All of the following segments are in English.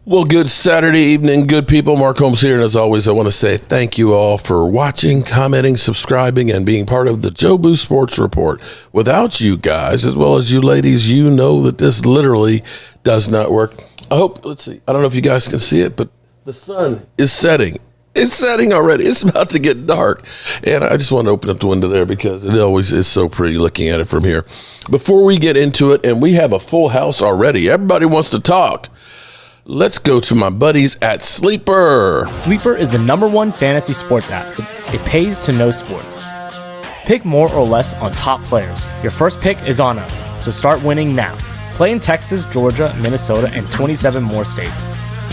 Well, good Saturday evening, good people. Mark Holmes here, and as always, I want to say thank you all for watching, commenting, subscribing, and being part of the Jobu Sports Report. Without you guys, as well as you ladies, you know that this literally does not work. I hope, let's see, I don't know if you guys can see it, but the sun is setting. It's setting already. It's about to get dark. And I just want to open up the window there because it always is so pretty looking at it from here. Before we get into it, and we have a full house already, everybody wants to talk. Let's go to my buddies at Sleeper. Sleeper is the #1 fantasy sports app. It pays to know sports. Pick more or less on top players. Your first pick is on us, so start winning now. Play in Texas, Georgia, Minnesota, and 27 more states.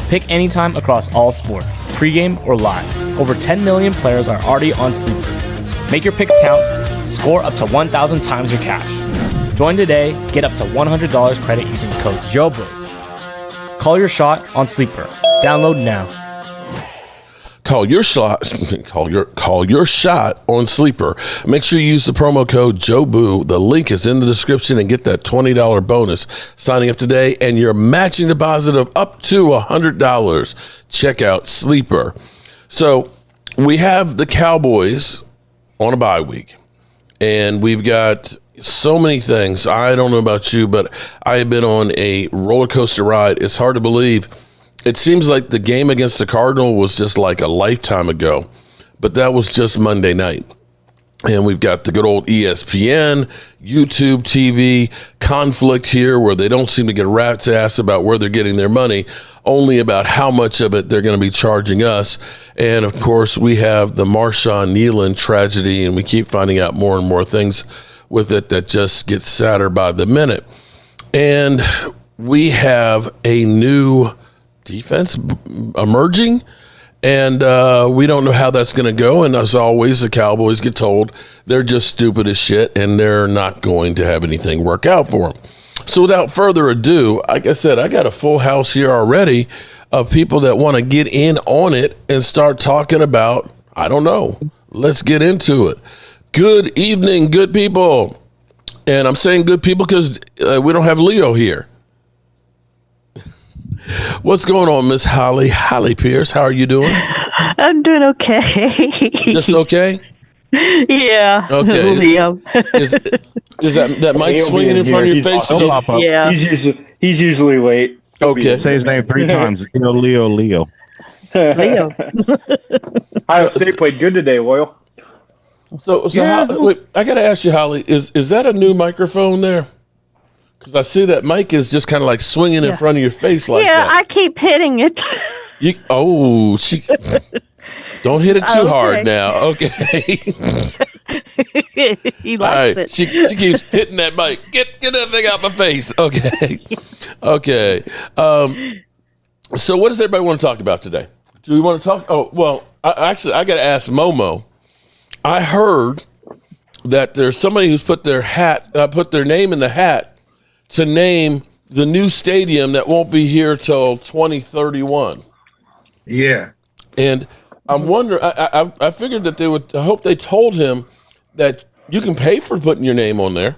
Pick anytime across all sports, pregame or live. Over 10 million players are already on Sleeper. Make your picks count. Score up to 1,000 times your cash. Join today. Get up to $100 credit using code JOBU. Call your shot on Sleeper. Download now. Call your shot on Sleeper. Make sure you use the promo code JOBU. The link is in the description and get that $20 bonus signing up today and your matching deposit of up to $100. Check out Sleeper. So we have the Cowboys on a bye week, and we've got so many things. I don't know about you, but I have been on a roller coaster ride. It's hard to believe. It seems like the game against the Cardinal was just like a lifetime ago, but that was just Monday night. And we've got the good old ESPN, YouTube TV conflict here where they don't seem to get a rat's ass about where they're getting their money, only about how much of it they're going to be charging us. And of course, we have the Marshawn Nealon tragedy, and we keep finding out more and more things with it that just gets sadder by the minute. And we have a new defense emerging, and we don't know how that's going to go. And as always, the Cowboys get told they're just stupid as shit and they're not going to have anything work out for them. So without further ado, like I said, I got a full house here already of people that want to get in on it and start talking about, I don't know. Let's get into it. Good evening, good people. And I'm saying good people because we don't have Leo here. What's going on, Miss Holly Pierce? How are you doing? I'm doing okay. Just okay? Yeah. Okay. Leo. Is that mic swinging in front of your face? Yeah. He's usually late. Okay. Say his name 3 times. Leo. Leo. Ohio State played good today, Loyal. So Yeah, wait, I got to ask you, Holly, is that a new microphone there? Because I see that mic is just kind of like swinging in front of your face like that. I keep hitting it. Don't hit it too hard now. Okay. He All right. likes it. She keeps hitting that mic. Get that thing out my face. Okay. Okay. So what does everybody want to talk about today? Do we want to talk? Oh, well, I got to ask Momo. I heard that there's somebody who's put their name in the hat to name the new stadium that won't be here till 2031. Yeah. And I'm wondering, I figured that I hope they told him that you can pay for putting your name on there.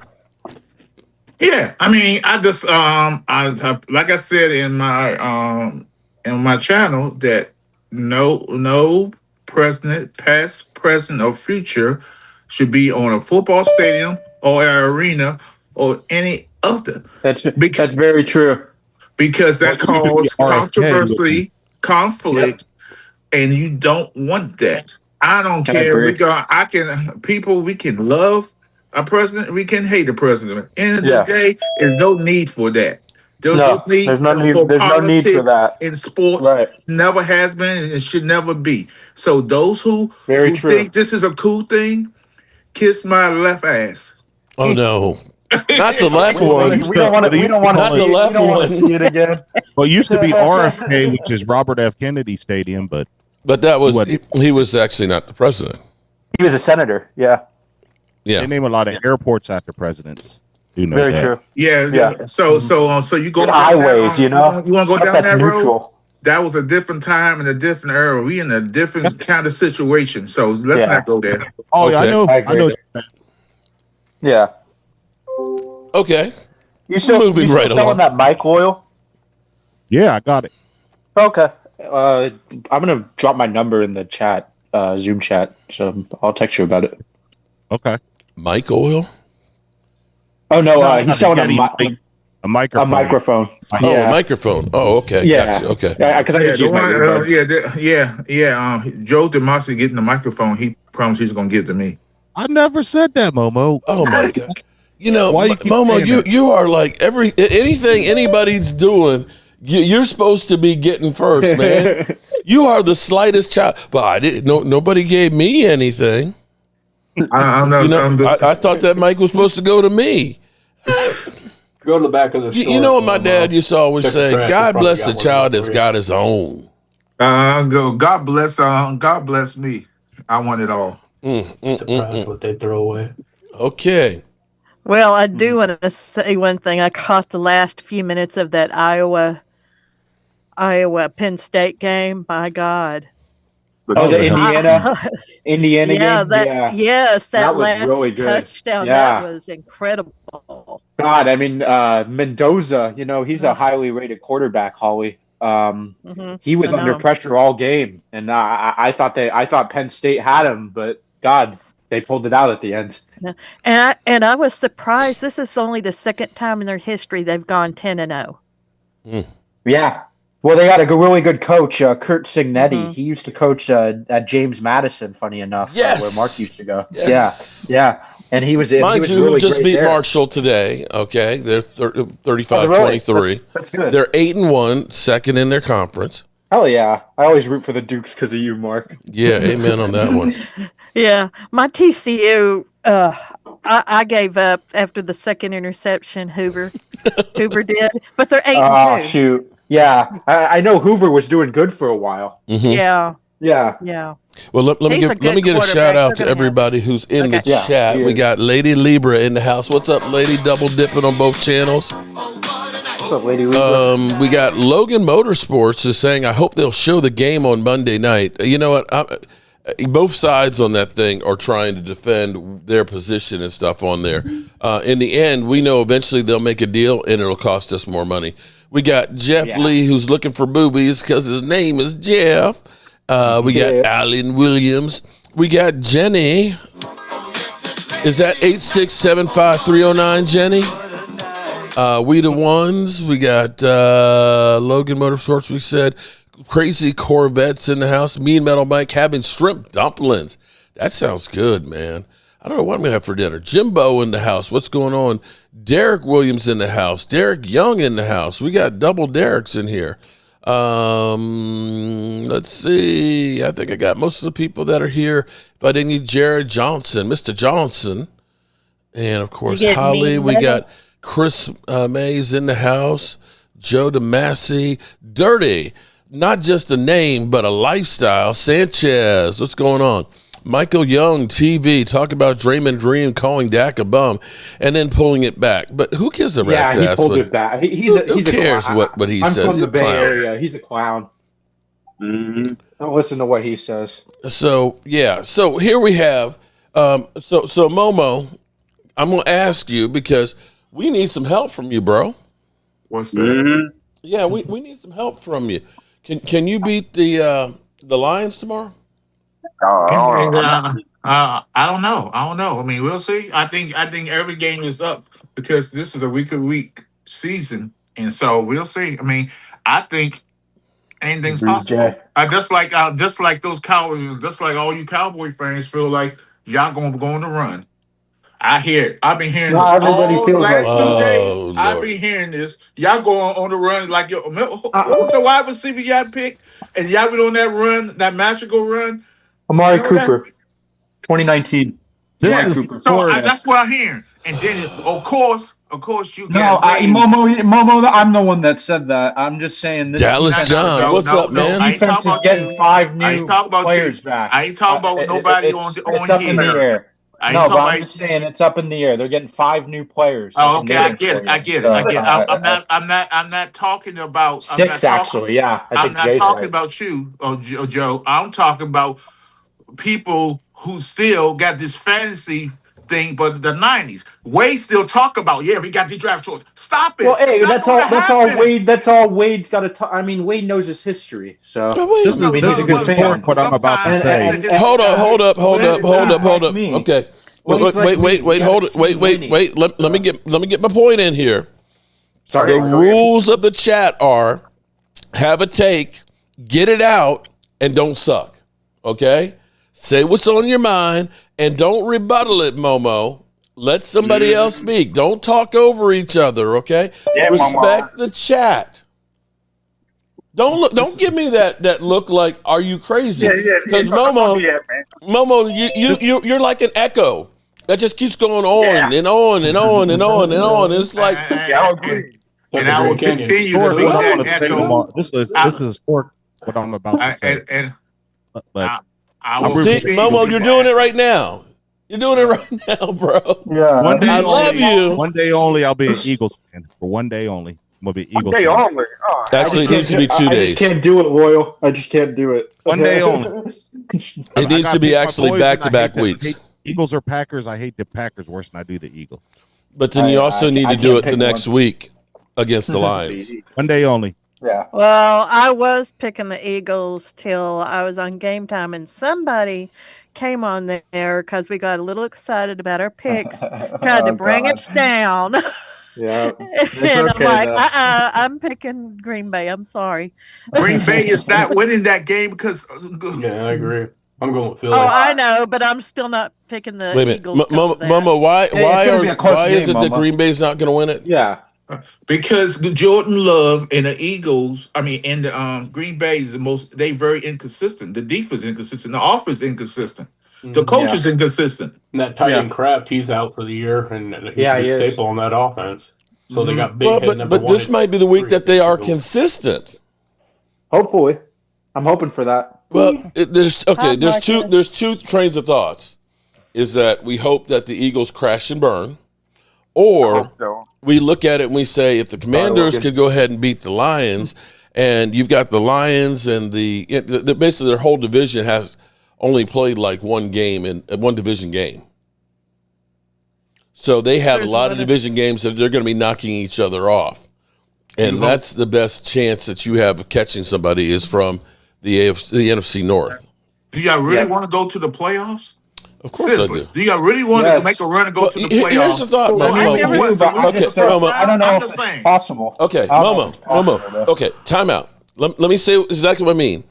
Yeah. I mean, I just like I said in my channel that no president, past, present, or future should be on a football stadium or an arena or any other. That's very true. Because that causes controversy, conflict, and you don't want that. I don't care. We can love a president, we can hate a president. End of the day, there's no need for that. There's no need for that in sports. Right. Never has been and it should never be. So those who think this is a cool thing, kiss my left ass. Oh no. Not the left one. We don't want to see it again. Well, it used to be RFK, which is Robert F. Kennedy Stadium, but that was he was actually not the president. He was a senator. Yeah. They name a lot of airports after presidents. You know very that. true. Yeah. So you go highways, you want to go down that neutral road? That was a different time and a different era. We in a different kind of situation. So let's not go there. Oh, okay. I know. Yeah. Okay. You still moving right selling along. that bike oil? Yeah, I got it. Okay. I'm gonna drop my number in the chat, Zoom chat. So I'll text you about it. Okay. Mike Oil? Oh no, No, he's the selling Yeti a microphone. a microphone. Oh, a Yeah, microphone. Oh, okay. yeah. Gotcha. Okay. Because I Yeah, just the use my one, earbuds. yeah. Joe DeMasi getting the microphone. He promised he's gonna give to me. I never said that, Momo. Oh my God. You know, Why you keep Momo, saying that? you are like anything anybody's doing, you're supposed to be getting first, man. You are the slightest child. But I didn't. Nobody gave me anything. I'm You not. know, I'm just. I thought that mic was supposed to go to me. Go to the back of the store. You know what my dad used to always check the say? trash, God you probably bless got the one child there that's for you. got his own. Go. God bless. God bless me. I want it all. Surprise what they throw away. Okay. Well, I do want to say one thing. I caught the last few minutes of that Iowa Penn State game. My God. Oh, the I- Indiana yeah, game. that That was last really good. touchdown. That Yeah. was incredible. God, I mean, Mendoza. He's a highly rated quarterback. Holly. He was I under know. pressure all game, and I thought Penn State had him, but God, they pulled it out at the end. And I was surprised. This is only the second time in their history they've gone 10-0. Yeah. Well, they got a really good coach, Kurt Signetti. Mhm. He used to coach at James Madison. Funny enough, Yes. where Mark used to go. Yes. Yeah. And he was Mind you, really who just great beat there. Marshall today. Okay. They're Oh, really? 35-23. That's good. They're 8-1, second in their conference. Hell yeah! I always root for the Dukes because of you, Mark. Yeah, amen on that one. Yeah, my TCU. I gave up after the second interception. Hoover did, but they're 8-2. Shoot. Yeah, I know Hoover was doing good for a while. Yeah, Yeah. yeah. Well, let me He's a get a good shout out quarterback. to They're gonna everybody who's in the Okay. Yeah, chat. he We is. got Lady Libra in the house. What's up, Lady? Double dipping on both channels. What's up, Lady Libra? We got Logan Motorsports is saying, I hope they'll show the game on Monday night. You know what? Both sides on that thing are trying to defend their position and stuff on there. In the end, we know eventually they'll make a deal and it'll cost us more money. We got Jeff Lee, who's looking for boobies because his name is Jeff. We got Alan Williams. We got Jenny. Is that 8675309, Jenny? We the ones. We got Logan Motorsports. We said Crazy Corvettes in the house. Mean Metal Mike having shrimp dumplings. That sounds good, man. I don't know what I'm going to have for dinner. Jimbo in the house. What's going on? Derek Williams in the house. Derek Young in the house. We got double Dereks in here. Let's see. I think I got most of the people that are here. If I didn't need Jared Johnson, Mr. Johnson. And, of course, You get Holly. me, We Lenny? got Chris Mays in the house. Joe DeMasi. Dirty. Not just a name, but a lifestyle. Sanchez. What's going on? Michael Young, TV, talk about Draymond Green calling Dak a bum and then pulling it back. But who gives a rat's He ass? pulled it back. Who cares what he says? I'm from He's the a Bay clown. Area. He's a clown. Don't listen to what he says. So, yeah. So here we have, so Momo, I'm going to ask you because we need some help from you, bro. What's that? Yeah, we need some help from you. Can you beat the Lions tomorrow? I don't know. I mean, we'll see. I think every game is up because this is a week season, and so we'll see. I mean, I think anything's possible. Just like those Cowboys, just like all you Cowboy fans feel like y'all gonna go on the run. I hear it. I've been hearing this everybody all feels last like 2 that. days. Oh, I've Lord. been hearing this. Y'all going on the run like what was the wide receiver y'all picked, and y'all been on that run, that magical run. Amari You know that? Cooper, 2019. Yeah, This is so Florida. that's what I'm hearing. And then, of course, you No, got Momo, I'm the one that said that. I'm just saying this. Dallas John, what's up, This man? defense is getting 5 new I ain't talking about players you. back. I ain't talking about nobody it's on up in the here. air. I ain't No, but talking I'm about. just saying it's up in the air. They're getting 5 new players. Oh, That's okay, I amazing get for it. you. I get it. So, I get it. I'm not talking about 6 actually. Yeah, I I'm think not Jay's talking right. about you, Joe. I'm talking about people who still got this fantasy thing, but the '90s. Wade still talk about, we got the draft choice. Stop it. Well, hey, It's not that's gonna all. That's happen. all Wade. That's all Wade's got to talk. I mean, Wade knows his history, so This is he's a good fan. what I'm about to say. Hold up. like me. Okay. Wade's like me. Wait, You hold gotta it. see Wait. winning. Let me get my point in here. Sorry, The go ahead. rules of the chat are have a take, get it out, and don't suck. Okay? Say what's on your mind and don't rebuttal it, Momo. Let somebody else speak. Don't talk over each other, okay? Yeah, Respect the chat. Don't give me that look like are you crazy? Because Momo, you're like an echo that just keeps going on and on and on and on and on. It's like I agree. And I will continue to be What I want that to say, echo. Lamar, this is what I'm about to say. But I will see, continue Momo, to you're be doing that. it right now. You're doing it right now, bro. Yeah, one day I love you. One day only, I'll be an Eagles fan. For one day only, I'm gonna be an Eagles They fan. only. Oh, Actually, it needs to be 2 I days. just can't do it, Royal. I just can't do it. One day only. It needs to be actually back-to-back weeks. Eagles or Packers. I hate the Packers worse than I do the Eagles. But then you also need to I do can't it the pick next one. week against the Lions. One day only. Yeah. Well, I was picking the Eagles till I was on Game Time, and somebody came on there because we got a little excited about our picks, tried to bring us down. Yeah. And I'm okay, like, though. I'm picking Green Bay. I'm sorry. Green Bay is not winning that game because Yeah, I agree. I'm going with Philly. Oh, I know, but I'm still not picking the Wait a minute, Eagles. 'cause of that. Momo, why Hey, it's gonna be a close is game, it that Momo. Green Bay's not going to win it? Yeah. because the Jordan Love and the Eagles, and the Green Bay is they very inconsistent. The defense is inconsistent. The offense is inconsistent. The coach is inconsistent. And that tight end Kraft, he's out for the year, and he's Yeah, a he big is. staple on that offense. So they got big Well, head number but one. this might be the week that they are consistent. Hopefully. I'm hoping for that. Well, there's Hi, two Marcus. there's two trains of thoughts. Is that we hope that the Eagles crash and burn, or So, we look at it and we say if the Commanders could go ahead and beat the Lions, and you've got the Lions and basically their whole division has only played like one game in one division game. So they have a lot of division games that they're going to be knocking each other off. And that's the best chance that you have of catching somebody is from the NFC North. Do y'all really want to go to the playoffs? Of course Seriously, I do. do y'all really want to make a run and go to the playoffs? Here's the thought, Well, I Momo. do, but I just don't, Momo. I don't know I'm if just it's saying. possible. Okay, I don't know if Momo. it's possible, though. Okay, time out. Let me say exactly what I mean.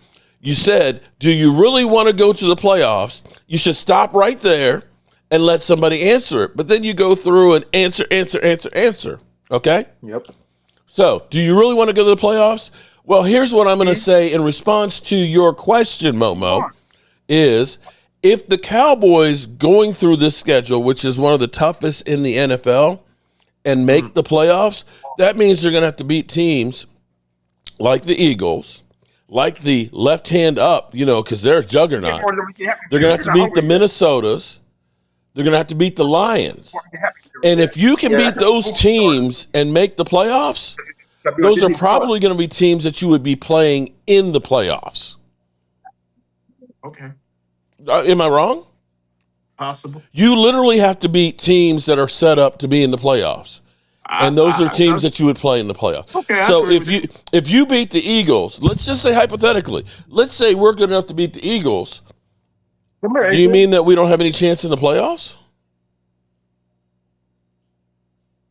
You said, do you really want to go to the playoffs? You should stop right there and let somebody answer it. But then you go through and answer. Okay? Yep. So, do you really want to go to the playoffs? Well, here's what I'm going to say in response to your question, Momo, is if the Cowboys going through this schedule, which is one of the toughest in the NFL, and make the playoffs, that means they're going to have to beat teams like the Eagles, like the left hand up, because they're a juggernaut. They're going to have to beat the Minnesotas. They're going to have to beat the Lions. And if you can beat those teams and make the playoffs, those are probably going to be teams that you would be playing in the playoffs. Okay, Am I wrong? possible. You literally have to beat teams that are set up to be in the playoffs. And those are teams that you would play in the playoffs. Okay, I so agree if you beat the Eagles, let's just say hypothetically, let's say we're good enough to beat the Eagles. Do you mean that we don't have any chance in the playoffs?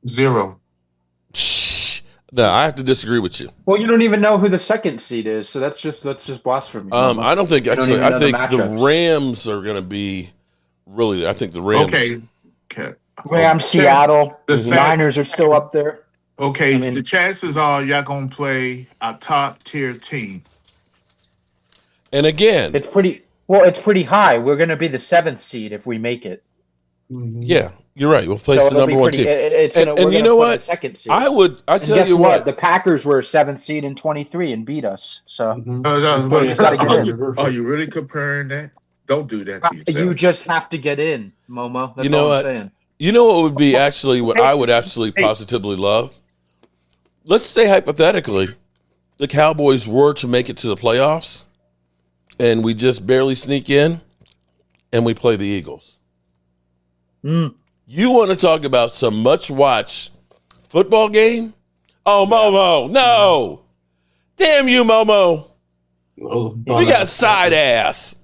0. No, I have to disagree with you. Well, you don't even know who the second seed is, so that's just blasphemy. I don't think You don't actually. even I know the think the matchups. Rams are going to be really. I think the Rams. Okay. Rams, Seattle, The the Sa- Niners are still up there. Okay, I mean- the chances are y'all gonna play a top tier team. And again, It's pretty high. We're going to be the 7th seed if we make it. yeah, you're right. We'll place So the it'll be number one pretty. team. It's And- gonna. and We're you gonna know put what? a 2nd seed. I And tell guess you what. The Packers were 7th seed in 23 and beat us. So Just gotta get in. Are you really comparing that? Don't do that to yourself. you just have to get in, Momo. That's You know all I'm what? saying. You know what would be actually what I would absolutely positively love? Let's say hypothetically, the Cowboys were to make it to the playoffs, and we just barely sneak in, and we play the Eagles. You want to talk about some much-watched football game? Oh, Momo, no. Damn you, Momo. We got side ass.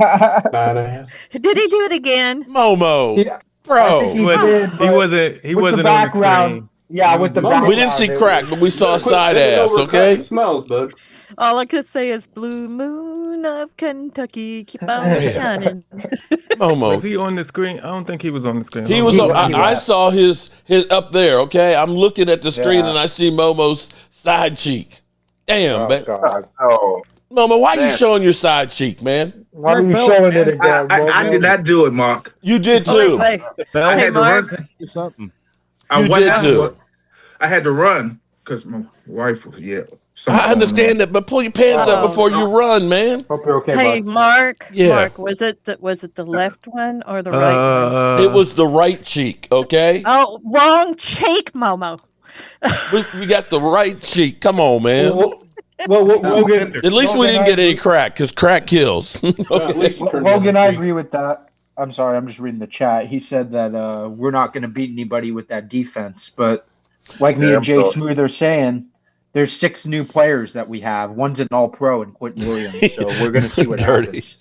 Badass. Did he do it again? Momo, I think bro. he did, He wasn't with the on the background. screen. Yeah, with the background. We didn't see crack, but we saw Quit side bending ass, over, okay? cracking smells, bud. All I could say is "Blue Moon of Kentucky, keep on shining." Momo. Was he on the screen? I don't think he was on the screen. He was. He On, was. I saw his up there. Okay, I'm looking at the screen and I see Momo's side cheek. Damn, man. God. Oh, Momo, why you showing your side cheek, man? Why are you showing it again? I did not do it, Mark. You did Oh, too. wait, I had to Mark. run. or something. You What did happened too. was, I had to run because my wife was I understand that, but pull your pants up Oh. before you run, man. Hope you're okay, Hey, bud. Mark. Yeah. Mark, was it the left one or the right one? It was the right cheek, okay? Oh, wrong cheek, Momo. We got the right cheek. Come on, man. Logan. At least we didn't get any crack, because crack kills. At least you turned Logan, the I other cheek. agree with that. I'm sorry, I'm just reading the chat. He said that we're not going to beat anybody with that defense, but like me and Jay Smooth are saying, there's 6 new players that we have. One's an All-Pro and Quentin Williams, so we're going to see what Dirty. happens.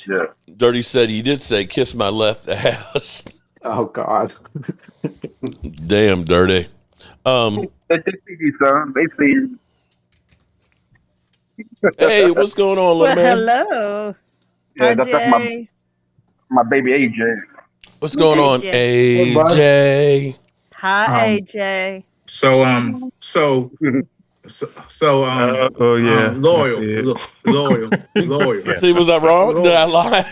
yeah. Dirty said he did say, kiss my left ass. Oh God. Damn, Dirty. They see you, son. They see you. Hey, what's going on, little Well, man? hello. Yeah, Hi, that's Jay. my baby AJ. What's going on, Hey, AJ? Hi, AJ. So loyal. See, was I wrong? Did I lie?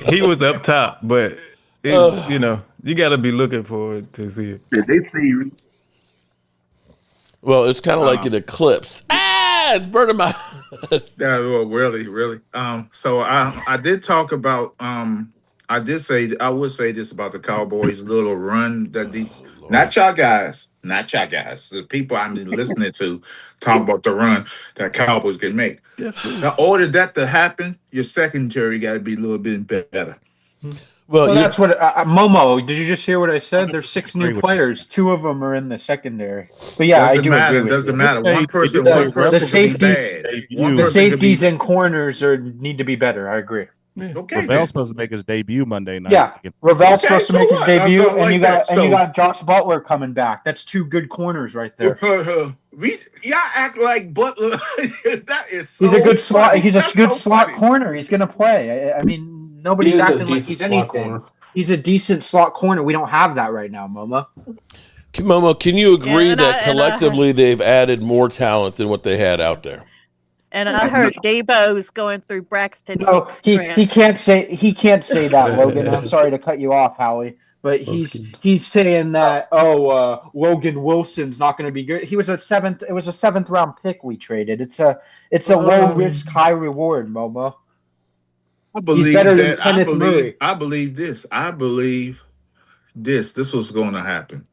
He was up top, but it's, you got to be looking for it to see it. Yeah, they see you. Well, it's kind of like an eclipse. It's burning my. Yeah, well, really. So I did talk about I would say this about the Cowboys' little run that these not y'all guys, the people I'm listening to talk about the run that Cowboys can make. In order that to happen, your secondary got to be a little bit better. Well, that's what Momo. Did you just hear what I said? There's 6 new players. 2 of them are in the secondary. But yeah, I do agree with Doesn't you. matter. One person The can be bad. The safeties and corners need to be better. I agree. Okay. Ravel's supposed to make his debut Monday night. Yeah, Ravel's supposed to make his debut, Like and you got Josh Butler coming back. That's 2 good corners right there. Y'all act like Butler. That is so He's a good slot. funny. He's That's a good so slot funny. corner. He's going to play. I mean, nobody's acting like he's anything. He's a decent slot corner. We don't have that right now, Momo. Momo, can you agree Yeah, that collectively they've added more talent than what they had out there? And I heard Debo's going through Braxton. No, he can't say that, Logan. I'm sorry to cut you off, Howie, but he's saying that Logan Wilson's not going to be good. He was It was a 7th round pick we traded. It's a low risk, high reward, Momo. I believe He's better that. than Kenneth Murray. I believe this. I believe this. This was going to happen.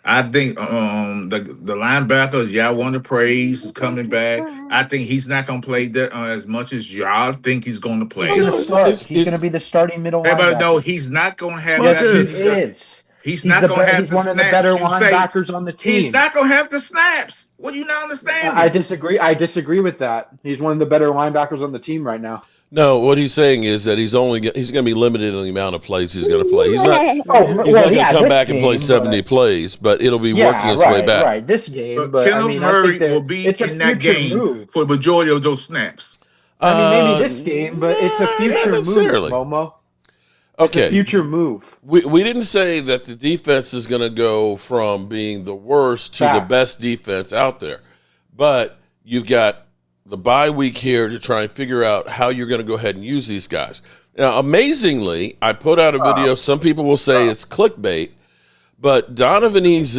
I think the linebackers y'all want to praise is coming back. I think he's not going to play that as much as y'all think he's going to play. He's going to start. He's going to be the starting middle Everybody linebacker. know he's not going to have Yes, that. he is. He's not going to have He's the one of the snaps. better You say linebackers on the team. he's not going to have the snaps. What do you not understand? I disagree. I disagree with that. He's one of the better linebackers on the team right now. No, what he's saying is that he's going to be limited in the amount of plays he's going to play. He's not going to come back and play 70 plays, but it'll be working its way back. Right, this game. But Kenneth Murray will be in that game for the majority of those snaps. I mean, maybe this game, but it's a future move, Momo. Okay. It's a future move. We didn't say that the defense is going to go from being the worst to the best defense out there, but you've got the bye week here to try and figure out how you're going to go ahead and use these guys. Now, amazingly, I put out a video. Some people will say it's clickbait, but Donovan Ez,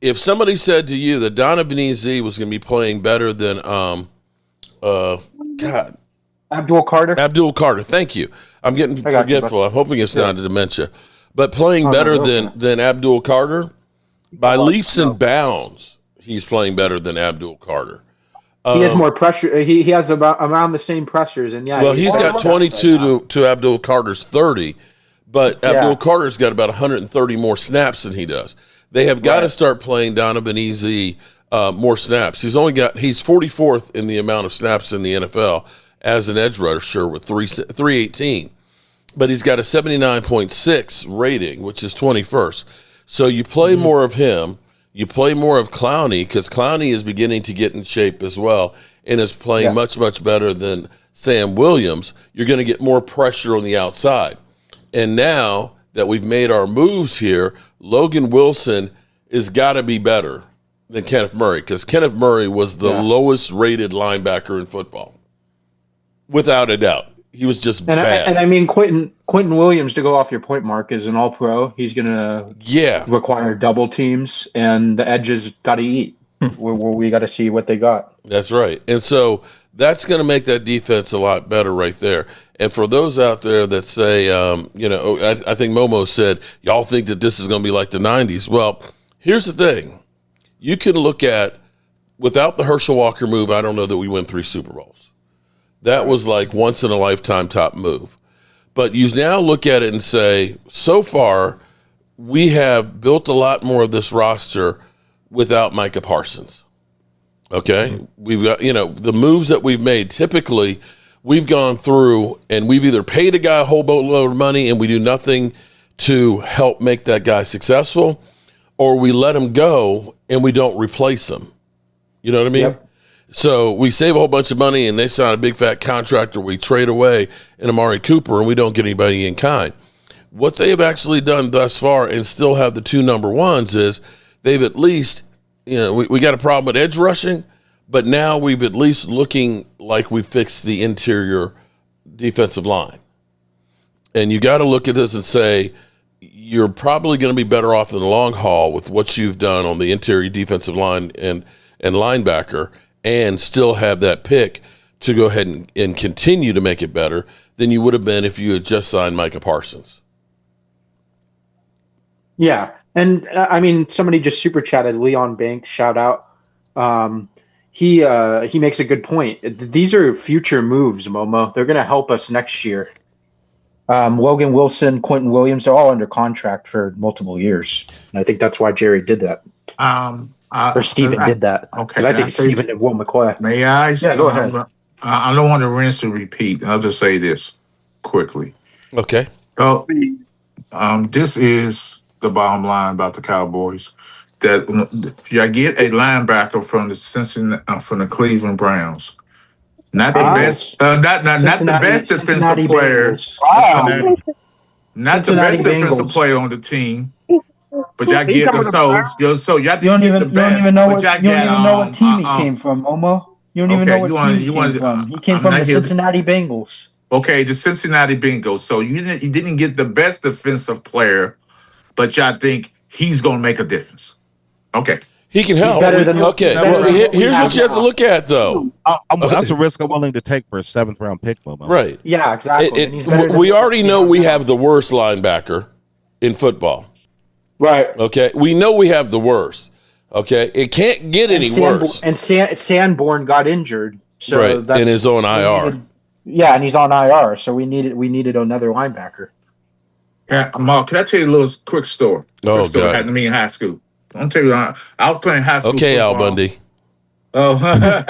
if somebody said to you that Donovan Ez was going to be playing better than Abdul Carter. Thank you. I'm getting forgetful. I'm hoping it's not dementia, but playing better than Abdul Carter by leaps and bounds. He's playing better than Abdul Carter. He has more pressure. He has around the same pressures, and he's got 22 to Abdul Carter's 30, But Abdul Carter's got about 130 more snaps than he does. They have got to start playing Donovan Easy more snaps. He's 44th in the amount of snaps in the NFL as an edge rusher with 318. But he's got a 79.6 rating, which is 21st. So you play more of him. You play more of Clowney because Clowney is beginning to get in shape as well and is playing much, much better than Sam Williams. You're going to get more pressure on the outside. And now that we've made our moves here, Logan Wilson has got to be better than Kenneth Murray because Kenneth Murray was the lowest rated linebacker in football. Without a doubt. He was just bad. I mean, Quentin Williams, to go off your point, Mark, is an all-pro. He's going to require double teams, and the edges got to eat. we got to see what they got. That's right. And so that's going to make that defense a lot better right there. And for those out there that say, I think Momo said, y'all think that this is going to be like the 90s. Well, here's the thing. You can look at, without the Herschel Walker move, I don't know that we win 3 Super Bowls. That was like once-in-a-lifetime top move. But you now look at it and say, so far, we have built a lot more of this roster without Micah Parsons. Okay? We've got, the moves that we've made, typically, we've gone through and we've either paid a guy a whole boatload of money and we do nothing to help make that guy successful, or we let him go and we don't replace him. You know what I mean? Yep. So we save a whole bunch of money and they sign a big fat contract, or we trade away an Amari Cooper and we don't get anybody in kind. What they have actually done thus far and still have the 2 number ones is they've at least, we got a problem with edge rushing, but now we've at least looking like we fixed the interior defensive line. And you got to look at this and say, you're probably going to be better off in the long haul with what you've done on the interior defensive line and linebacker, and still have that pick to go ahead and continue to make it better than you would have been if you had just signed Micah Parsons. Yeah. And I mean, somebody just super chatted, Leon Banks, shout out. He makes a good point. These are future moves, Momo. They're going to help us next year. Logan Wilson, Quentin Williams, they're all under contract for multiple years. And I think that's why Jerry did that. Or Steven did that. Okay. I think Steven did Will McCoy. May I? Yeah, go ahead. I don't want to rinse and repeat. I'll just say this quickly. Okay. Well, this is the bottom line about the Cowboys. That you get a linebacker from the Cleveland Browns. Not the best, not the best defensive player. Wow. Not the best defensive player on the team. But y'all get the so y'all didn't get the best. You don't even know what team he came from, Momo. You don't even know what team he came from. He came from the Cincinnati Bengals. Okay, the Cincinnati Bengals. So you didn't get the best defensive player, but y'all think he's going to make a difference. Okay. He can help. Here's what you have to look at, though. That's a risk I'm willing to take for a 7th-round pick, Momo. Right. Yeah, exactly. We already know we have the worst linebacker in football. Right. Okay. We know we have the worst. Okay. It can't get any worse. And Sanborn got injured. So right. And is on IR. And he's on IR. So we needed another linebacker. Yeah, Mark, can I tell you a little quick story? God. Happened to me in high school. I'll tell you, I was playing high school. Okay, football. Al Bundy. Oh, I'm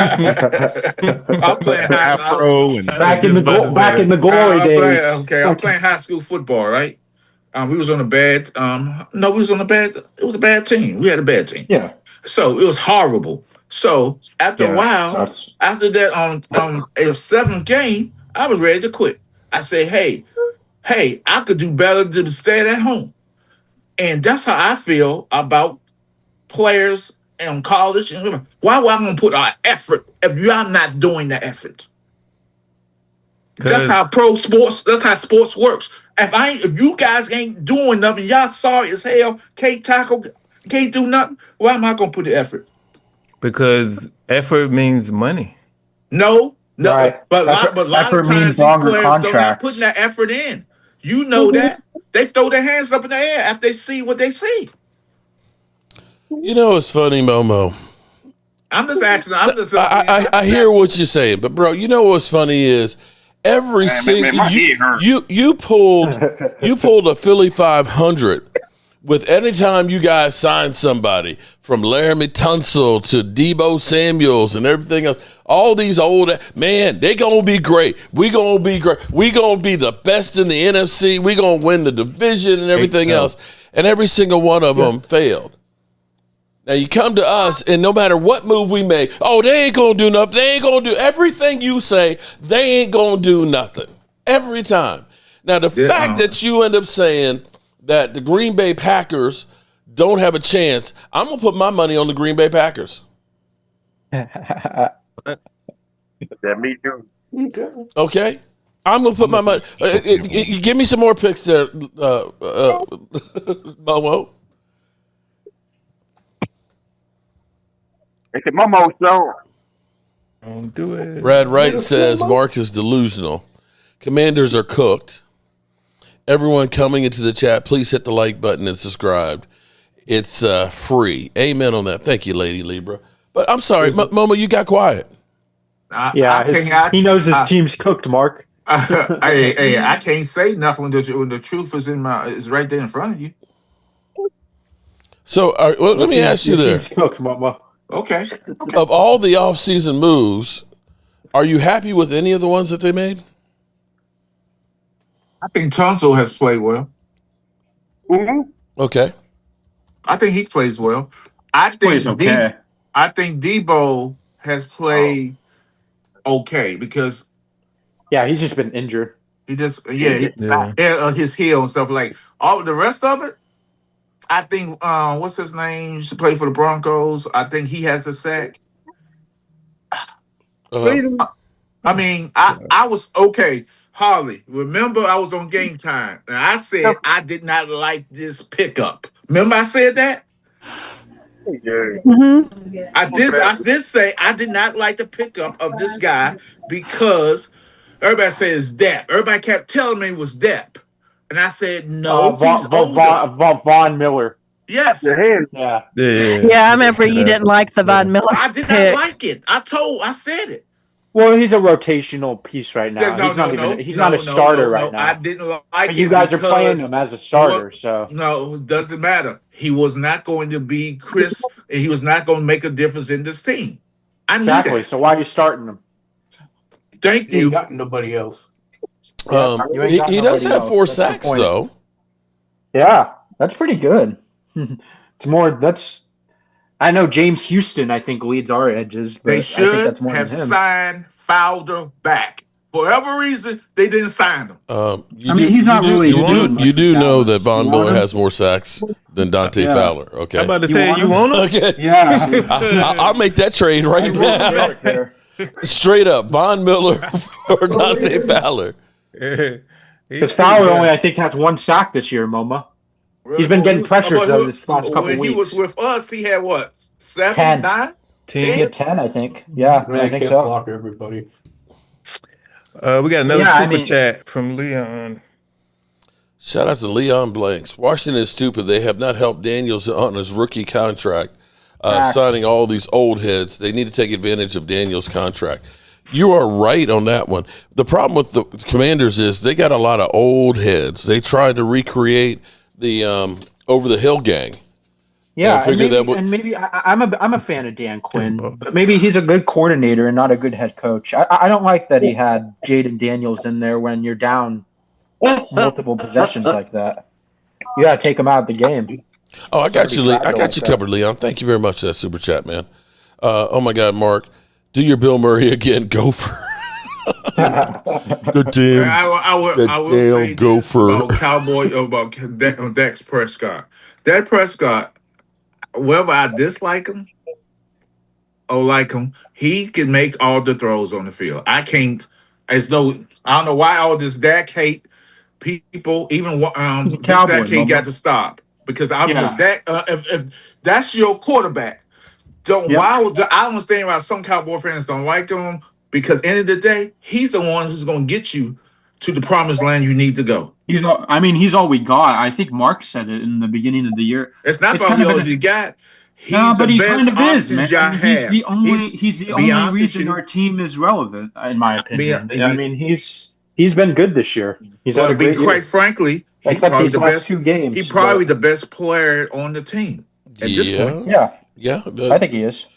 playing back in the glory days. I'm playing high school football, right? We was on a bad. It was a bad team. We had a bad team. Yeah. So it was horrible. So after a while, after that, on a 7th game, I was ready to quit. I said, "Hey, I could do better than staying at home," and that's how I feel about players in college. Why am I going to put our effort if y'all not doing the effort? That's how That's how sports works. If you guys ain't doing nothing, y'all sorry as hell, can't tackle, can't do nothing. Why am I gonna put the effort? Because effort means money. No, right. but a lot of times these players don't not putting that effort in. You know that they throw their hands up in the air after they see what they see. You know, it's funny, Momo. I'm just asking. I hear what you're saying, but bro, you know what's funny is Every single you pulled a Philly 500 with any time you guys signed somebody, from Laramie Tunsil to Debo Samuels and everything else. All these old man, they gonna be great. We gonna be great. We gonna be the best in the NFC. We gonna win the division and everything else. And every single one of them failed. Now you come to us, and no matter what move we make, oh, they ain't gonna do nothing. They ain't gonna do everything you say. They ain't gonna do nothing every time. Now the fact that you end up saying that the Green Bay Packers don't have a chance, I'm gonna put my money on the Green Bay Packers. Yeah, me too. Okay, I'm gonna put my money. Give me some more picks there, Momo. It's a Momo show. Don't do it. Brad Wright says Mark is delusional. Commanders are cooked. Everyone coming into the chat, please hit the like button and subscribe. It's free. Amen on that. Thank you, Lady Libra. But I'm sorry, Momo, you got quiet. He knows his team's cooked, Mark. I can't say nothing when the truth is right there in front of you. So let me ask you this. Team's cooked, Momo. Okay. Of all the offseason moves, are you happy with any of the ones that they made? I think Tunsil has played well. Mm-hmm. Okay. I think he plays well. I think Debo has played okay because he's just been injured. He just his heel and stuff like all the rest of it. I think what's his name used to play for the Broncos. I think he has a sack. I mean, I was okay. Holly, remember I was on Game Time and I said I did not like this pickup. Remember I said that? Mm-hmm. I did say I did not like the pickup of this guy because everybody says Depp. Everybody kept telling me it was Depp. And I said, no, he's older. Von Miller. Yes. Yeah, I remember you didn't like the Von Miller. I did not like it. I said it. Well, he's a rotational piece right now. He's not a starter right now. I didn't like it. You guys are playing him as a starter, so no, it doesn't matter. He was not going to be Chris, and he was not going to make a difference in this team. I knew that. So why are you starting him? Thank you. You got nobody else. He does have 4 sacks though. Yeah, that's pretty good. It's more. I know James Houston, I think, leads our edges. But they should have signed Fowler back. For whatever reason, they didn't sign him. He's not really. You do know that Von Miller has more sacks than Dante Fowler. Okay, I'm about to say you want him. Okay. Yeah, I'll make that trade right now. Straight up, Von Miller for Dante Fowler. Because Fowler only, I think, has 1 sack this year, Moma. He's been getting pressures though this last couple weeks. When he was with us, he had what? 7, 10. 9? 10, I think. Yeah, I think so. Block everybody. We got another super chat from Leon. Shout out to Leon Blanks. Washington is stupid. They have not helped Daniels on his rookie contract, signing all these old heads. They need to take advantage of Daniels' contract. You are right on that one. The problem with the Commanders is they got a lot of old heads. They tried to recreate the Over the Hill gang. Yeah, maybe I'm a fan of Dan Quinn, but maybe he's a good coordinator and not a good head coach. I don't like that he had Jaden Daniels in there when you're down multiple possessions like that. You got to take him out of the game. Oh, I got you. I got you covered, Leon. Thank you very much for that super chat, man. Oh my God, Mark, do your Bill Murray again, Gopher. Good team. I will say Gopher. About Cowboy about Dak Prescott. Dak Prescott, whether I dislike him or like him, he can make all the throws on the field. I can't. I don't know why all this Dak hate people. Even this Dak hate got to stop because I'm Dak. If that's your quarterback, I don't understand why some Cowboy fans don't like him. Because end of the day, he's the one who's going to get you to the promised land you need to go. He's all we got. I think Mark said it in the beginning of the year. It's not about all you got. No, He's the but he best kind of is, options y'all man. He's have. the only reason our team is relevant, in my opinion. I mean, he's been good this year. He's had a great year. Quite frankly, he's Except probably these the last best. 2 games. He's probably but- the best player on the team at this point. Yeah, Yeah. I think he is.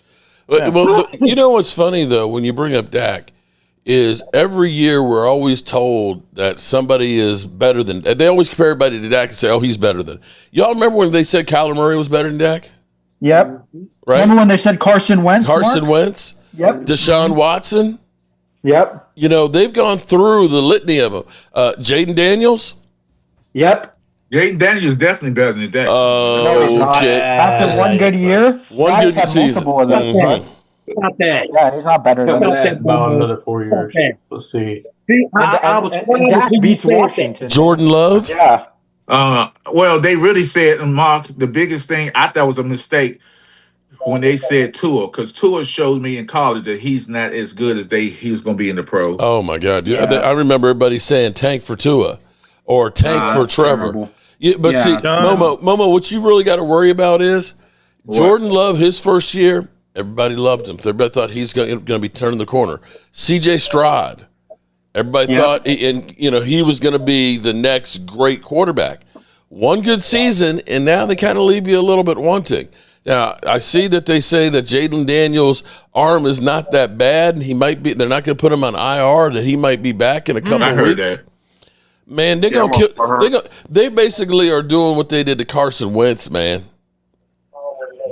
Well, you know what's funny though when you bring up Dak is every year we're always told that somebody is better than. They always compare everybody to Dak and say, "Oh, he's better than." Y'all remember when they said Kyler Murray was better than Dak? Yep. Right. Remember when they said Carson Wentz? Carson Wentz. Yep. Deshaun Watson. Yep. You know they've gone through the litany of them. Jaden Daniels. Yep. Jaden Daniels is definitely better than Dak. No, he's not. Okay. After one good year, One guys good had season. multiple of them. Mhm. Not that. Yeah, he's not better than Not that. that about another 4 years. Let's see. And Dak beats Washington. Jordan Love. Yeah. Well, they really said, Mark, the biggest thing I thought was a mistake when they said Tua, because Tua showed me in college that he's not as good as he was going to be in the pro. Oh my God! Yeah. I remember everybody saying tank for Tua or tank for Trevor. Yeah, but see, Momo, what you really got to worry about is Jordan Love. His first year, everybody loved him. Everybody thought he's going to be turning the corner. C.J. Stroud. Everybody thought, he was going to be the next great quarterback. One good season, and now they kind of leave you a little bit wanting. Now, I see that they say that Jaden Daniels' arm is not that bad. He might be. They're not going to put him on IR. That he might be back in a couple of weeks. That. Man, they're gonna kill. They basically are doing what they did to Carson Wentz. Man,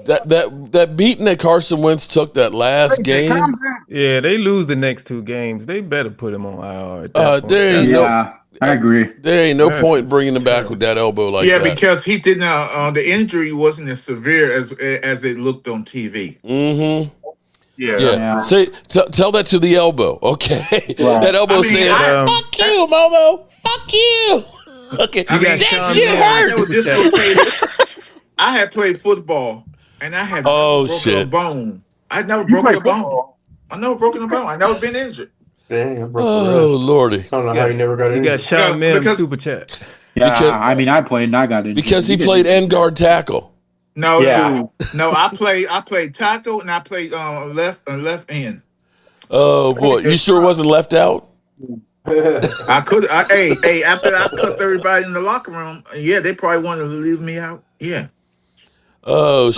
that beating that Carson Wentz took that last game. Yeah, they lose the next 2 games. They better put him on IR. At that point. I agree. There ain't no point bringing him back with that elbow like that. Yeah, because he didn't. The injury wasn't as severe as it looked on TV. Mm-hmm. Yeah. Say, tell that to the elbow, okay? Right. That elbow saying, "Fuck you, Momo. Fuck you." Okay, that shit hurt. I had played football, and I had broken a bone. I'd never broken a bone. I never broken a bone. I never been injured. Dang, I broke the wrist. Lordy! I don't know how you never got injured. You got Sean Mims super chat. Yeah, I played and I got injured. Because he played end guard tackle. No, I played tackle and I played left end. Oh boy, you sure wasn't left out? I could. Hey, after I cussed everybody in the locker room, they probably wanted to leave me out. Yeah. Oh,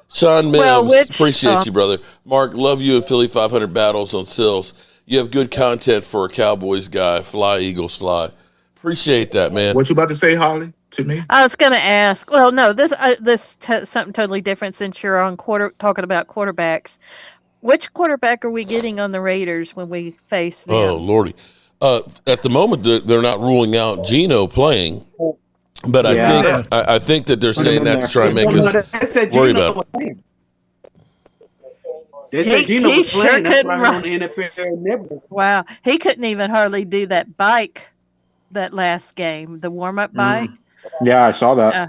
Sean Mims, appreciate you, brother. Mark, love you in Philly 500 battles on Sills. You have good content for a Cowboys guy. Fly, Eagles, fly. Appreciate that, man. What you about to say, Holly, to me? I was going to ask. Well, no, this something totally different since you're on talking about quarterbacks. Which quarterback are we getting on the Raiders when we face them? Oh, Lordy. At the moment, they're not ruling out Geno playing. But I think that they're saying that to try and make us worry about it. They said Geno was playing. That's why on the NFL Network. Wow, he couldn't even hardly do that bike that last game, the warm-up bike. Yeah, I saw that.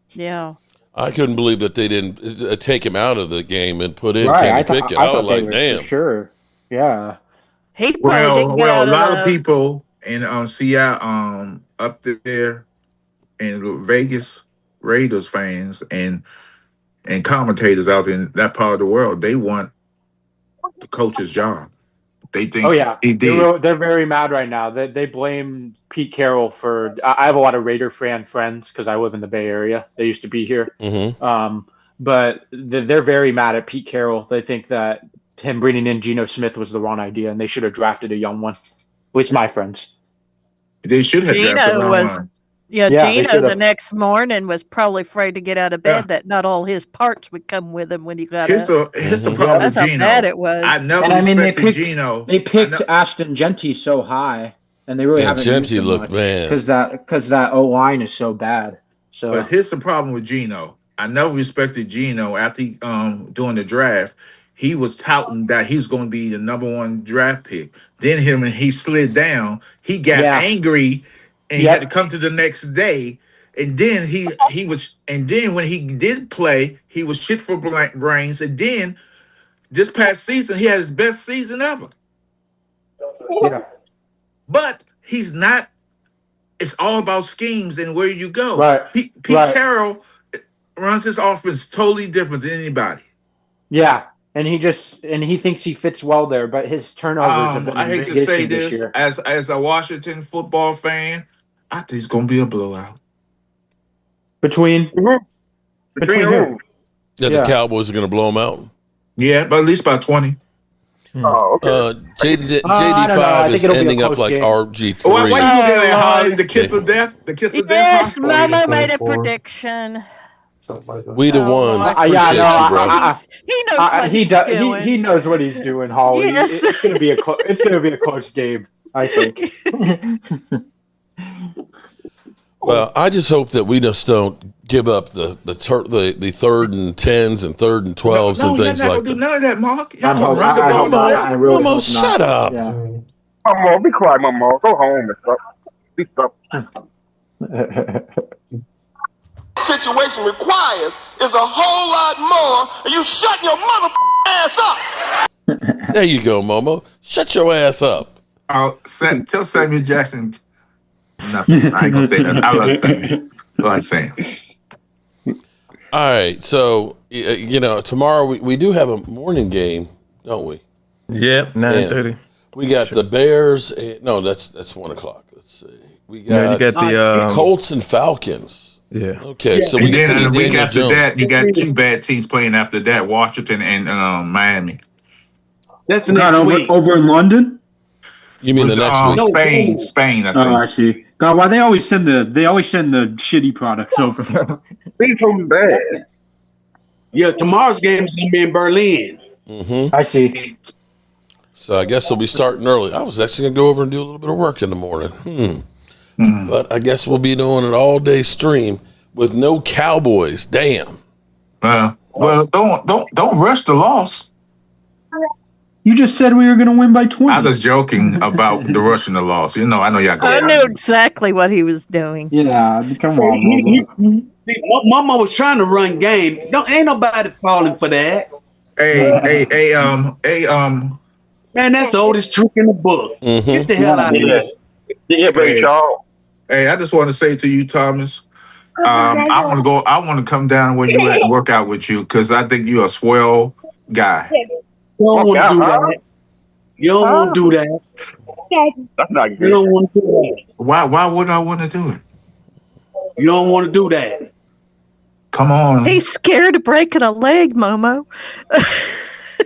Yeah. I couldn't believe that they didn't take him out of the game and put in Kenny Pickett. I was like, damn. For sure. Yeah. He probably didn't get out a lot of those. people in Seattle, up there in Vegas, Raiders fans and commentators out in that part of the world, they want the coach's job. They think he did. They're very mad right now. They blame Pete Carroll for. I have a lot of Raider fan friends because I live in the Bay Area. They used to be here. Mm-hmm. But they're very mad at Pete Carroll. They think that him bringing in Geno Smith was the wrong idea, and they should have drafted a young one. At least my friends. They should have drafted a young one. Yeah, Geno the next morning was probably afraid to get out of bed that not all his parts would come with him when he got up. Here's the problem with That's Geno. how bad it was. I never respected Geno. They picked Ashton Genty so high, and they really haven't used him much because that O-line is so bad. But here's the problem with Geno. I never respected Geno after doing the draft. He was touting that he was going to be the number 1 draft pick. Then he slid down. He got angry. And he had to come to the next day, and then he was, and then when he did play, he was shit for brains. And then this past season, he had his best season ever. Yeah, but he's not. It's all about schemes and where you go. Right. Pete Carroll, runs his offense totally different than anybody. Yeah, and he thinks he fits well there, but his turnovers have been I a hate big to say issue this this year. as a Washington football fan, I think it's gonna be a blowout. Between who? Yeah, the Cowboys are going to blow them out. Yeah, but at least by 20. Oh, okay. JD5 is ending up like RG3. Oh, why you looking at Holly? The kiss of death? The kiss of death? Yes, Mama made a prediction. We the ones. Appreciate you, bro. He knows what he's doing. He knows what he's doing, Holly. Yes. It's gonna be a close game, I think. Well, I just hope that we just don't give up the 3rd and 10s and 3rd and 12s and things like that. Do none of that, Mark. Y'all gonna run the ball. I really Momo, hope shut up. Yeah. Mama, be quiet, Mama. Go home and stuff. Be stuff. Situation requires is a whole lot more, and you shut your mother ass up. There you go, Momo. Shut your ass up. Tell Samuel Jackson. Nothing. I ain't gonna say that. I love Samuel. I like saying. All right, so tomorrow we do have a morning game, don't we? Yep, 9:30. We got the Bears. No, that's 1:00. Let's see. We got, you got the Colts and Falcons. Yeah. Okay, so we then can the see week Daniel after Jones. that, you got two bad teams playing after that: Washington and Miami. That's the next week. Over in London. You mean the next week? Spain. I think. Oh, I see. God, why they always send the shitty products over there? Be so bad. Yeah, tomorrow's game is gonna be in Berlin. Mm-hmm. I see. So I guess we'll be starting early. I was actually gonna go over and do a little bit of work in the morning. But I guess we'll be doing an all-day stream with no Cowboys. Damn. Well, don't rush the loss. You just said we were going to win by 20. I was joking about the rushing the loss. I know y'all go. I knew exactly what he was doing. Yeah, come on. Mama was trying to run game. Ain't nobody falling for that. Hey, Man, that's the oldest trick in the book. Mm-hmm. Get the hell out of here. Hey, I just want to say to you, Thomas, I want to come down where you at and work out with you because I think you're a swell guy. You don't want to do that. You don't want to do that. That's not good. You don't want to do that. Why wouldn't I want to do it? You don't want to do that. Come on. He's scared of breaking a leg, Momo.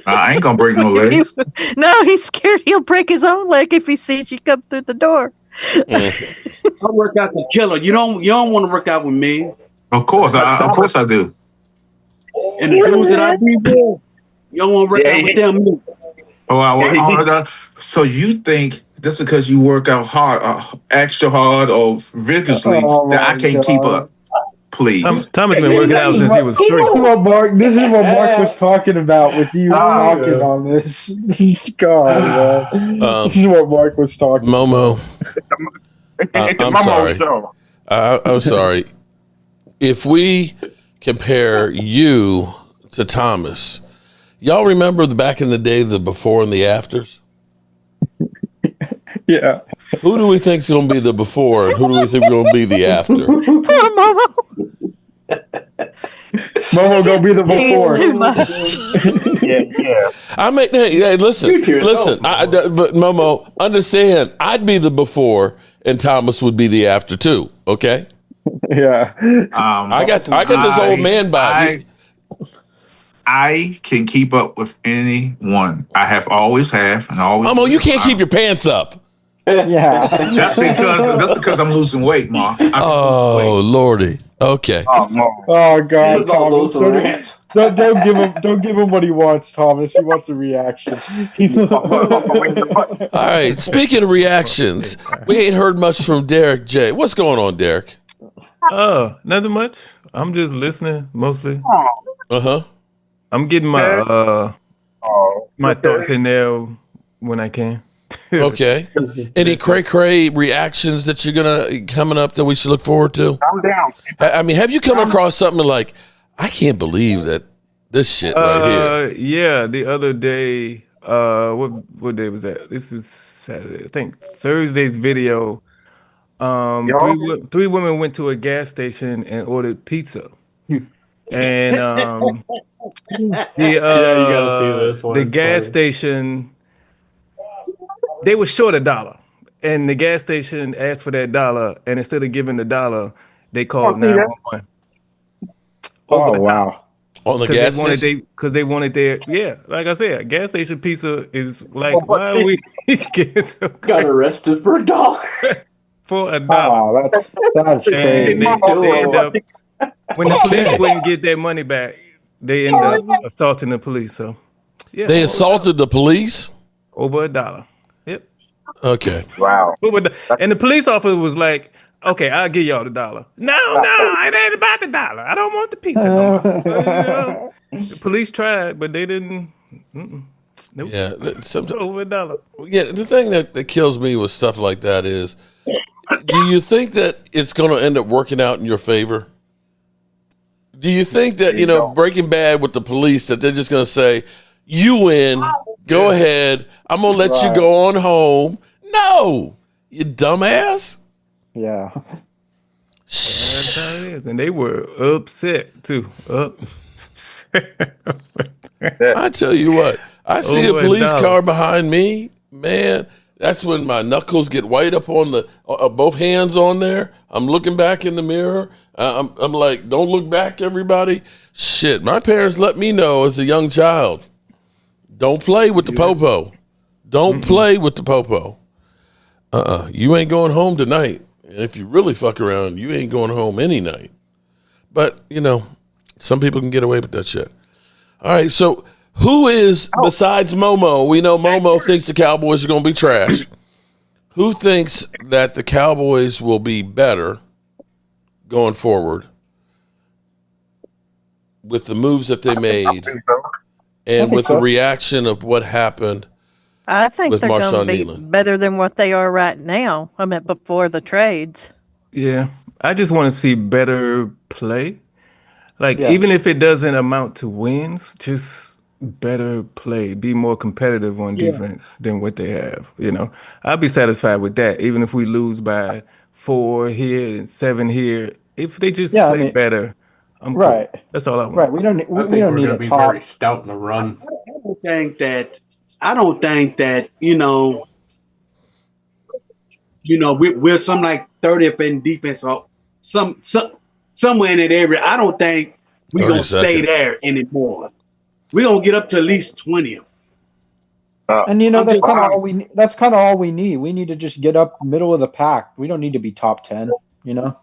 I ain't gonna break no legs. No, he's scared he'll break his own leg if he sees you come through the door. I work out the killer. You don't want to work out with me. Of course I do. And the dudes that I be with, you don't want to work out with them. So you think just because you work out hard, extra hard or vigorously, that I can't keep up? Please. Thomas been working out since he was 3. This is what Mark was talking about with you talking on this. God, man. This is what Mark was talking Momo. I'm sorry. I'm sorry. If we compare you to Thomas, y'all remember back in the day, the before and the afters? Yeah. Who do we think's going to be the before, and who do we think going to be the after? Poor Momo. Momo gonna be the before. Too much. Yeah. I mean, hey, listen. But Momo, understand, I'd be the before, and Thomas would be the after too. Okay. Yeah. I got this old man body. I can keep up with anyone. I always have, and always. Momo, you can't keep your pants up. Yeah. That's because I'm losing weight, Ma. Oh, Lordy. Okay. Oh God, Thomas. Don't give him what he wants, Thomas. He wants a reaction. All right. Speaking of reactions, we ain't heard much from Derek J. What's going on, Derek? Nothing much. I'm just listening mostly. Uh-huh. I'm getting my my thoughts in there when I can. Okay. Any cray reactions that you're gonna coming up that we should look forward to? I'm down. I mean, have you come across something like, I can't believe that this shit right here? Yeah, the other day, what day was that? This is Saturday. I think Thursday's video. Three women went to a gas station and ordered pizza. and You gotta see this one. the It's gas funny. station, they were short $1, and the gas station asked for that $1, and instead of giving the $1, they called 911. Oh wow! On the gas station? Because they wanted their, like I said, gas station pizza is like, why are we getting so Got arrested for $1. for $1? Oh, that's And crazy. they end up, when the police wouldn't get their money back, they end up assaulting the police. So, yeah. They assaulted the police? Over $1. Yep. Okay. Wow. And the police officer was like, okay, I'll give y'all the $1. No, it ain't about the $1. I don't want the pizza no more. The police tried, but they didn't. Nope. Yeah. Over $1. Yeah, the thing that kills me with stuff like that is, do you think that it's going to end up working out in your favor? Do you think that, Breaking Bad with the police, that they're just going to say, you win, go ahead, I'm going to let you go on home? No, you dumbass. Yeah. That's how it is. And they were upset, too. I tell you what, I see a police car behind me, man. That's when my knuckles get white up on the both hands on there. I'm looking back in the mirror. I'm like, don't look back, everybody. Shit, my parents let me know as a young child, don't play with the popo. Don't play with the popo. You ain't going home tonight. And if you really fuck around, you ain't going home any night. But, some people can get away with that shit. All right, so who is, besides Momo, we know Momo thinks the Cowboys are going to be trash. Who thinks that the Cowboys will be better going forward with the moves that they made and with the reaction of what happened? I think with they're going Marshawn to be Neiland? better than what they are right now. I mean, before the trades. Yeah, I just want to see better play. Like, even if it doesn't amount to wins, just better play, be more competitive on defense than what they have. I'll be satisfied with that. Even if we lose by 4 here and 7 here, if they just play better, I'm cool. That's all I want. Right. We don't need a be top. very stout in the run. I don't think that we're some like 30th in defense or somewhere in that area. I don't think we're gonna stay there anymore. We're gonna get up to at least 20th. And that's kind of all we need. That's kind of all we need. We need to just get up middle of the pack. We don't need to be top 10. Yeah,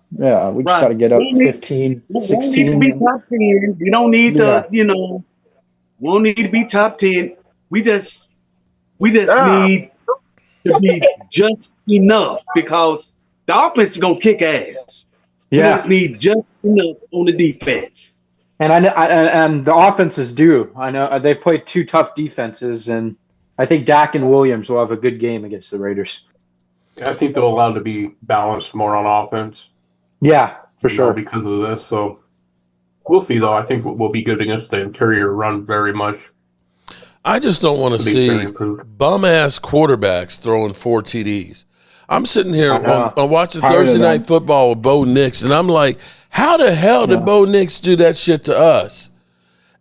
we just got to get up 15, 16. We don't need to be top 10. We don't need to, we don't need to be top 10. We just need to be just enough because the offense is gonna kick ass. We just need just enough on the defense. And and the offense is due. I know they've played 2 tough defenses, and I think Dak and Williams will have a good game against the Raiders. I think they're allowed to be balanced more on offense. Yeah, for sure. Because of this. So we'll see, though. I think we'll be good against the interior run very much. I just don't want to see bum-ass quarterbacks throwing 4 TDs. I'm sitting here on watching Thursday Night Football with Bo Nix, and I'm like, how the hell did Bo Nix do that shit to us?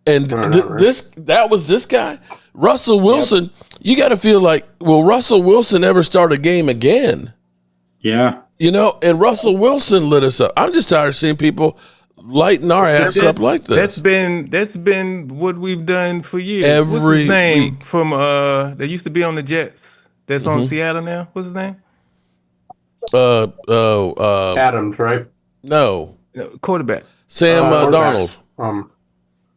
And that was this guy? Russell Wilson, you got to feel like, will Russell Wilson ever start a game again? Yeah. And Russell Wilson lit us up. I'm just tired of seeing people lighting our ass up like this. That's been what we've done for years. What's his name week. From that used to be on the Jets? That's on Seattle now. What's his name? Adams, right? No, quarterback. Sam Darnold.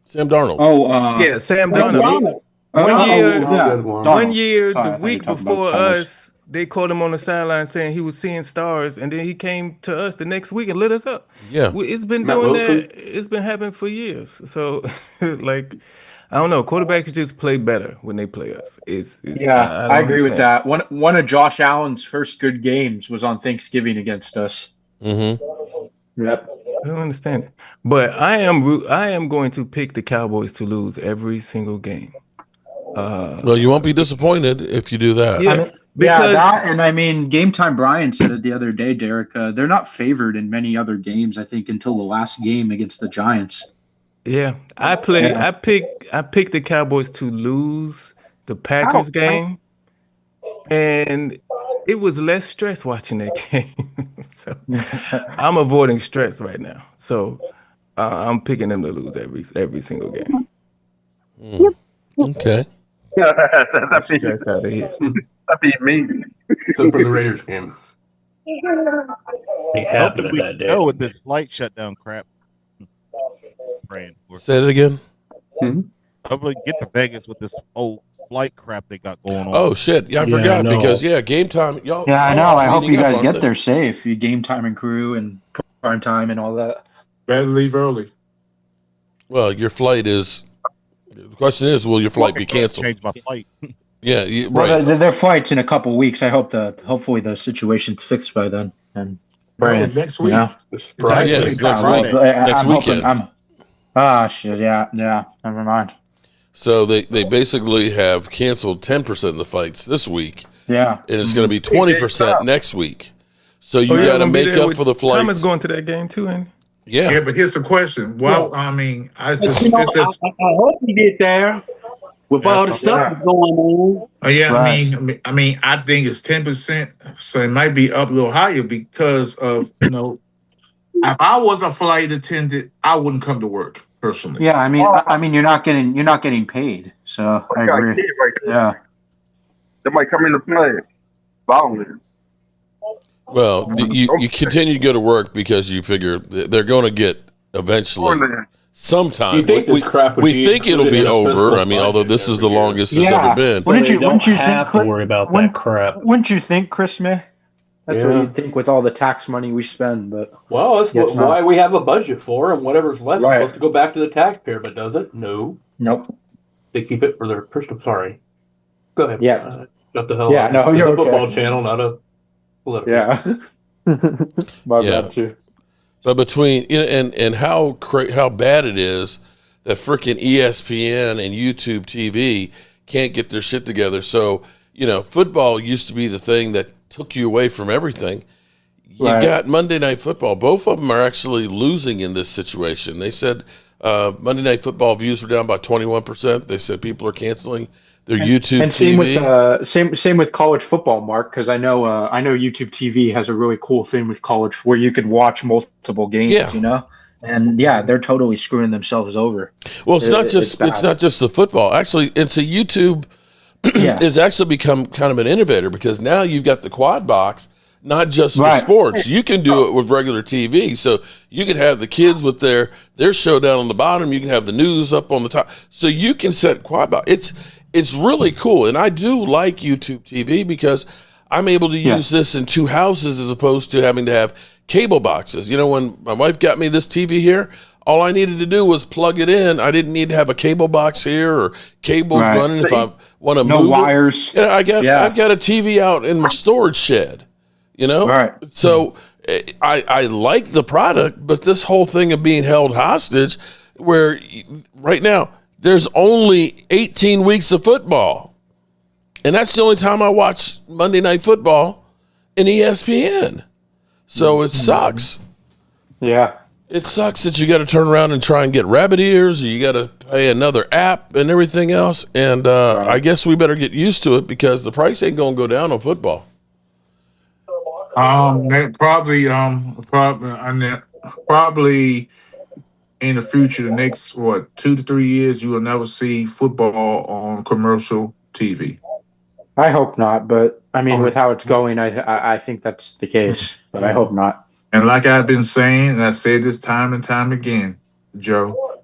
Sam Darnold. Yeah, Sam Darnold. One year, the week before us, they called him on the sideline saying he was seeing stars, and then he came to us the next week and lit us up. Yeah, it's been doing that. It's been happening for years. So, I don't know. Quarterbacks just play better when they play us. I agree with that. One of Josh Allen's first good games was on Thanksgiving against us. Mm-hmm. Yep. I don't understand it, but I am going to pick the Cowboys to lose every single game. Well, you won't be disappointed if you do that. Yeah, Game Time Brian said it the other day, Derek. They're not favored in many other games, I think, until the last game against the Giants. Yeah, I picked the Cowboys to lose the Packers game, and it was less stress watching that game. So I'm avoiding stress right now. So I'm picking them to lose every single game. Okay. That'd be Stress out of here. that'd be mean. So for the Raiders game, it happened Hopefully that day. go with this flight shutdown crap. Praying for. Say it again. Hopefully get to Vegas with this old flight crap they got going on. Oh shit! Yeah, I forgot because game time. Y'all. Yeah, I know. I hope you guys get there. there safe. You game time and crew and prime time and all that. Better leave early. Well, your flight is. The question is, will your flight be canceled? Change my flight. Yeah, Well, right. their flight's in a couple weeks. I hope hopefully the situation's fixed by then. And It's next week. It's next week. Next weekend. Shit. Yeah. Never mind. So they basically have canceled 10% of the fights this week. Yeah, and it's going to be 20% next week. So you got to make up for the flights. Thomas going to that game too, Andy. Yeah, but here's the question. Well, I mean, I hope he get there with all the stuff that's going on. I mean, I think it's 10%, so it might be up a little higher because of if I was a flight attendant, I wouldn't come to work personally. Yeah, I mean, you're not getting paid, so I agree. Yeah, They might come into play. Violent. Well, you continue to go to work because you figure they're going to get eventually sometime. You think this crap would we think it'll be over. I mean, although this is the longest it's ever been. Wouldn't you have to worry about that crap? Wouldn't you think, Chris May? That's what you'd think with all the tax money we spend, but that's why we have a budget for, and whatever's left is supposed to go back to the taxpayer. But does it? No. Nope. They keep it for their personal. Sorry. Go ahead. Yeah. Shut the hell up. No, This you're is a okay. football channel, not a political. Yeah. My bad too. But between and how bad it is that freaking ESPN and YouTube TV can't get their shit together. So football used to be the thing that took you away from everything. You got Monday Night Football. Both of them are actually losing in this situation. They said Monday Night Football views were down by 21%. They said people are canceling their YouTube and same TV. with same with college football, Mark, because I know YouTube TV has a really cool thing with college where you can watch multiple games. And they're totally screwing themselves over. Well, it's not just the football. Actually, it's a YouTube has actually become kind of an innovator because now you've got the quad box, not just for sports. You can do it with regular TV. So you can have the kids with their show down on the bottom. You can have the news up on the top. So you can set quad box. It's really cool. And I do like YouTube TV because I'm able to use this in two houses as opposed to having to have cable boxes. When my wife got me this TV here, all I needed to do was plug it in. I didn't need to have a cable box here or cables running if I want to move no wires. I've got a TV out in my storage shed, So I like the product, but this whole thing of being held hostage where right now there's only 18 weeks of football. And that's the only time I watch Monday Night Football in ESPN. So it sucks. Yeah. It sucks that you got to turn around and try and get rabbit ears, or you got to pay another app and everything else. And I guess we better get used to it because the price ain't going to go down on football. Probably in the future, the next 2 to 3 years, you will never see football on commercial TV. I hope not, but I mean, with how it's going, I think that's the case. But I hope not. And like I've been saying, and I said this time and time again, Joe.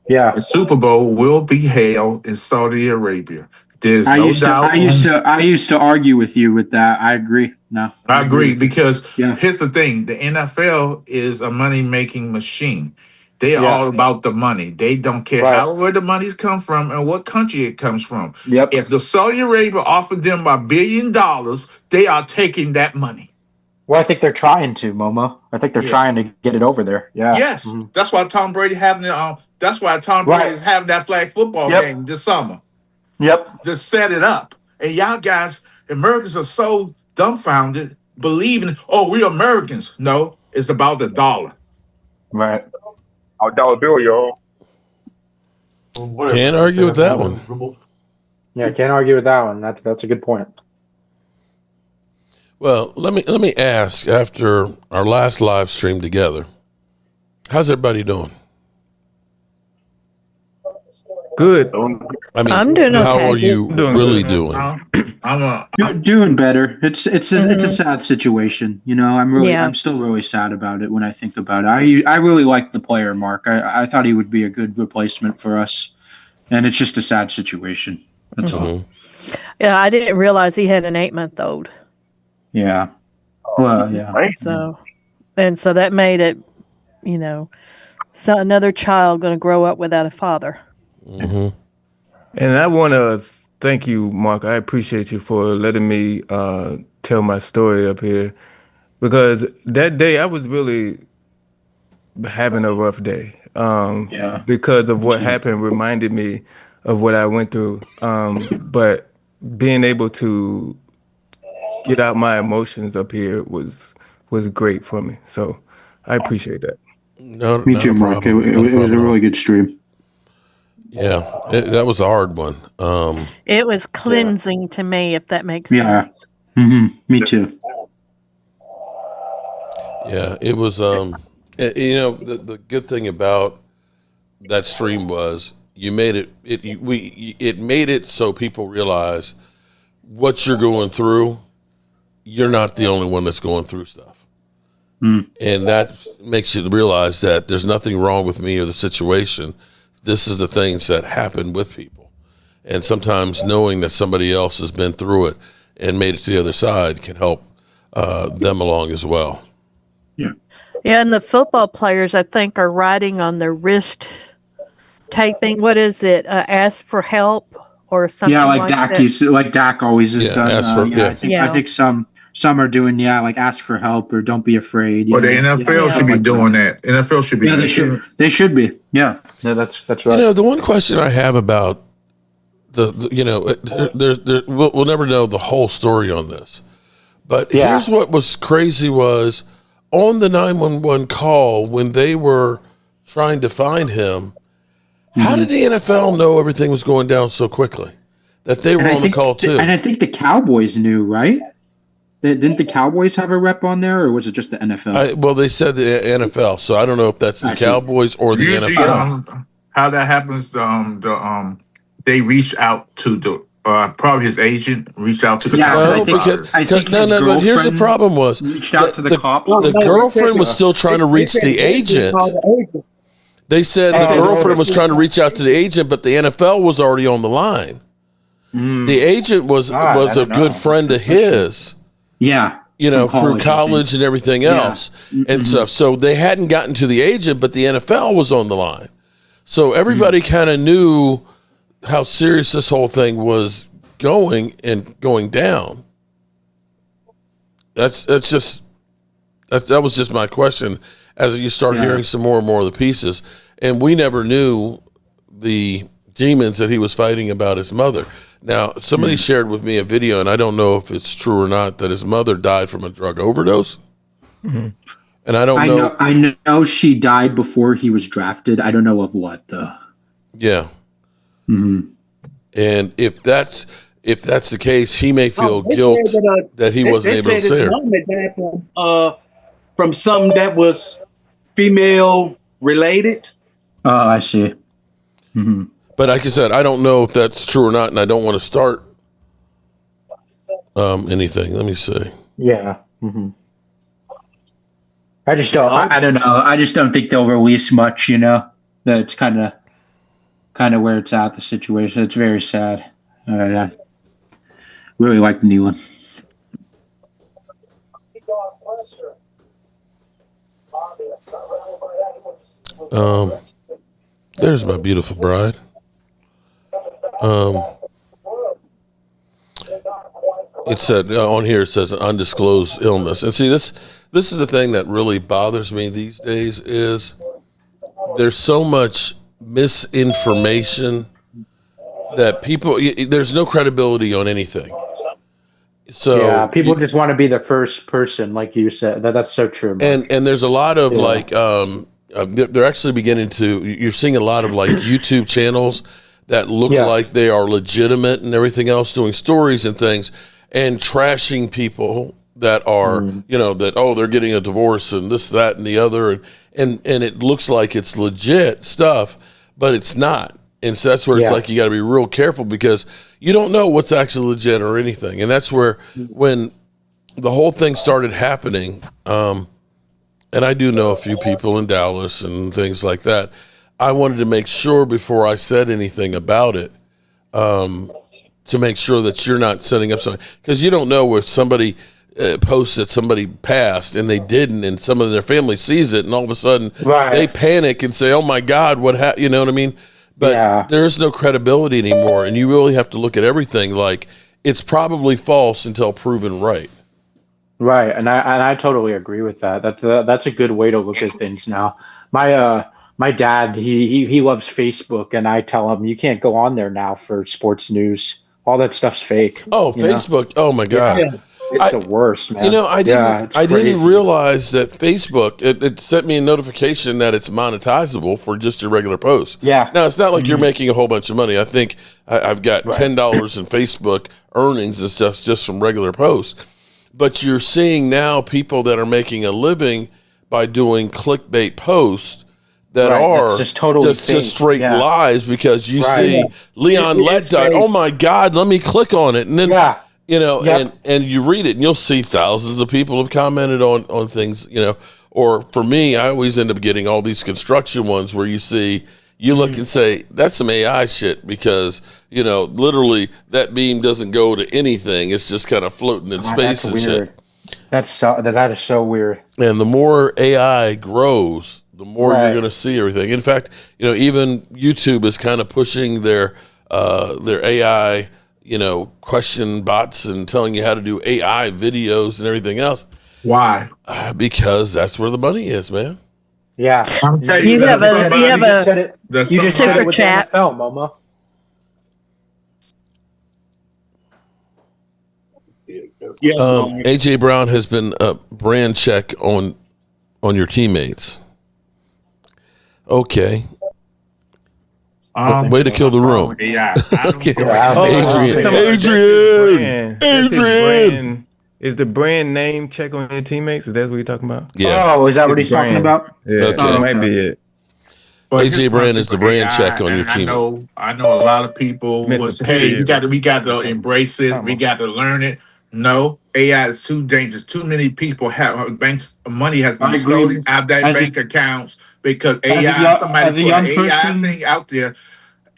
Yeah, the Super Bowl will be held in Saudi Arabia. There's I used to argue with you with that. I agree. No, I agree because here's the thing: the NFL is a money-making machine. They are all about the money. They don't care where the money's come from and what country it comes from. Yep. If the Saudi Arabia offered them $1 billion, they are taking that money. Well, I think they're trying to, Momo. I think they're trying to get it over there. Yeah. Yes, that's why Tom Brady having That's why Tom Brady is having that flag football game this summer. Yep. To set it up, and y'all guys, Americans are so dumbfounded, believing, we're Americans. No, it's about the dollar. Right. $1 bill, y'all. Can't argue with that one. Yeah, can't argue with that one. That's a good point. Well, let me ask, after our last live stream together, how's everybody doing? Good. I mean, I'm doing how okay. are you really doing? I'm doing better. It's a sad situation. You know, I'm still really sad about it when I think about it. I really like the player, Mark. I thought he would be a good replacement for us, and it's just a sad situation. That's all. Yeah, I didn't realize he had an 8-month-old. Yeah. Well, yeah. So that made it, so another child going to grow up without a father. And I want to thank you, Mark. I appreciate you for letting me tell my story up here, because that day I was really having a rough day. Because of what happened reminded me of what I went through. But being able to get out my emotions up here was great for me. So I appreciate that. No, Me too, Mark. It was a really good stream. Yeah, that was a hard one. It was cleansing to me, if that makes Yeah. sense. Me too. Yeah, it was. The good thing about that stream was you made it. It made it so people realize what you're going through. You're not the only one that's going through stuff, and that makes you realize that there's nothing wrong with me or the situation. This is the things that happen with people, and sometimes knowing that somebody else has been through it and made it to the other side can help them along as well. Yeah, and the football players, I think, are writing on their wrist taping. What is it? Ask for help or something. Yeah, like Dak that. like Dak always has done. I think some are doing like ask for help or don't be afraid. Well, the NFL should be doing that. NFL should be. Yeah, they should be. Yeah, that's right. The one question I have about we'll never know the whole story on this, but here's what was crazy was on the 911 call when they were trying to find him. How did the NFL know everything was going down so quickly that they were on the call too? And I think the Cowboys knew, right? Didn't the Cowboys have a rep on there, or was it just the NFL? Well, they said the NFL, so I don't know if that's the Cowboys or the Usually, NFL. How that happens, they reach out to the probably his agent reached out to the cops. But here's the problem was reached out to the cops. The girlfriend was still trying to reach the agent. They said the girlfriend was trying to reach out to the agent, but the NFL was already on the line. The agent was a good friend of his. Yeah. Through college and everything else and stuff. So they hadn't gotten to the agent, but the NFL was on the line. So everybody kind of knew how serious this whole thing was going down. That was just my question as you start hearing some more and more of the pieces. And we never knew the demons that he was fighting about his mother. Now, somebody shared with me a video, and I don't know if it's true or not, that his mother died from a drug overdose. And I don't know. I know she died before he was drafted. I don't know of what, though. Yeah. And if that's the case, he may feel guilt that he wasn't able to see her. Died from something that was female related. Oh, I see. But like I said, I don't know if that's true or not, and I don't want to start anything. Let me see. Yeah. I just don't. I don't know. I just don't think they'll release much. That's kind of where it's at. The situation. It's very sad. I really like the new one. There's my beautiful bride. It said on here. It says an undisclosed illness, and see this is the thing that really bothers me these days is there's so much misinformation that there's no credibility on anything. So people just want to be the first person, like you said. That's so true, Mark. And there's a lot of they're actually beginning to. You're seeing a lot of like YouTube channels that look like they are legitimate and everything else, doing stories and things, and trashing people that are, they're getting a divorce and this, that, and the other, and it looks like it's legit stuff, but it's not. And so that's where it's like you got to be real careful because you don't know what's actually legit or anything. And that's where when the whole thing started happening, and I do know a few people in Dallas and things like that, I wanted to make sure before I said anything about it, to make sure that you're not setting up something, because you don't know if somebody posts that somebody passed and they didn't, and some of their family sees it, and all of a sudden they panic and say, "Oh my God, what happened?" You know what I mean? But there is no credibility anymore, and you really have to look at everything like it's probably false until proven right. Right, and I totally agree with that. That's a good way to look at things now. My dad, he loves Facebook, and I tell him you can't go on there now for sports news. All that stuff's fake. Oh, Facebook! Oh my God, it's the worst, man. I didn't realize that Facebook it sent me a notification that it's monetizable for just your regular post. Yeah. Now it's not like you're making a whole bunch of money. I think I've got $10 in Facebook earnings and stuff just from regular posts. But you're seeing now people that are making a living by doing clickbait posts that are just totally just straight lies, because you see Leon Lett died. Oh my God, let me click on it. And then, and you read it and you'll see thousands of people have commented on things, or for me, I always end up getting all these construction ones where you look and say, that's some AI shit, because, literally that beam doesn't go to anything. It's just kind of floating in space and shit. That is so weird. And the more AI grows, the more you're going to see everything. In fact, even YouTube is kind of pushing their AI, question bots and telling you how to do AI videos and everything else. Why? Because that's where the money is, man. Yeah. I'm telling you have a super chat. NFL, Momo. AJ Brown has been a brand check on your teammates. Okay. Way to kill the room. Adrian. Is the brand name check on your teammates? Is that what you're talking about? Yeah. Oh, is that what he's talking about? Yeah, okay. Might be it. AJ Brand is the brand check on your team. I know a lot of people was, hey, we got to embrace it. We got to learn it. No, AI is too dangerous. Too many people have money has been stolen out of their bank accounts because AI. Somebody put an AI thing out there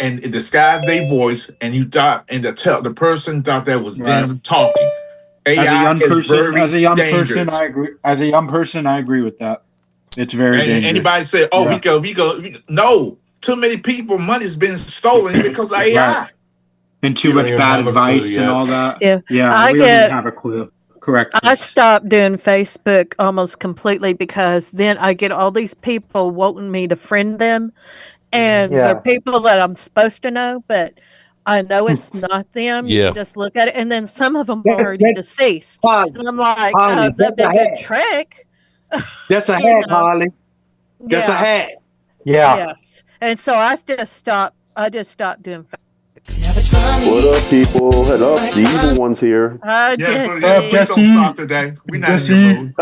and it disguised their voice, and you thought, and the person thought that was them talking. AI as a young person, I agree. As a young person, I agree with that. It's very dangerous. Anybody say, "Oh, we go." No, too many people. Money's been stolen because of AI. Right. And too much bad advice and all that. Yeah, we don't even have a clue. Correct. I stopped doing Facebook almost completely because then I get all these people wanting me to friend them, and they're people that I'm supposed to know, but I know it's not them. Yeah. You just look at it, and then some of them are already deceased. And I'm like, that'd be a good trick. That's a hack, Harley. That's a hack. Yeah. Yes. And so I just stopped doing Facebook. What up, people? Hello, the evil ones here. Hi, Jesse. Please don't stop today. We not in your mood.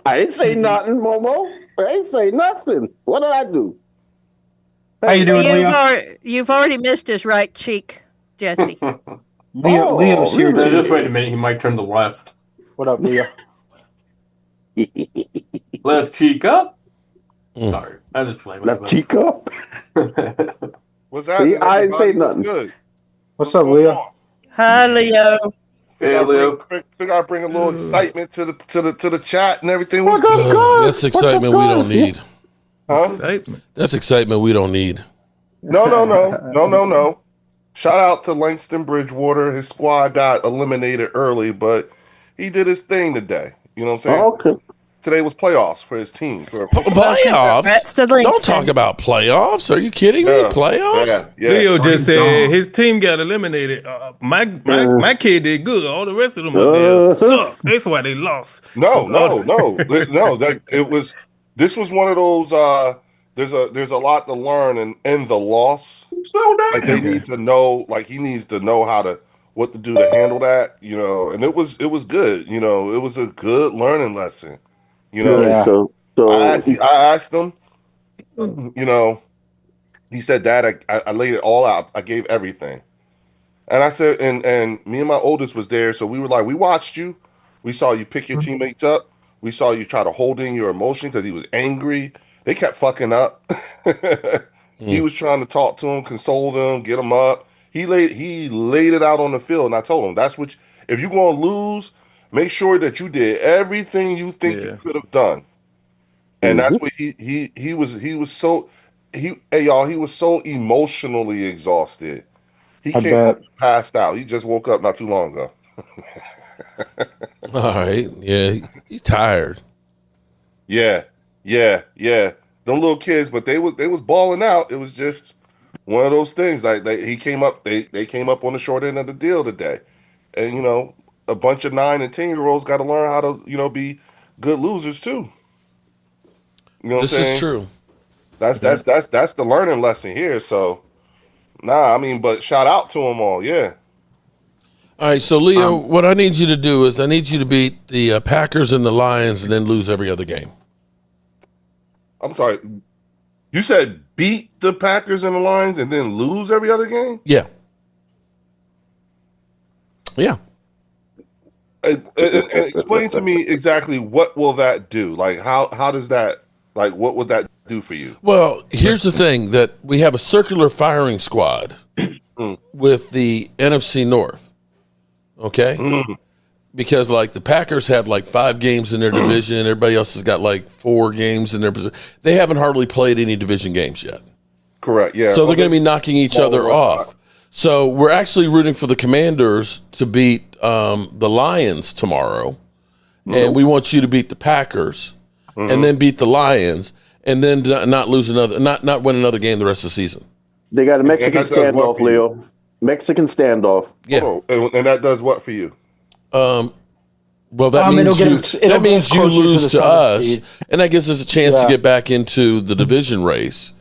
I ain't say nothing, Momo. I ain't say nothing. What did I do? How you doing, Leo? You've already missed his right cheek, Jesse. Leo's here too. Just wait a minute. He might turn to the left. What up, Leo? Left cheek up. Sorry, I just playing. Left cheek up. What's happening? I ain't say nothing. Good. What's up, Leo? Hi, Leo. Hey, Leo. Figure I bring a little excitement to the chat and everything. Was that's excitement we don't need. Huh? Excitement. That's excitement we don't need. No. Shout out to Langston Bridgewater. His squad got eliminated early, but he did his thing today. You know what I'm saying? Oh, okay. Today was playoffs for his team. Playoffs? Don't talk about playoffs. Are you kidding me? Playoffs? Yeah. Leo just said his team got eliminated. My kid did good. All the rest of them up there suck. That's why they lost. No. This was one of those there's a lot to learn in the loss. Slow down. Like they need to know, like he needs to know what to do to handle that, and it was good, it was a good learning lesson. I asked him, he said, Dad, I laid it all out. I gave everything. And I said, and me and my oldest was there, so we were like, we watched you. We saw you pick your teammates up. We saw you try to hold in your emotion because he was angry. They kept fucking up. He was trying to talk to them, console them, get them up. He laid it out on the field, and I told him, if you're gonna lose, make sure that you did everything you think you could have done. And that's what he was so emotionally exhausted. He passed out. He just woke up not too long ago. All right. Yeah. He's tired. Yeah. Them little kids, but they was balling out. It was just one of those things. Like they came up on the short end of the deal today. And a bunch of 9 and 10-year-olds got to learn how to, be good losers too. You know what I'm saying? This is true. That's the learning lesson here. So but shout out to them all. Yeah. All right, so Leo, what I need you to do is I need you to beat the Packers and the Lions and then lose every other game. I'm sorry. You said beat the Packers and the Lions and then lose every other game? Yeah. Yeah. And explain to me exactly what will that do? Like how does that, like what would that do for you? Well, here's the thing, that we have a circular firing squad with the NFC North. Okay? Because like the Packers have like 5 games in their division, everybody else has got like 4 games in their position. They haven't hardly played any division games yet. Correct, yeah. So they're going to be knocking each other off. So we're actually rooting for the Commanders to beat the Lions tomorrow. And we want you to beat the Packers and then beat the Lions and then not lose not win another game the rest of the season. They got a Mexican standoff, Leo. Mexican standoff. Yeah. And that does what for you? Well, that means you lose to us, and that gives us a chance to get back into the division race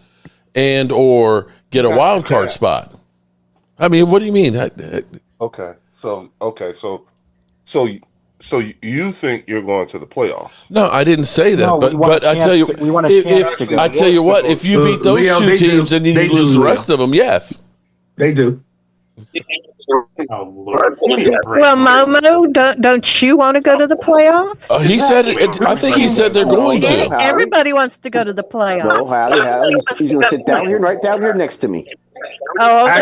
and or get a wild card spot. I mean, what do you mean? Okay. So you think you're going to the playoffs? No, I didn't say that. No, but I tell you, we want a chance to go. I tell you what, if you beat those Leo, 2 teams and then you lose the rest of them, yes. They do. Well, Momo, don't you want to go to the playoffs? He said. I think he said they're going to. Everybody wants to go to the playoffs. No, Hallie, he's going to sit down here, right down here next to me. Oh, okay.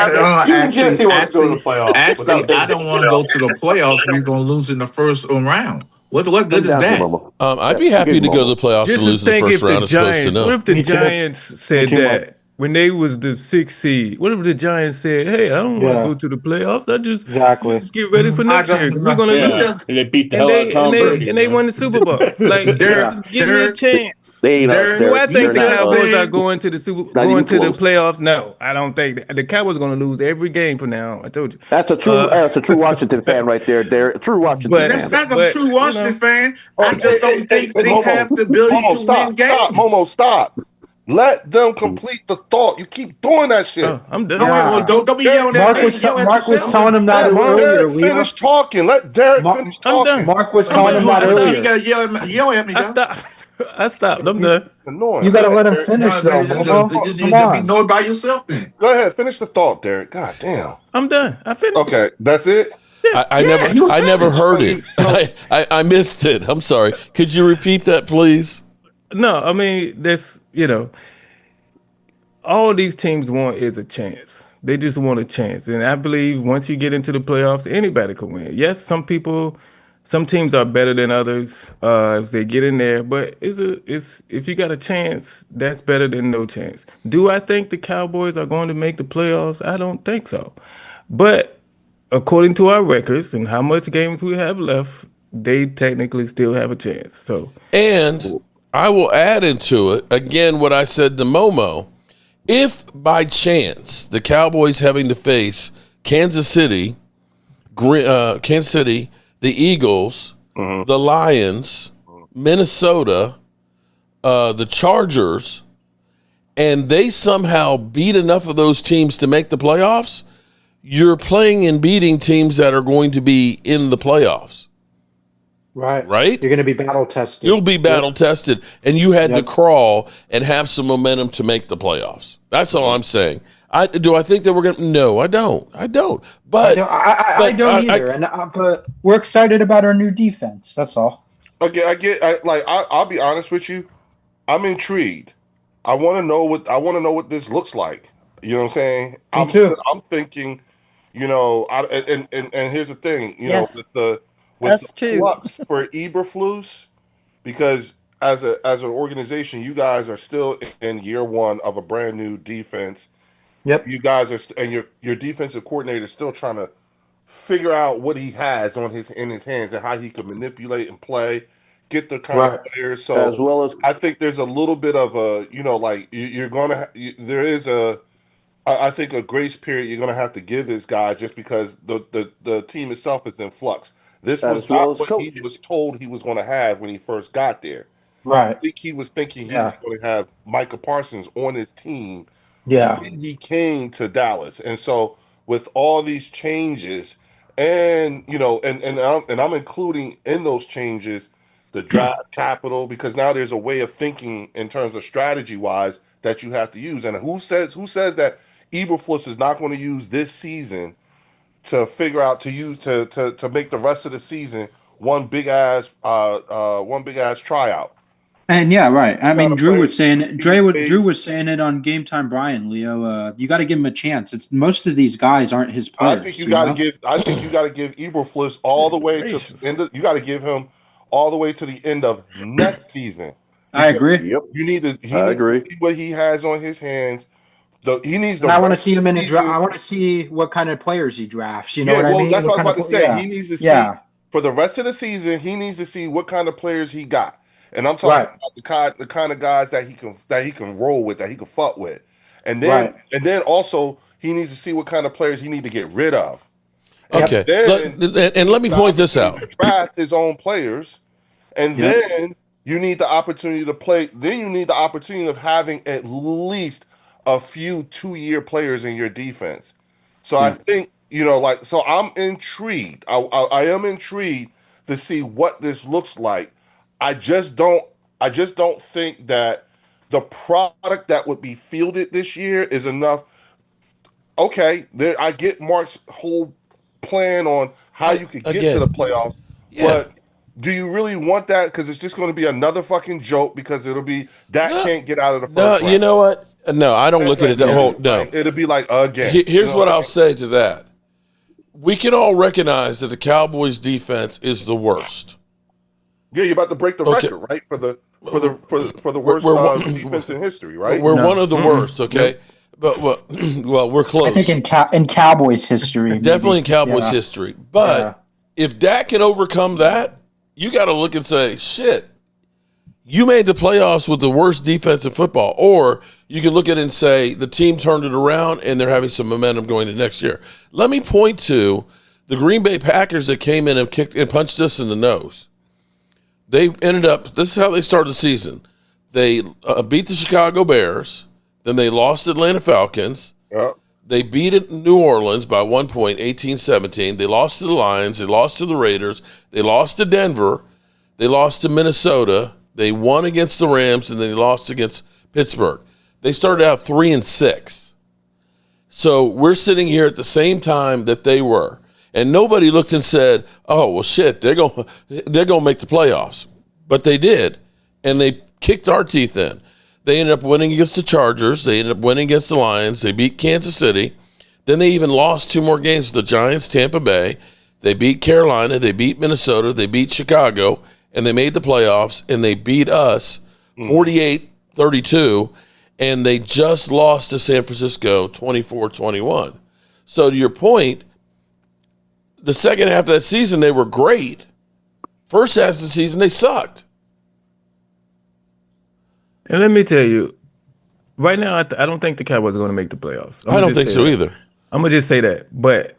Actually, I don't want to go to the playoffs. We're going to lose in the first round. What good is that? I'd be happy to go to the playoffs and lose in the first round. What if the Giants said that? When they was the 6th seed, what if the Giants said, "Hey, I don't want to go to the playoffs. I just get ready for next year because we're gonna lose." And they beat the hell out of Tom Brady, and they won the Super Bowl. Like, just give me a chance. Do I think the Cowboys are going to the the playoffs? No, I don't think the Cowboys are going to lose every game from now on. I told you. That's a true Washington fan right there. They're a true Washington fan. That's not a true Washington fan. I just don't think they have the ability to win games. Momo, stop. Let them complete the thought. You keep doing that shit. I'm done. Don't be yelling at me. Mark was telling him that earlier. Finish talking. Let Derek finish talking. I'm done. Mark was telling him that earlier. You gotta yell at me. I stopped. I'm done. Annoying. You gotta let him finish though. You need to be known by yourself then. Go ahead. Finish the thought, Derek. God damn. I'm done. I finished. Okay, that's it. I never heard it. I missed it. I'm sorry. Could you repeat that, please? No, I mean, that's, all these teams want is a chance. They just want a chance. And I believe once you get into the playoffs, anybody can win. Yes, some teams are better than others if they get in there, but if you got a chance, that's better than no chance. Do I think the Cowboys are going to make the playoffs? I don't think so. But according to our records and how much games we have left, they technically still have a chance. So, and I will add into it, again, what I said to Momo. If by chance the Cowboys having to face Kansas City, the Eagles, the Lions, Minnesota, the Chargers, and they somehow beat enough of those teams to make the playoffs, you're playing and beating teams that are going to be in the playoffs. Right? You're going to be battle tested. You'll be battle tested, and you had to crawl and have some momentum to make the playoffs. That's all I'm saying. Do I think that we're going to? No, I don't. But I don't either. But we're excited about our new defense. That's all. Okay, I'll be honest with you. I'm intrigued. I want to know what this looks like. You know what I'm saying? Me too. I'm thinking, and here's the thing, with the flux for Eberflus, because as an organization, you guys are still in year one of a brand new defense. Yep. You guys are, and your defensive coordinator is still trying to figure out what he has in his hands and how he could manipulate and play, get the kind of players. So as well as I think there's a little bit of a, you're gonna there is I think a grace period you're gonna have to give this guy just because the team itself is in flux. This was not what he was told he was going to have when he first got there. Right. I think he was thinking he was going to have Micah Parsons on his team. Yeah. When he came to Dallas, and so with all these changes, and I'm including in those changes the draft capital, because now there's a way of thinking in terms of strategy wise that you have to use. And who says that Eberflus is not going to use this season to figure out to make the rest of the season one big ass tryout? And yeah, right. I mean, Drew was saying it on Game Time Brian, Leo. You got to give him a chance. It's most of these guys aren't his players. I think you got to give Eberflus all the way to the end. You got to give him all the way to the end of next season. I agree. Yep. You need to. He needs to see what he has on his hands. He needs. I want to see him in a draft. I want to see what kind of players he drafts. You know what I mean? That's what I was about to say. He needs to see for the rest of the season. He needs to see what kind of players he got. And I'm talking about the kind of guys that he can roll with, that he can fuck with, and then also he needs to see what kind of players he need to get rid of. Okay, and let me point this out: draft his own players, and then you need the opportunity to play. Then you need the opportunity of having at least a few 2-year players in your defense. So I think so I'm intrigued. I am intrigued to see what this looks like. I just don't think that the product that would be fielded this year is enough. Okay, I get Mark's whole plan on how you could get to the playoffs, but do you really want that? Because it's just going to be another fucking joke, because it'll be can't get out of the first round. You know what? No, I don't look at it that whole. No, it'll be like again. Here's what I'll say to that: we can all recognize that the Cowboys' defense is the worst. Yeah, you're about to break the record, right? For the worst defense in history, right? We're one of the worst, okay? But well, we're close. I think in Cowboys history, definitely in Cowboys history. But if Dak can overcome that, you got to look and say, shit, you made the playoffs with the worst defense in football. Or you can look at it and say the team turned it around and they're having some momentum going to next year. Let me point to the Green Bay Packers that came in and kicked and punched us in the nose. They ended up, this is how they started the season. They beat the Chicago Bears. Then they lost Atlanta Falcons. Yep. They beat New Orleans by 1 point, 18-17. They lost to the Lions. They lost to the Raiders. They lost to Denver. They lost to Minnesota. They won against the Rams, and then they lost against Pittsburgh. They started out 3-6. So we're sitting here at the same time that they were. And nobody looked and said, oh, well, shit, they're gonna make the playoffs. But they did, and they kicked our teeth in. They ended up winning against the Chargers. They ended up winning against the Lions. They beat Kansas City. Then they even lost 2 more games to the Giants, Tampa Bay. They beat Carolina. They beat Minnesota. They beat Chicago, and they made the playoffs, and they beat us 48-32, and they just lost to San Francisco 24-21. So to your point, the second half of that season, they were great. First half of the season, they sucked. And let me tell you, right now, I don't think the Cowboys are going to make the playoffs. I don't think so either. I'm going to just say that. But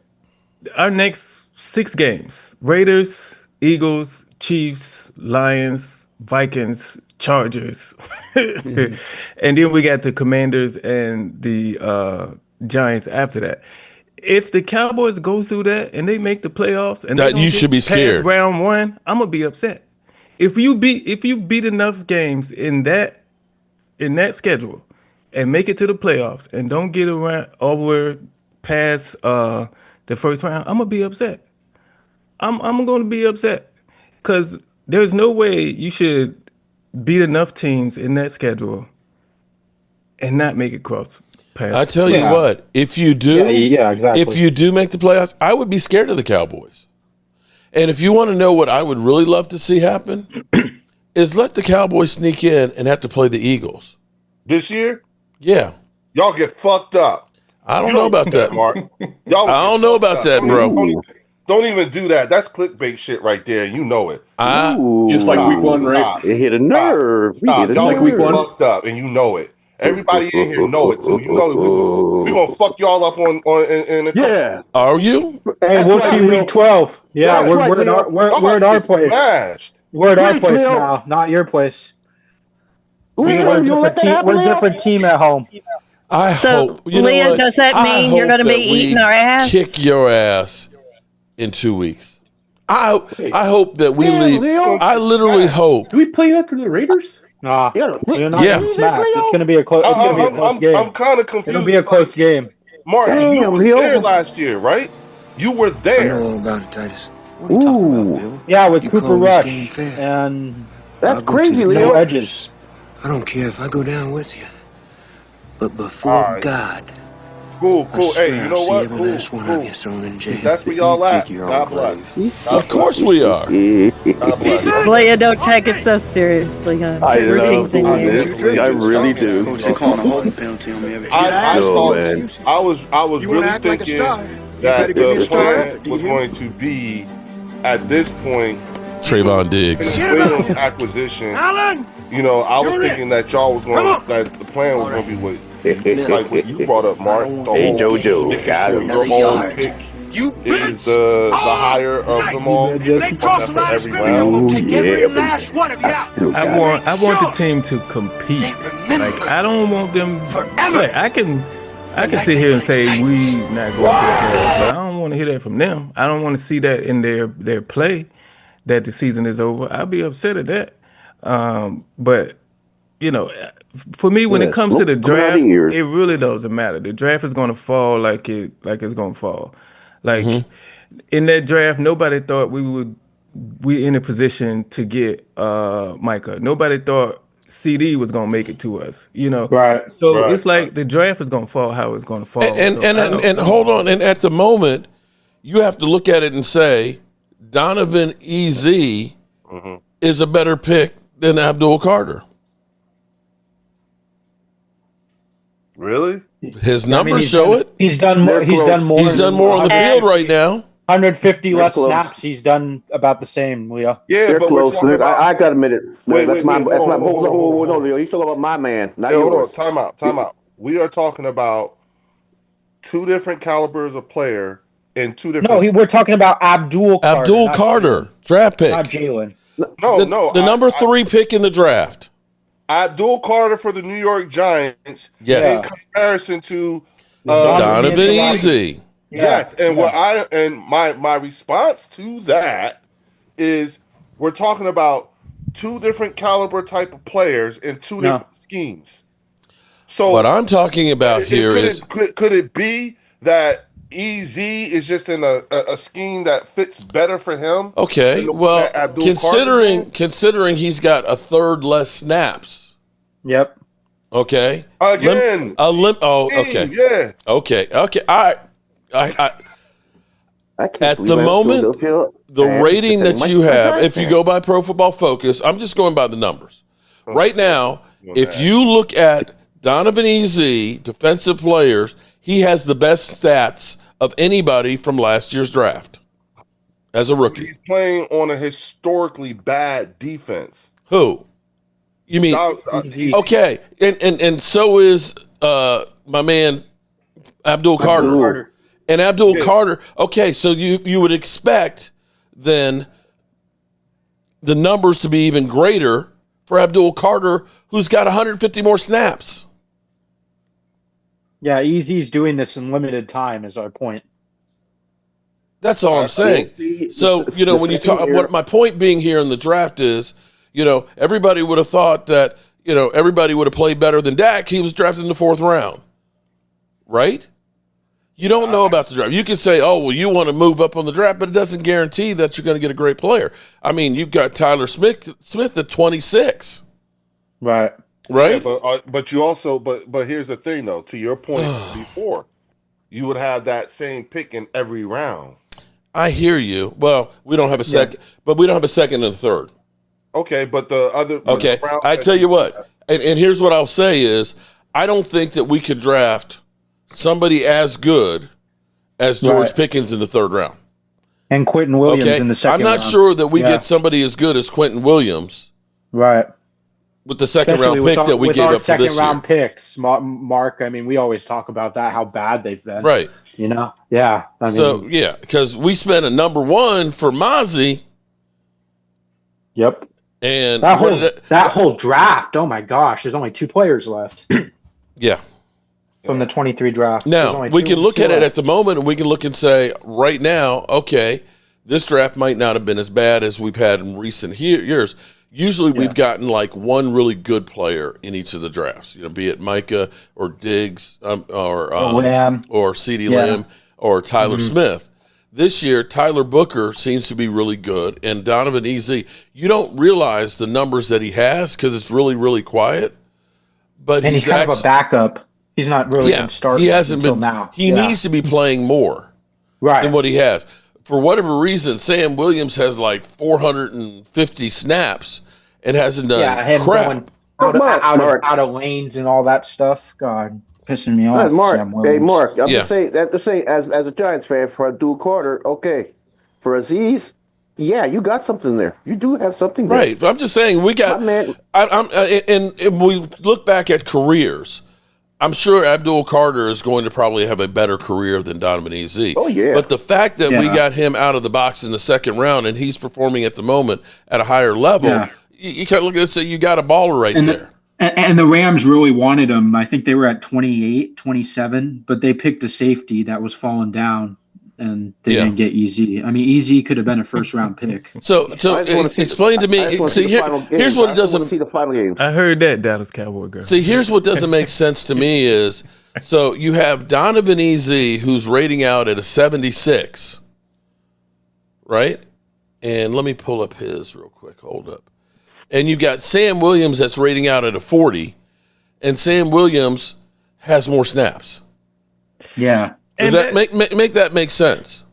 our next 6 games, Raiders, Eagles, Chiefs, Lions, Vikings, Chargers, and then we got the Commanders and the Giants after that. If the Cowboys go through that and they make the playoffs and that you should be scared. Past round one, I'm gonna be upset. If you beat enough games in that schedule and make it to the playoffs and don't get around over past the first round, I'm gonna be upset. I'm gonna be upset because there's no way you should beat enough teams in that schedule and not make it cross. I tell you what, if you do, exactly. If you do make the playoffs, I would be scared of the Cowboys. And if you want to know what I would really love to see happen, is let the Cowboys sneak in and have to play the Eagles this year. Yeah, y'all get fucked up. I don't know about that, Mark. Y'all, I don't know about that, bro. Don't even do that. That's clickbait shit right there. You know it. Just like week one, right? It hit a nerve. Stop. Just like week one. Fucked up, and you know it. Everybody in here know it too. You know it. We gonna fuck y'all up on in a couple. Are you? Hey, we'll see week 12. Yeah, we're at our place. Smashed. We're at our place now, not your place. We're a different team at home. I hope. You Leo, know what? does that mean you're going to be eating our ass? Kick your ass in 2 weeks. I hope that we leave. Leo. I literally hope. Do we play after the Raiders? Nah, we're not getting smacked. It's going to be a close. It's going to be a close game. I'm kind of confused. It'll be a close game. Mark, you were there last year, right? You were there. I know all about it, Titus. What are you talking about, Bill? Yeah, with Cooper Rush and that's crazy, no Leo. edges. I don't care if I go down with you, but before God. Cool. Hey, you know what? Cool. That's where y'all at. God bless. Of course we are. God bless. Leo, don't take it so seriously, huh? I know. I really do. Coach, they calling a holding penalty on me every I was really thinking that the plan was going to be at this point Trayvon Diggs. Williams acquisition. You know, I was thinking that that the plan was going to be what you brought up, Mark. Hey, JoJo, got him. Your own pick is the higher of them all. For every round. I want the team to compete. Like I don't want them. Like, I can sit here and say we not going to the playoffs, but I don't want to hear that from them. I don't want to see that in their play that the season is over. I'll be upset at that. But you know, for me, when it comes to the draft, it really doesn't matter. The draft is going to fall like it's going to fall. Like in that draft, nobody thought we in a position to get Micah. Nobody thought CD was going to make it to us. You know, right? So it's like the draft is going to fall how it's going to fall. And hold on, and at the moment, you have to look at it and say Donovan Easy is a better pick than Abdul Carter. Really? His numbers show it. He's done more. He's done more. He's done more on the field right now. 150 less snaps. He's done about the same, Leo. Yeah, they're but close. we're talking about. I got to admit it. That's my. Hold on, Leo. You talking about my man? Not hold yours. on. Time out. We are talking about two different calibers of player and two different. No, we're talking about Abdul Carter, draft pick, not Jalen. No. The number 3 pick in the draft. Abdul Carter for the New York Giants. Yes. In comparison to Donovan Easy. Yes, and my response to that is we're talking about two different caliber type of players in two different schemes. So what I'm talking about could it be that EZ is just in a scheme that fits better for him? Okay, well, considering he's got a third less snaps. Yep. Okay. Okay. Yeah. Okay. I at the moment, the rating that you have, if you go by Pro Football Focus, I'm just going by the numbers. Right now, if you look at Donovan Easy, defensive players, he has the best stats of anybody from last year's draft as a rookie. He's playing on a historically bad defense. Who? You mean okay? And so is my man Abdul Carter. And Abdul Carter. Okay, so you would expect then the numbers to be even greater for Abdul Carter, who's got 150 more snaps. Yeah, Easy's doing this in limited time is our point. That's all I'm saying. So, when you talk, what my point being here in the draft is, everybody would have thought that, everybody would have played better than Dak. He was drafted in the 4th round, right? You don't know about the draft. You can say, oh, well, you want to move up on the draft, but it doesn't guarantee that you're going to get a great player. I mean, you've got Tyler Smith at 26. Right. Right? Yeah, but you also, but here's the thing, though. To your point before, you would have that same pick in every round. I hear you. Well, we don't have a second, but we don't have a second and a third. Okay, but the other. Okay, I tell you what, and here's what I'll say is, I don't think that we could draft somebody as good as George Pickens in the 3rd round. And Quentin Williams in the 2nd round. I'm not sure that we get somebody as good as Quentin Williams. Right. With the 2nd round pick that we gave up for this year. 2nd round picks, Mark, I mean, we always talk about that, how bad they've been. Right. Yeah. I mean, because we spent a number 1 for Mozzie. Yep. And that whole draft, oh my gosh, there's only 2 players left. Yeah. From the 23 draft. Now, we can look at it at the moment, and we can look and say, right now, okay, this draft might not have been as bad as we've had in recent years. Usually we've gotten like one really good player in each of the drafts, be it Micah or Diggs or CeeDee Lamb or Tyler Smith. This year, Tyler Booker seems to be really good, and Donovan Easy, you don't realize the numbers that he has because it's really, really quiet. But he's kind of a backup. He's not really been starting. He hasn't until been now. He needs to be playing more than what he has. For whatever reason, Sam Williams has like 450 snaps and hasn't done crap. Out of lanes and all that stuff. God, pissing me off. Mark, Sam Williams. hey, Mark, I'm just saying, as a Giants fan, for Abdul Carter, okay. For Aziz, yeah, you got something there. You do have something there. Right. I'm just saying we got. And we look back at careers. I'm sure Abdul Carter is going to probably have a better career than Donovan Ez. Oh, yeah. But the fact that we got him out of the box in the 2nd round and he's performing at the moment at a higher level, you can't look at it and say you got a baller right there. And the Rams really wanted him. I think they were at 28, 27, but they picked a safety that was falling down, and they didn't get Easy. I mean, Easy could have been a 1st-round pick. So explain to me. See, here's what it doesn't. See the final game. I heard that, Dallas Cowboy girl. See, here's what doesn't make sense to me is, so you have Donovan Ez, who's rating out at a 76, right? And let me pull up his real quick. Hold up. And you got Sam Williams that's rating out at a 40, and Sam Williams has more snaps. Yeah. Does that make that make sense?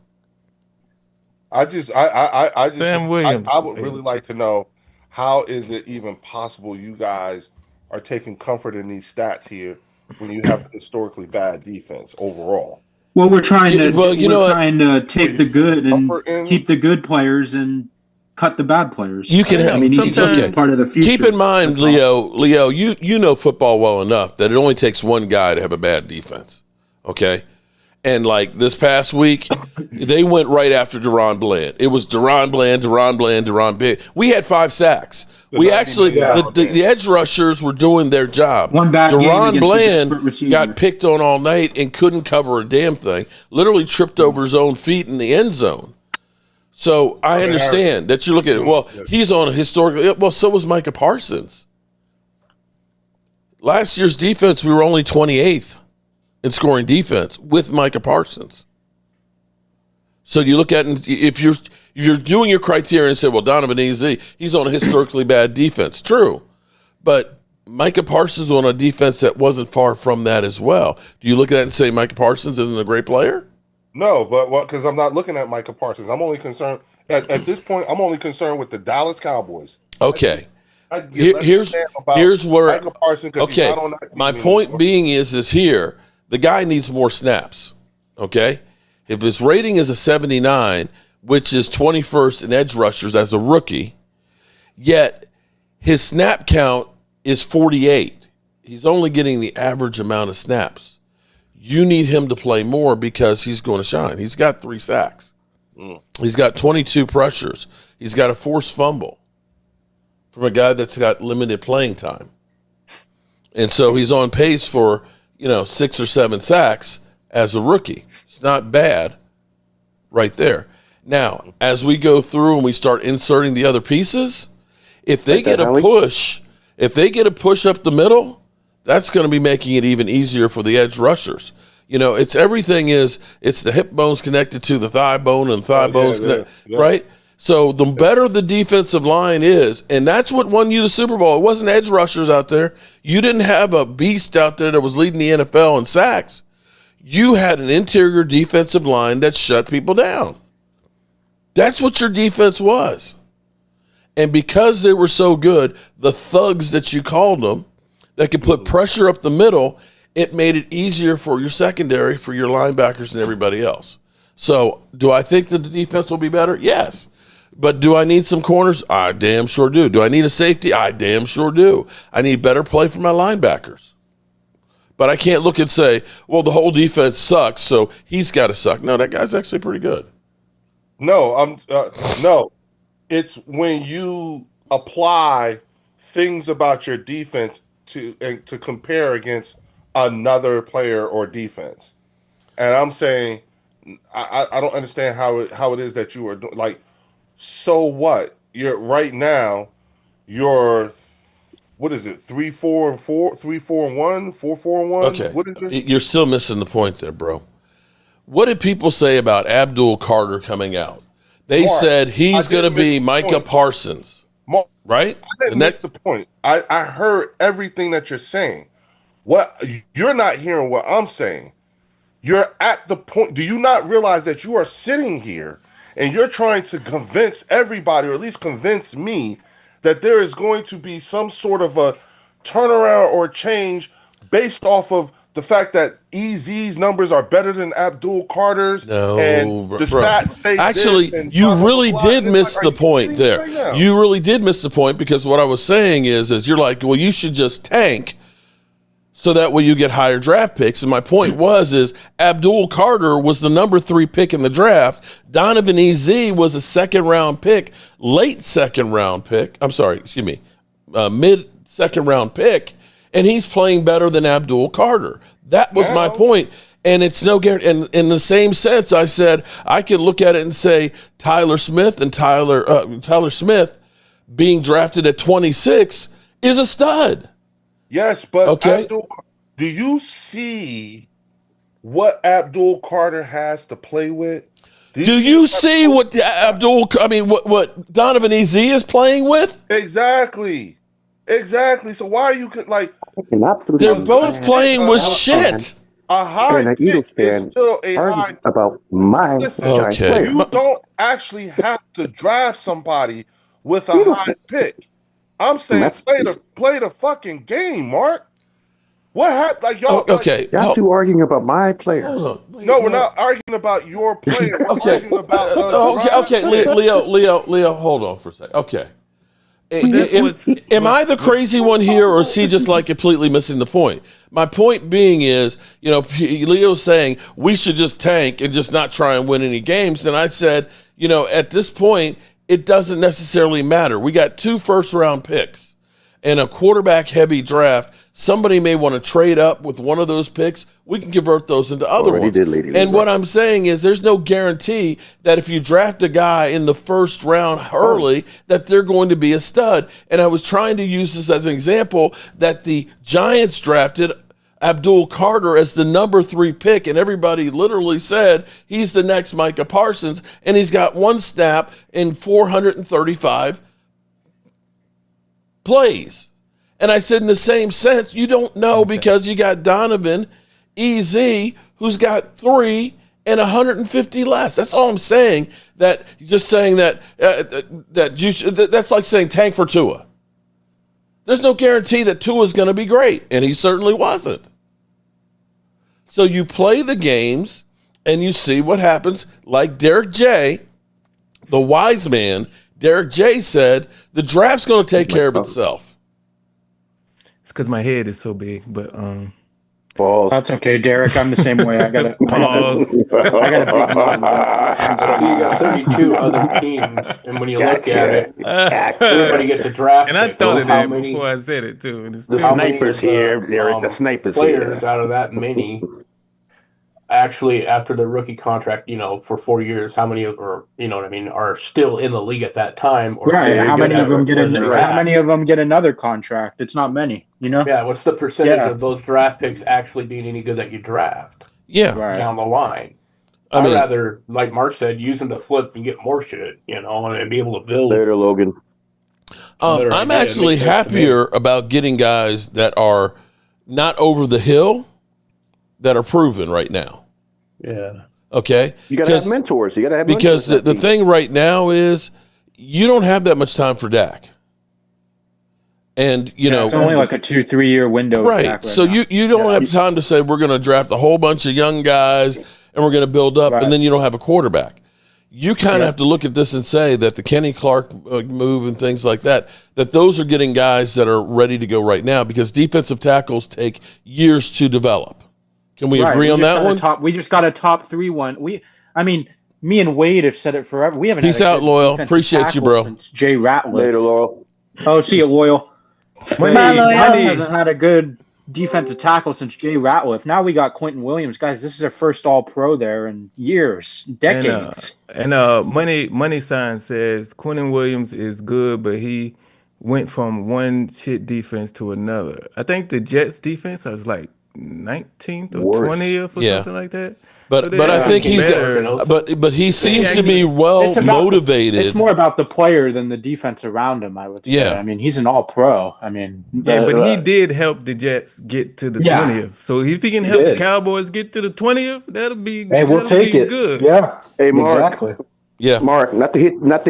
I just Sam Williams. I would really like to know, how is it even possible you guys are taking comfort in these stats here when you have historically bad defense overall? Well, we're trying to take the good and keep the good players and cut the bad players. You can have. I mean, he's part of the future. Keep in mind, Leo, you know football well enough that it only takes one guy to have a bad defense. Okay. And like this past week, they went right after Deron Bland. It was Deron Bland. We had 5 sacks. We actually, the edge rushers were doing their job. One bad Deron Bland got picked on all night and couldn't cover a damn thing. Literally tripped over his own feet in the end zone. So I understand that you look at it. Well, he's on a historical. Well, so was Micah Parsons. Last year's defense, we were only 28th. In scoring defense with Micah Parsons. So you look at it, if you're doing your criteria and say, well, Donovan Ez, he's on a historically bad defense. True. But Micah Parsons on a defense that wasn't far from that as well. Do you look at it and say Micah Parsons isn't a great player? No, but because I'm not looking at Micah Parsons. I'm only concerned at this point, I'm only concerned with the Dallas Cowboys. Okay. Here's where my point being is here. The guy needs more snaps, okay? If his rating is a 79, which is 21st in edge rushers as a rookie, yet his snap count is 48. He's only getting the average amount of snaps. You need him to play more because he's going to shine. He's got 3 sacks. He's got 22 pressures. He's got a forced fumble. from a guy that's got limited playing time. And so he's on pace for, 6 or 7 sacks as a rookie. It's not bad right there. Now, as we go through and we start inserting the other pieces, if they get a push up the middle, that's going to be making it even easier for the edge rushers. It's the hip bone's connected to the thigh bone and thigh bone's connected, right? So the better the defensive line is, and that's what won you the Super Bowl. It wasn't edge rushers out there. You didn't have a beast out there that was leading the NFL in sacks. You had an interior defensive line that shut people down. That's what your defense was. And because they were so good, the thugs that you called them, that could put pressure up the middle, it made it easier for your secondary, for your linebackers and everybody else. So do I think that the defense will be better? Yes. But do I need some corners? I damn sure do. Do I need a safety? I damn sure do. I need better play from my linebackers. But I can't look and say, well, the whole defense sucks, so he's got to suck. No, that guy's actually pretty good. No, no. It's when you apply things about your defense to compare against another player or defense. And I'm saying I don't understand how it is that you are like. So what? You're right now. You're what is it? 3-4-4, 3-4-1, 4-4-1. Okay, what is it? You're still missing the point there, bro. What did people say about Abdul Carter coming out? They said he's going to be Micah Parsons, right? I didn't miss the point. I heard everything that you're saying. What you're not hearing what I'm saying. You're at the point. Do you not realize that you are sitting here and you're trying to convince everybody, or at least convince me, that there is going to be some sort of a turnaround or change based off of the fact that EZ's numbers are better than Abdul Carter's, and the stats say actually, you really did miss the point there. You really did miss the point, because what I was saying is you're like, well, you should just tank so that way you get higher draft picks. And my point is Abdul Carter was the number 3 pick in the draft. Donovan EZ was a second-round pick, mid-second-round pick, and he's playing better than Abdul Carter. That was my point. And it's no guarantee. And in the same sense, I said I can look at it and say Tyler Smith being drafted at 26 is a stud. Yes, but do you see what Abdul Carter has to play with? Do you see what what Donovan EZ is playing with? Exactly. So why are you like? They're both playing with shit. A high pick is still a high about my Giants player. You don't actually have to draft somebody with a high pick. I'm saying play the fucking game, Mark. What happened? Like y'all, y'all two arguing about my player. No, we're not arguing about your player. We're arguing about Leo, hold on for a second. Okay. Am I the crazy one here, or is he just like completely missing the point? My point being is, Leo's saying we should just tank and just not try and win any games. And I said, at this point, it doesn't necessarily matter. We got 2 first-round picks and a quarterback-heavy draft. Somebody may want to trade up with one of those picks. We can convert those into other ones. And what I'm saying is there's no guarantee that if you draft a guy in the first round early, that they're going to be a stud. And I was trying to use this as an example that the Giants drafted Abdul Carter as the number 3 pick, and everybody literally said he's the next Micah Parsons, and he's got 1 snap in 435 plays. And I said, in the same sense, you don't know because you got Donovan EZ, who's got 3 and 150 less. That's all I'm saying. That just saying that that's like saying tank for Tua. There's no guarantee that Tua is going to be great, and he certainly wasn't. So you play the games and you see what happens. Like Derek J, the wise man, Derek J said, the draft's going to take care of itself. It's because my head is so big, but Balls. That's okay, Derek. I'm the same way. I got a big mind. So you got 32 other teams, and when you look at it, Gotcha. everybody gets a draft And I pick. thought So of how that many? before I said it too. And it's The How many snipers of the here, Derek. The snipers players here. out of that many actually after the rookie contract, for 4 years, how many of or you know what I mean are still in the league at that time or Right. How many of them get where they're how at? many of them get another contract? It's not many, Yeah, what's the percentage of those draft picks actually being any good that you draft? Yeah. Right. Down the line. I'd rather, like Mark said, use them to flip and get more shit, and be able to build. Later, Logan. I'm actually happier about getting guys that are not over the hill that are proven right now. Yeah. Okay. You got to have mentors. You got to have because mentors. the thing right now is you don't have that much time for Dak. And it's only like a 2-3 year window. Right. So now. you don't have time to say we're going to draft a whole bunch of young guys and we're going to build up, and then you don't have a quarterback. You kind of have to look at this and say that the Kenny Clark move and things like that those are getting guys that are ready to go right now because defensive tackles take years to develop. Can we agree on that one? We just got a top 3 one. Me and Wade have said it forever. We haven't. Peace had a out, Loyal. Appreciate you, bro. Since Jay Ratliff. Later, Loyal. Oh, see you, Loyal. Money hasn't had a good defensive tackle since Jay Ratliff. Now we got Quentin Williams. Guys, this is our first All-Pro there in years, decades. And Money Sign says Quentin Williams is good, but he went from one shit defense to another. I think the Jets defense was like 19th or 20th or something like that. But I think he's got, but he seems to be motivated. It's more about the player than the defense around him, I would say. Yeah. I mean, he's an All-Pro. But he did help the Jets get to the 20th. So if he can help the Cowboys get to the 20th, that'll be we'll take it. Good. Yeah. Hey, Mark. Exactly. Yeah. Mark, not to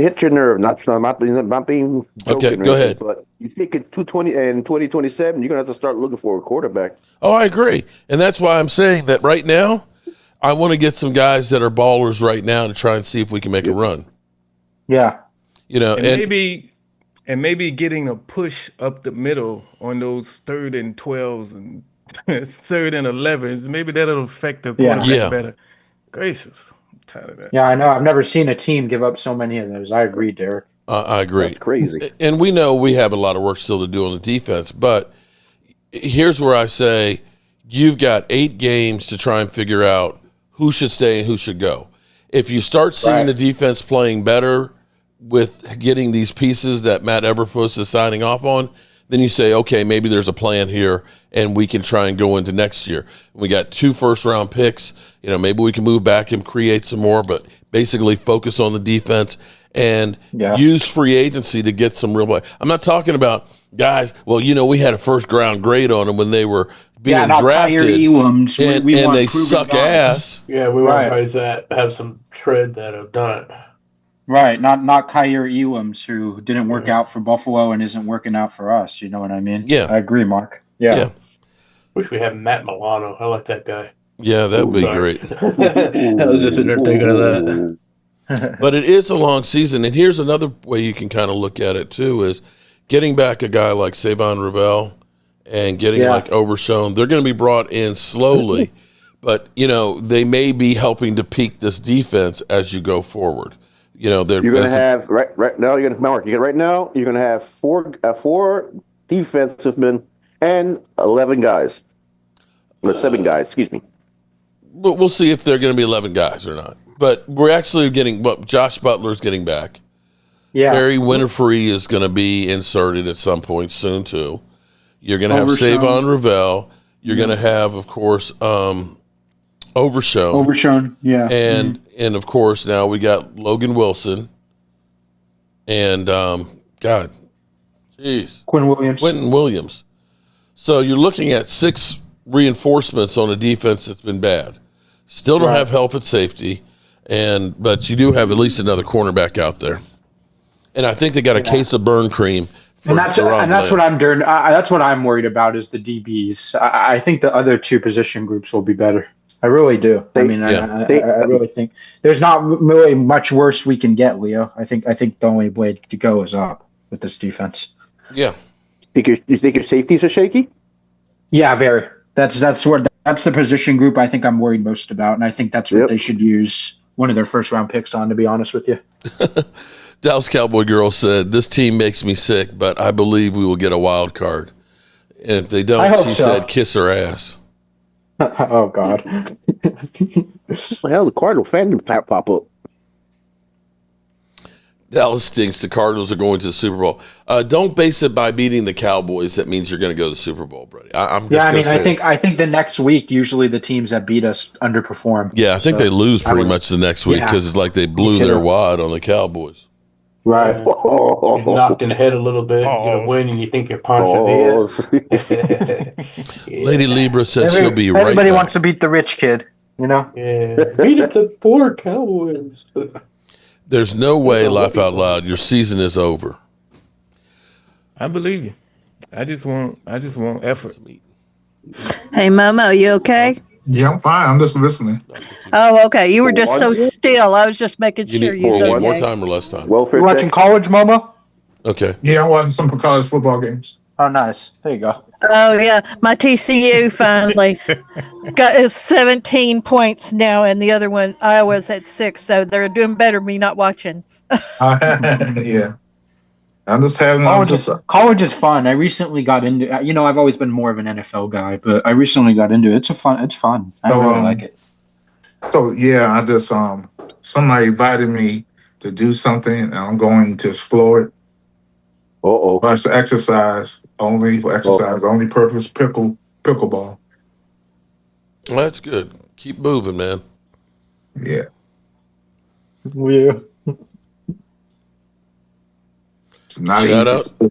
hit your nerve. Not being okay. Go ahead. But you think in 220 and 2027, you're gonna have to start looking for a quarterback. Oh, I agree, and that's why I'm saying that right now. I want to get some guys that are ballers right now to try and see if we can make a run. Yeah. And maybe getting a push up the middle on those 3rd and 12s and 3rd and 11s. Maybe that'll affect the quarterback better. Gracious. I'm tired of that. Yeah, I know. I've never seen a team give up so many of those. I agree, Derek. I agree. That's crazy. And we know we have a lot of work still to do on the defense, but here's where I say you've got 8 games to try and figure out who should stay and who should go. If you start seeing the defense playing better with getting these pieces that Matt Eberflus is signing off on, then you say, okay, maybe there's a plan here and we can try and go into next year. We got 2 first-round picks. Maybe we can move back and create some more, but basically focus on the defense and use free agency to get some real play. I'm not talking about guys, we had a first-round grade on them when they were being drafted, and they suck guys. ass. Yeah, we want guys that have some tread that have done it. Right, not Kyer Ewams, who didn't work out for Buffalo and isn't working out for us. You know what I mean? Yeah. I agree, Mark. Yeah. Wish we had Matt Milano. I like that guy. Yeah, that would be great. I was just in there thinking of that. But it is a long season, and here's another way you can kind of look at it, too, is getting back a guy like Savon Ravel and getting like Overshown. They're going to be brought in slowly, but, they may be helping to peak this defense as you go forward. You're going to have right now. You're going to Mark. Right now, you're going to have four defensive men and 11 guys, or 7 guys. Excuse me. But we'll see if they're going to be 11 guys or not. But we're actually getting Josh Butler's getting back. Yeah. Barry Winfrey is going to be inserted at some point soon too. You're going to have Savon Ravel. You're going to have, of course, Overshown. Overshown, yeah. And of course, now we got Logan Wilson. And, Quentin Williams. So you're looking at 6 reinforcements on a defense that's been bad. Still don't have help at safety, but you do have at least another cornerback out there. And I think they got a case of burn cream. And that's what I'm doing. That's what I'm worried about is the DBs. I think the other 2 position groups will be better. I really do. I really think there's not really much worse we can get, Leo. I think the only way to go is up with this defense. Yeah. You think your safeties are shaky? Yeah, very. That's where That's the position group I think I'm worried most about, and I think that's what they should use one of their first-round picks on, to be honest with you. Dallas Cowboy Girl said, "This team makes me sick, but I believe we will get a wild card. And if they don't," she said, "kiss her ass." Oh, God. Well, the Cardinal fan didn't pop up. Dallas stinks. The Cardinals are going to the Super Bowl. Don't base it by beating the Cowboys. That means you're going to go to the Super Bowl, Brady. I'm just I think the next week, usually the teams that beat us underperform. Yeah, I think they lose pretty much the next week because it's like they blew their wad on the Cowboys. Right. Get knocked in the head a little bit, get a win, and you think you're punching the head. Lady Libra says she'll be right back. Everybody wants to beat the rich kid, you know? Yeah. Beat it to poor Cowboys. There's no way, laugh out loud, your season is over. I believe you. I just want effort. Hey, Momo, you okay? Yeah, I'm fine. I'm just listening. Oh, okay. You were just so still. I was just making sure you need okay. more time or less time? You watching college, Momo? Okay. Yeah, I'm watching some college football games. Oh, nice. There you go. Oh, yeah. My TCU finally got his 17 points now, and the other one, Iowa's at 6, so they're doing better me not watching. Yeah. I'm just having college is fun. I recently got into I've always been more of an NFL guy, but I recently got into it. It's fun. I really like it. So yeah, I just somebody invited me to do something and I'm going to explore it. But it's exercise only for exercise, only purpose pickleball. Well, that's good. Keep moving, man. Yeah. Yeah.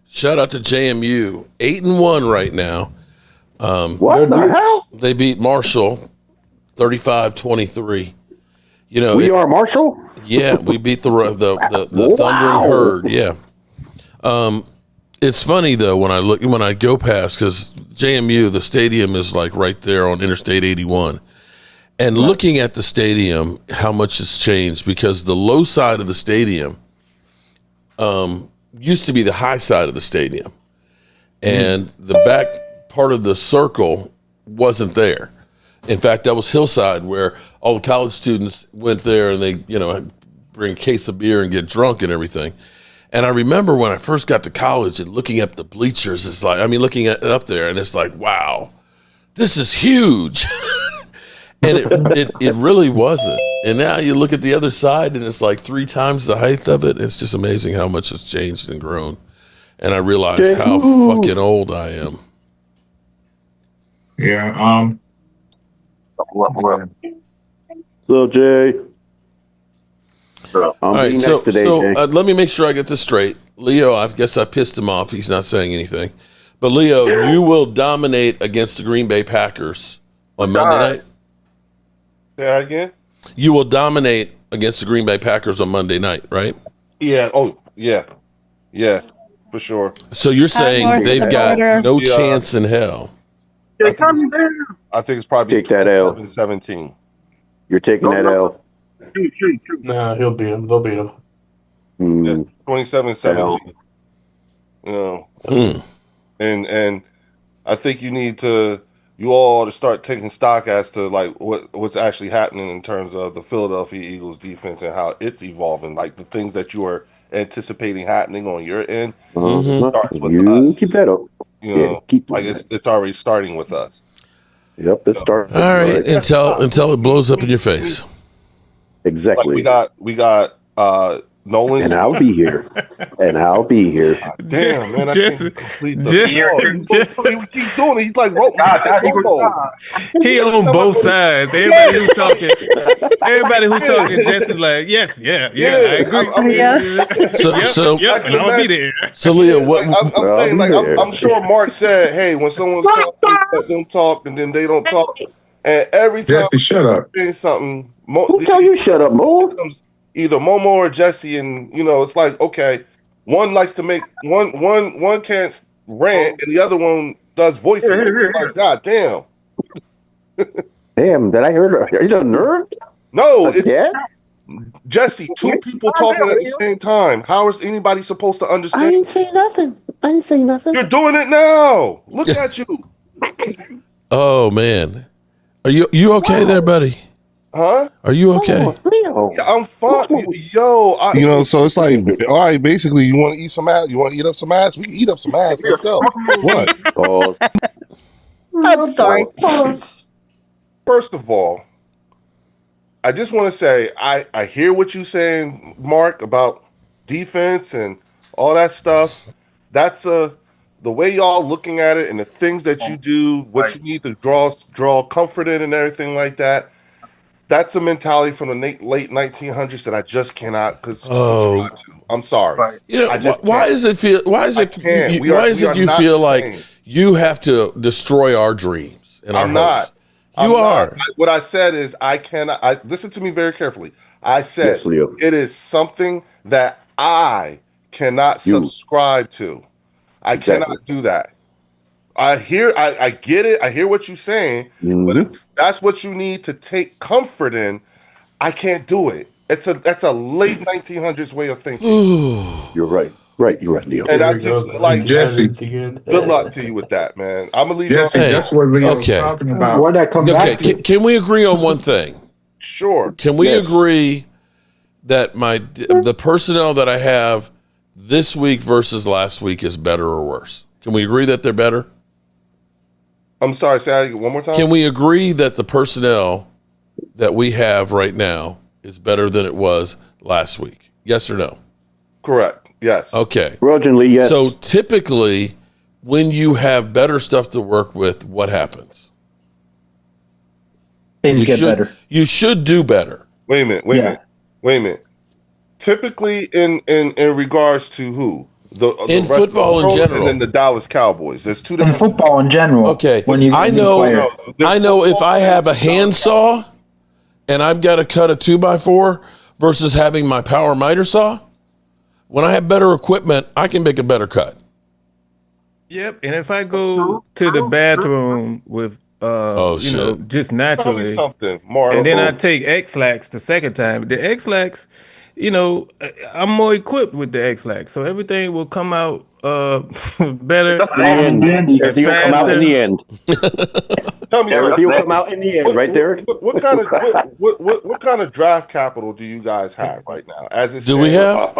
Shout out to JMU, 8-1 right now. What the hell? They beat Marshall 35-23. We are Marshall. Yeah, we beat the Thundering Herd. Yeah. It's funny though when I go past, because JMU, the stadium is like right there on Interstate 81, and looking at the stadium, how much has changed, because the low side of the stadium used to be the high side of the stadium, and the back part of the circle wasn't there. In fact, that was hillside where all the college students went there, and they bring a case of beer and get drunk and everything. And I remember when I first got to college and looking at the bleachers, it's like, looking at up there, and it's like, wow, this is huge. And it really wasn't. And now you look at the other side, and it's like 3 times the height of it. It's just amazing how much has changed and grown. And I realize how fucking old I am. Yeah. So Jay. All right, so let me make sure I get this straight. Leo, I guess I pissed him off. He's not saying anything. But Leo, you will dominate against the Green Bay Packers on Monday night? Say that again? You will dominate against the Green Bay Packers on Monday night, right? Yeah. Oh, yeah. Yeah, for sure. So you're saying they've got no chance in hell? I think it's probably take that L. 17. You're taking that L. Nah, he'll beat him. They'll beat him. Yeah, 27-17. And I think you all to start taking stock as to like what's actually happening in terms of the Philadelphia Eagles defense and how it's evolving, like the things that you are anticipating happening on your end starts with us. Keep that up. It's already starting with us. Yep, it's starting. All right, until it blows up in your face. Exactly. Like we got Nolan, and I'll be here. Damn, man! Jesse, we keep doing it. He's like, he on both sides. Everybody who talking, Jesse's like, yes, yeah, I agree. And I'll be there. So Leo, I'm saying, like, I'm sure Mark said, hey, when someone's talking, let them talk, and then they don't talk, and every time Jesse, shut up. Say something. Who tell you shut up, Mo? Either Momo or Jesse, and it's like, okay, one likes to make one can't rant, and the other one does voices. Like, God damn. Damn, did I hear? Are you a nerd? No, it's Jesse. 2 people talking at the same time. How is anybody supposed to understand? I didn't say nothing. You're doing it now. Look at you. Oh man. Are you okay there, buddy? Huh? Are you okay? Yeah, I'm fine. So it's like, all right, basically, you want to eat some ass? You want to eat up some ass? We can eat up some ass. Let's go. What? Oh, I'm sorry. First of all, I just want to say I hear what you're saying, Mark, about defense and all that stuff. That's the way y'all looking at it and the things that you do, what you need to draw comfort in and everything like that. That's a mentality from the late 1900s that I just cannot subscribe to. I'm sorry. Why does it feel? Why is it? Why is it you feel like you have to destroy our dreams and our hopes? You are. What I said is I cannot. Listen to me very carefully. I said it is something that I cannot subscribe to. I cannot do that. I get it. I hear what you're saying, but if that's what you need to take comfort in, I can't do it. That's a late 1900s way of thinking. You're right. You're right, Leo. And I just like Jesse. Good luck to you with that, man. I'm gonna leave. Jesse, that's what Leo's talking about. Where'd that come back to? Can we agree on one thing? Sure. Can we agree that the personnel that I have this week versus last week is better or worse? Can we agree that they're better? I'm sorry, say that one more time. Can we agree that the personnel that we have right now is better than it was last week? Yes or no? Correct. Yes. Okay. Grudgingly, yes. So typically, when you have better stuff to work with, what happens? Things get better. You should do better. Wait a minute. Typically, in regards to who? In football in general, and then the Dallas Cowboys. There's two different. In football in general. Okay. I know if I have a handsaw and I've got to cut a 2x4 versus having my power miter saw, when I have better equipment, I can make a better cut. Yep. And if I go to the bathroom with just naturally, tell me something, Mark, and then I take X-Lax the second time, the X-Lax, I'm more equipped with the X-Lax, so everything will come out better Everything will come out in the end. Tell me Everything will come out in the end, right there. What kind of draft capital do you guys have right now? Do we have?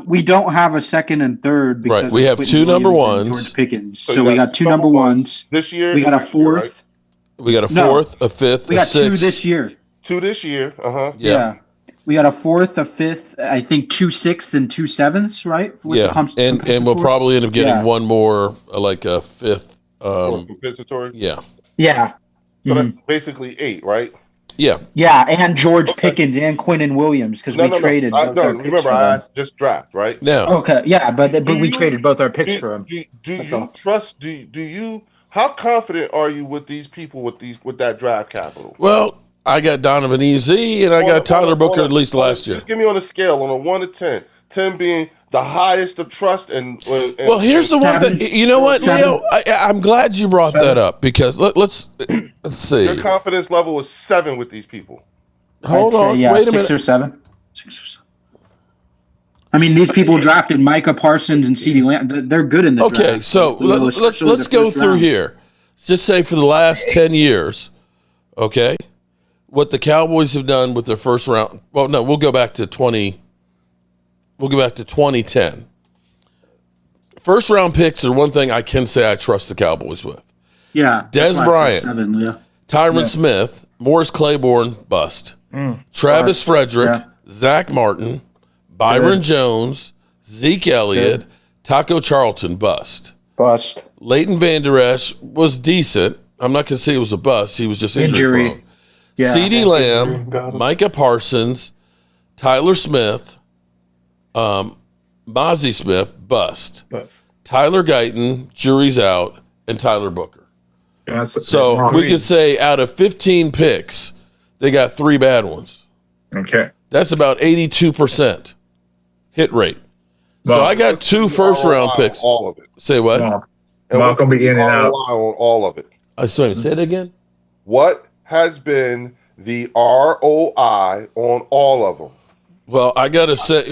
We don't have a second and third because right. We have two number ones. George Pickens. So we got two number ones this year. We got a fourth. Right? We got a fourth, a fifth, we got sixth. two this year. Two this year. Yeah. We got a fourth, a fifth, I think 2 6ths and 2 7ths, right? And we'll probably end up getting one more, like a fifth. Compensatory? Yeah. So that's basically 8, right? Yeah. Yeah, and George Pickens and Quinnen Williams because we traded. Remember, I asked just draft, right? No. Okay, yeah, but we traded both our picks for him. Do you trust? Do you? How confident are you with these people with that draft capital? Well, I got Donovan E.Z. and I got Tyler Booker at least last year. Just give me on a scale on a 1 to 10. 10 being the highest of trust and well, here's the one thing. You know what, Leo? I'm glad you brought that up because let's see. Your confidence level is 7 with these people. Hold on, yeah, wait a minute. 6 or 7. 6 or 7. I mean, these people drafted Micah Parsons and CeeDee Lamb. They're good in the draft. Okay, so let's go through here. Just say for the last 10 years, okay, what the Cowboys have done with their first round. Well, no, we'll go back to 2010. First round picks are one thing I can say I trust the Cowboys with. Yeah. Des Bryant, Tyron Smith, Morris Claiborne, bust. Travis Frederick, Zach Martin, Byron Jones, Zeke Elliott, Taco Charlton, bust. Leighton Vander Esch was decent. I'm not going to say it was a bust. He was just injury prone. CeeDee Lamb, Micah Parsons, Tyler Smith, Mozzie Smith, bust. Tyler Guyton, jury's out, and Tyler Booker. So we could say out of 15 picks, they got 3 bad ones. Okay. That's about 82% hit rate. So I got 2 first-round picks. All of it. Say what? Mark will be in and out. On all of it. Sorry, say it again. What has been the ROI on all of them? Well, I got to say,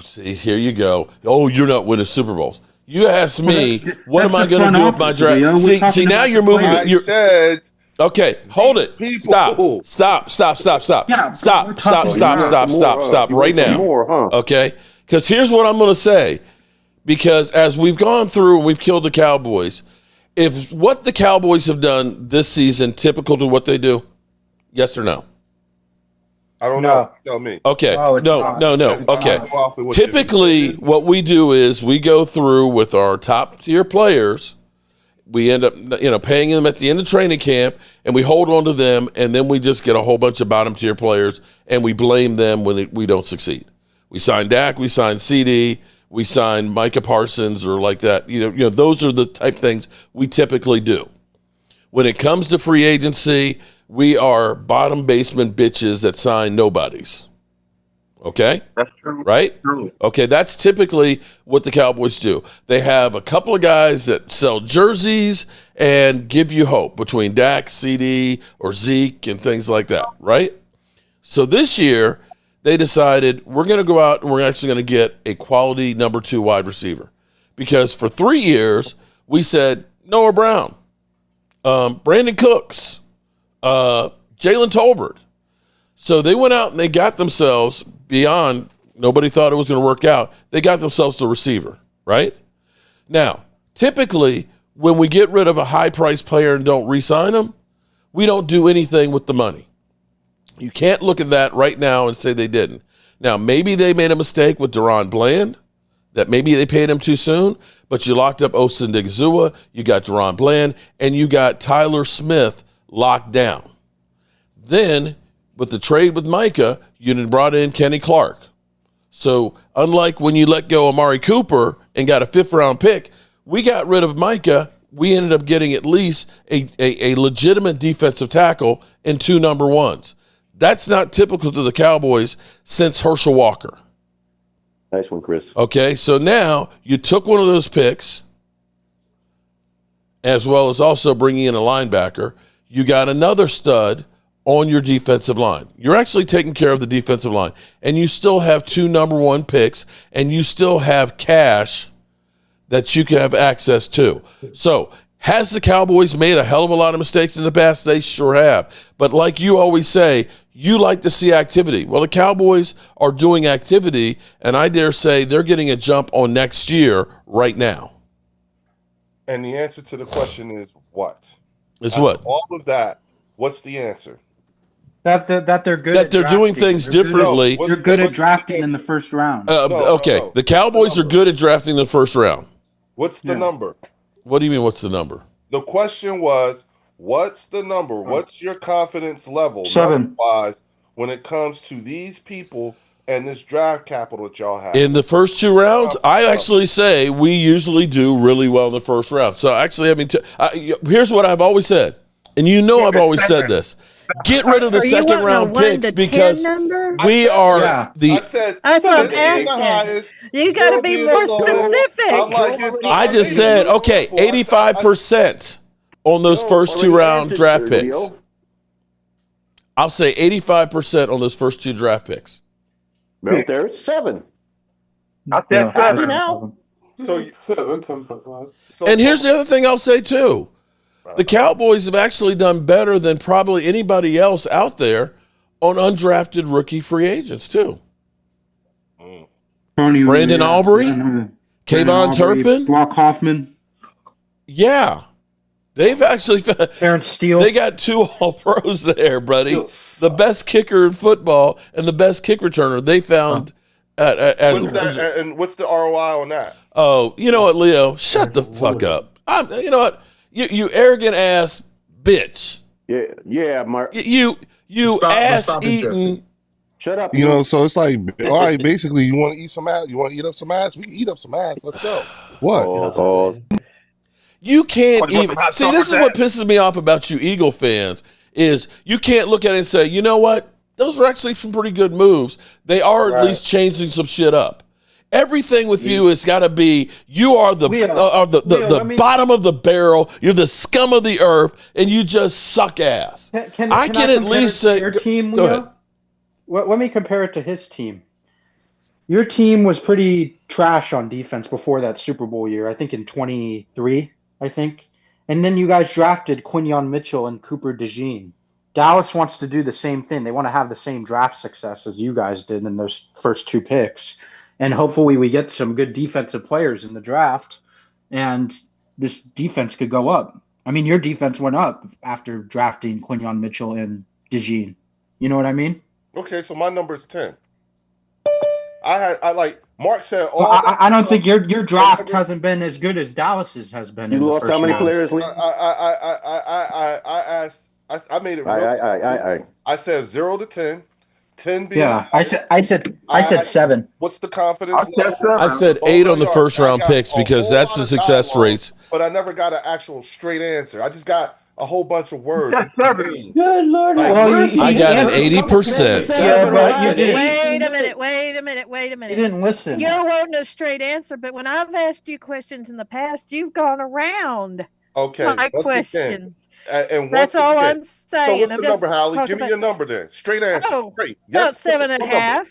see, here you go. Oh, you're not winning Super Bowls. You asked me, what am I going to do with my draft? See, now you're moving. I said Okay, hold it. Stop right now. Okay, because here's what I'm going to say. Because as we've gone through and we've killed the Cowboys, if what the Cowboys have done this season typical to what they do, yes or no? I don't know. Tell me. Okay. No. Okay. Typically, what we do is we go through with our top tier players. We end up, paying them at the end of training camp, and we hold on to them, and then we just get a whole bunch of bottom tier players, and we blame them when we don't succeed. We sign Dak, we sign CD, we sign Micah Parsons, or like that. Those are the type things we typically do. When it comes to free agency, we are bottom basement bitches that sign nobodies. Okay? That's true. Right? True. Okay, that's typically what the Cowboys do. They have a couple of guys that sell jerseys and give you hope between Dak, CD, or Zeke, and things like that, right? So this year, they decided we're going to go out and we're actually going to get a quality number 2 wide receiver. Because for 3 years, we said Noah Brown, Brandon Cooks, Jalen Tolbert. So they went out and they got themselves beyond, nobody thought it was going to work out. They got themselves the receiver, right? Now, typically, when we get rid of a high-priced player and don't re-sign them, we don't do anything with the money. You can't look at that right now and say they didn't. Now, maybe they made a mistake with Deron Bland, that maybe they paid him too soon, but you locked up Osa Odigizua, you got Deron Bland, and you got Tyler Smith locked down. Then, with the trade with Micah, you brought in Kenny Clark. So, unlike when you let go of Amari Cooper and got a 5th-round pick, we got rid of Micah. We ended up getting at least a legitimate defensive tackle and 2 number 1s. That's not typical to the Cowboys since Herschel Walker. Nice one, Chris. Okay, so now you took one of those picks, as well as also bringing in a linebacker. You got another stud on your defensive line. You're actually taking care of the defensive line, and you still have 2 number 1 picks, and you still have cash that you can have access to. So, has the Cowboys made a hell of a lot of mistakes in the past? They sure have. But like you always say, you like to see activity. Well, the Cowboys are doing activity, and I dare say they're getting a jump on next year right now. And the answer to the question is what? Is what? All of that, what's the answer? That they're good. That they're doing things differently. They're good at drafting in the first round. Okay, the Cowboys are good at drafting in the first round. What's the number? What do you mean, what's the number? The question was, what's the number? What's your confidence level 7 wise when it comes to these people and this draft capital that y'all have? In the first 2 rounds, I actually say we usually do really well in the first round. So actually, here's what I've always said, and I've always said this. Get rid of the second round picks because we are That's what I'm asking. You got to be more specific. I just said, okay, 85% on those first 2 round draft picks. I'll say 85% on those first 2 draft picks. Well, there's 7. I said 7 now. And here's the other thing I'll say too. The Cowboys have actually done better than probably anybody else out there on undrafted rookie free agents too. Brandon Aubrey, Kayvon Turpin, Brock Hoffman. Yeah. They've actually Terrence Steele. They got 2 All-Pros there, buddy. The best kicker in football and the best kick returner they found and what's the ROI on that? Oh, you know what, Leo? Shut the fuck up. You know what? You arrogant ass bitch. Yeah, Mark. You ass eating. Shut up. So it's like, all right, basically, you want to eat some ass? You want to eat up some ass? We can eat up some ass. Let's go. What? You can't even see. This is what pisses me off about you Eagle fans is you can't look at it and say, you know what? Those are actually some pretty good moves. They are at least changing some shit up. Everything with you has got to be you are the bottom of the barrel. You're the scum of the earth, and you just suck ass. Can I at least say your team, go Leo? ahead. Let me compare it to his team. Your team was pretty trash on defense before that Super Bowl year. I think in 23. And then you guys drafted Quinyon Mitchell and Cooper DeJean. Dallas wants to do the same thing. They want to have the same draft success as you guys did in those first 2 picks. And hopefully we get some good defensive players in the draft, and this defense could go up. I mean, your defense went up after drafting Quinyon Mitchell and DeJean. You know what I mean? Okay, so my number is 10. I like Mark said. I don't think your draft hasn't been as good as Dallas's has been. You in lost the first how many round. players? I asked. I made it real. I said 0 to 10. 10 being I said 7. What's the confidence? I said 8 on the first round picks because that's the success rates. But I never got an actual straight answer. I just got a whole bunch of words. Good Lord. I got an 80%. Wait a minute. You didn't listen. You're wanting a straight answer, but when I've asked you questions in the past, you've gone around. Okay, my questions. And that's all I'm saying. So what's the number, Hallie? Give me your number then. Straight answer. Straight. Yes, about 7.5.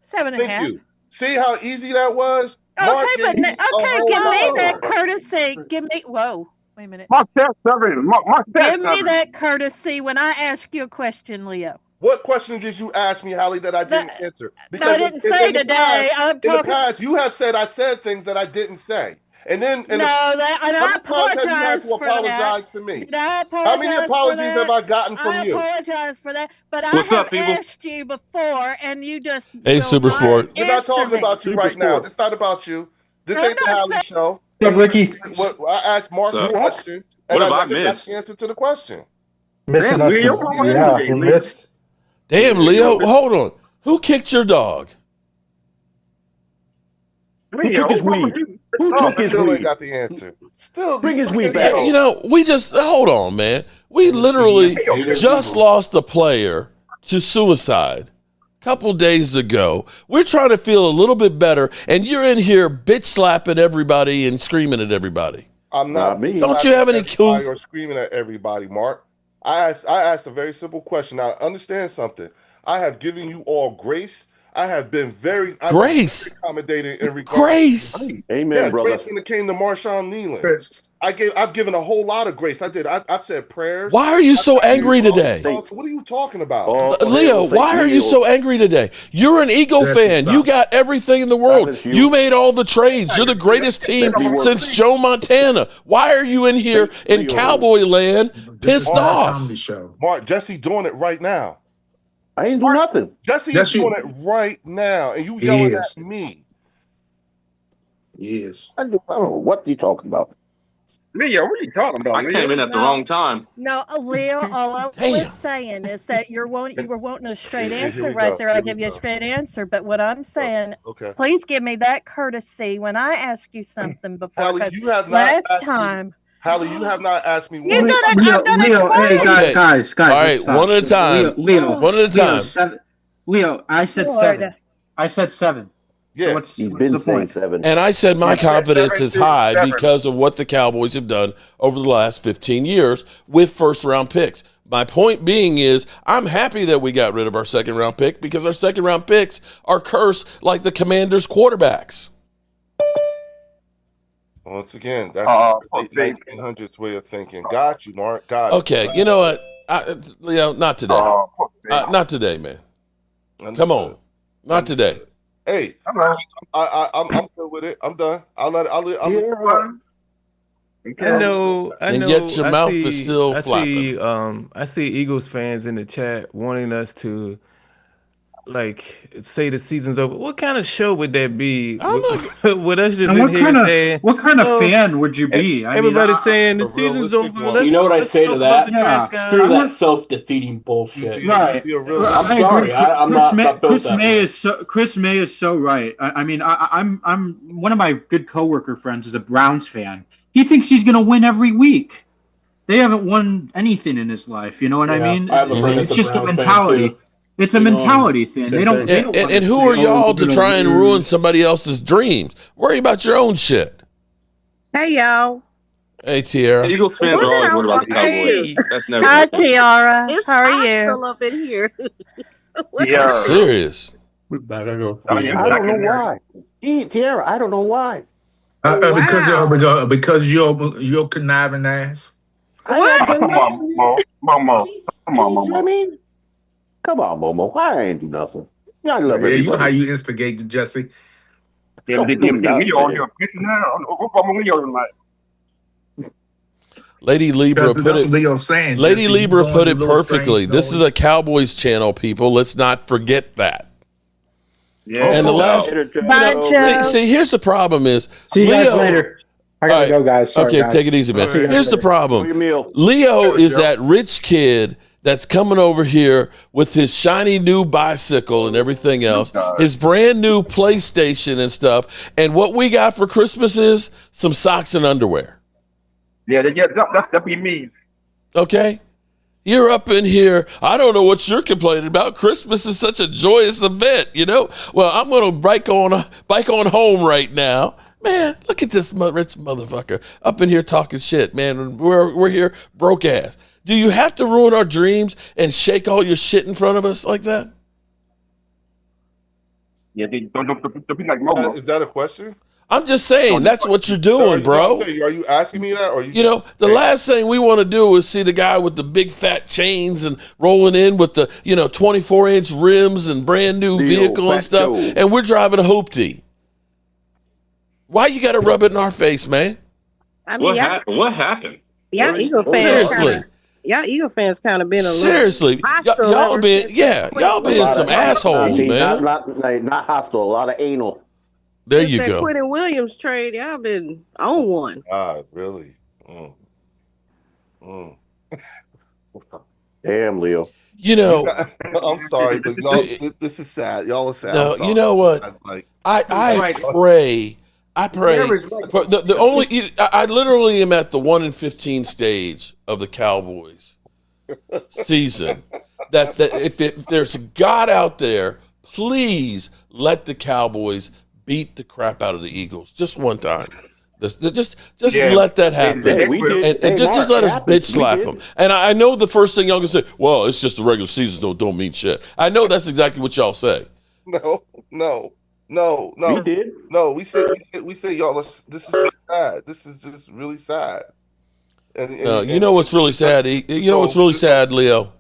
7.5. Thank you. See how easy that was? Okay, give me that courtesy. Whoa. Wait a minute. Give me that courtesy when I ask you a question, Leo. What question did you ask me, Hallie, that I didn't answer? Because I didn't say today. In the past, you have said I said things that I didn't say. And then I apologize for that. To me. How many apologies have I gotten from you? I apologize for that, but I have asked you before, and you just Super Sport. We're not talking about you right now. It's not about you. This ain't the Hallie show. Ricky. I asked Mark a question, and I never got the answer to the question. Missing us. Yeah, you missed. Damn, Leo, hold on. Who kicked your dog? Who took his weed? Who took his Still weed? ain't got the answer. Still, Bring his weed back. You know, we just hold on, man. We literally just lost a player to suicide a couple days ago. We're trying to feel a little bit better, and you're in here bitch slapping everybody and screaming at everybody. I'm not. Don't you have any clues? Or screaming at everybody, Mark. I asked a very simple question. Now, understand something. I have given you all grace. I have been very accommodating in regards. Grace. Amen, brother. Grace when it came to Marshawn Kneeland. I've given a whole lot of grace. I did. I've said prayers. Why are you so angry today? So what are you talking about? Leo, why are you so angry today? You're an Eagle fan. You got everything in the world. You made all the trades. You're the greatest team since Joe Montana. Why are you in here in Cowboy land pissed off? Mark, Jesse doing it right now. I ain't do nothing. Jesse is doing it right now, and you yelling at me. Yes. I don't know what you talking about. Leo, what are you talking about? I came in at the wrong time. No, Leo, all I was saying is that you were wanting a straight answer right there. I give you a straight answer. But what I'm saying, please give me that courtesy when I ask you something before. Hallie, you have not last asked time. Hallie, you have not asked me one. Leo, hey, guys. All right, stop. one at a time. Leo, one at a time. Leo, I said 7. I said 7. Yeah, so what's been the point? 7. And I said my confidence is high because of what the Cowboys have done over the last 15 years with first-round picks. My point being is I'm happy that we got rid of our second-round pick because our second-round picks are cursed like the Commanders' quarterbacks. Once again, that's 1800s way of thinking. Got you, Mark. Got it. Okay, you know what? Leo, not today. Not today, man. Understood. Come on. Not today. Hey, I'm good with it. I'm done. I'll let it. I know. And yet your mouth is still flapping. I see Eagles fans in the chat wanting us to say the season's over. What kind of show would that be? With us just in here saying, what kind of fan would you be? Everybody's saying the season's over. You know what I say to that? Screw that self-defeating bullshit. Right. I'm sorry. I'm not built that way. Chris May is so right. I'm one of my good coworker friends is a Browns fan. He thinks he's going to win every week. They haven't won anything in his life. You know what I mean? It's just a mentality. It's a mentality thing. They don't. And who are y'all to try and ruin somebody else's dreams? Worry about your own shit. Hey, y'all. Hey, Tiara. Eagles fans are always worried about the Cowboys. That's never. Hi, Tiara. How are you? Still up in here. Yeah. Serious. I don't know why. Tiara, I don't know why. Because you're conniving ass. Come on, Momo. Come on, Momo. Come on, Momo. I ain't do nothing. I love everybody. You know how you instigate Jesse. Leo on here pissing now. Lady Libra put it. Leo's saying. Lady Jesse, Libra put it do little perfectly. strange This is a Cowboys channel, people. Let's not forget that. Yeah. And the last, see, here's the problem is See you guys later. I gotta go, guys. Sorry, okay, guys. take it easy, man. See you guys Here's the later. problem. Leo is that rich kid that's coming over here with his shiny new bicycle and everything else, his brand new PlayStation and stuff. And what we got for Christmas is some socks and underwear. Yeah, that'd be me. Okay? You're up in here. I don't know what you're complaining about. Christmas is such a joyous event, you know? Well, I'm going to bike on home right now. Man, look at this rich motherfucker up in here talking shit, man. We're here broke ass. Do you have to ruin our dreams and shake all your shit in front of us like that? Yeah, don't be like Momo. Is that a question? I'm just saying, that's what you're doing, bro. Are you asking me that? Or you know, the last thing we want to do is see the guy with the big fat chains and rolling in with the, 24-inch rims and brand new vehicle and stuff, and we're driving a hoopty. Why you got to rub it in our face, man? I mean, what happened? Y'all Eagle fans. Seriously. Y'all Eagle fans kind of been a little seriously. Y'all been some assholes, man. Not hostile. A lot of anal. There you go. Quentin Williams trade, y'all been on one. Really? Damn, Leo. I'm sorry, but y'all, this is sad. Y'all are sad. No, you know what? I pray. For the only I literally am at the 1-15 stage of the Cowboys season. That if there's a God out there, please let the Cowboys beat the crap out of the Eagles just one time. Just let that happen, and just let us bitch slap them. And I know the first thing y'all gonna say, well, it's just the regular season, don't mean shit. I know that's exactly what y'all say. No. We did. No, we said y'all. This is just sad. This is just really sad. You know what's really sad? You know what's really sad, Leo?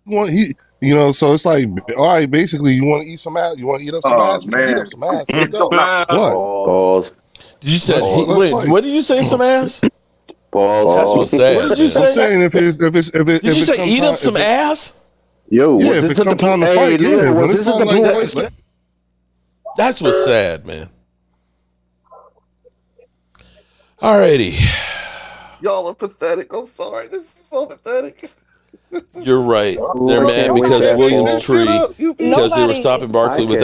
So it's like, all right, basically, you want to eat some ass? You want to eat up some ass? We can eat up some ass. Let's go. Pause. Did you say? What did you say? Some ass? Pause. That's what's sad. What did you say? I'm saying if did you say eat up some ass? Yo, yeah, if it comes time to fight, yeah. When it's time like that, that's what's sad, man. Alrighty. Y'all are pathetic. I'm sorry. This is so pathetic. You're right. They're mad because Williams tree because they were stopping Barkley with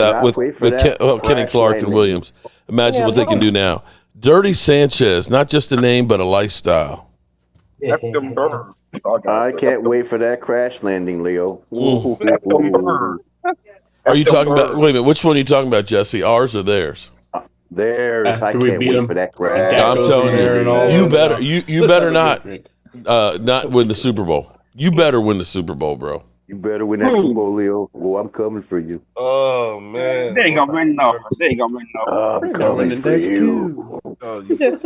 Kenny Clark and Williams. Imagine what they can do now. Dirty Sanchez, not just a name but a lifestyle. I can't wait for that crash landing, Leo. Are you talking about? Wait a minute. Which one are you talking about, Jesse? Ours or theirs? Theirs. I can't wait for that crash. I'm telling you, you better not win the Super Bowl. You better win the Super Bowl, bro. You better win that Super Bowl, Leo. Well, I'm coming for you. Oh man, they ain't gonna win no. I'm coming for you.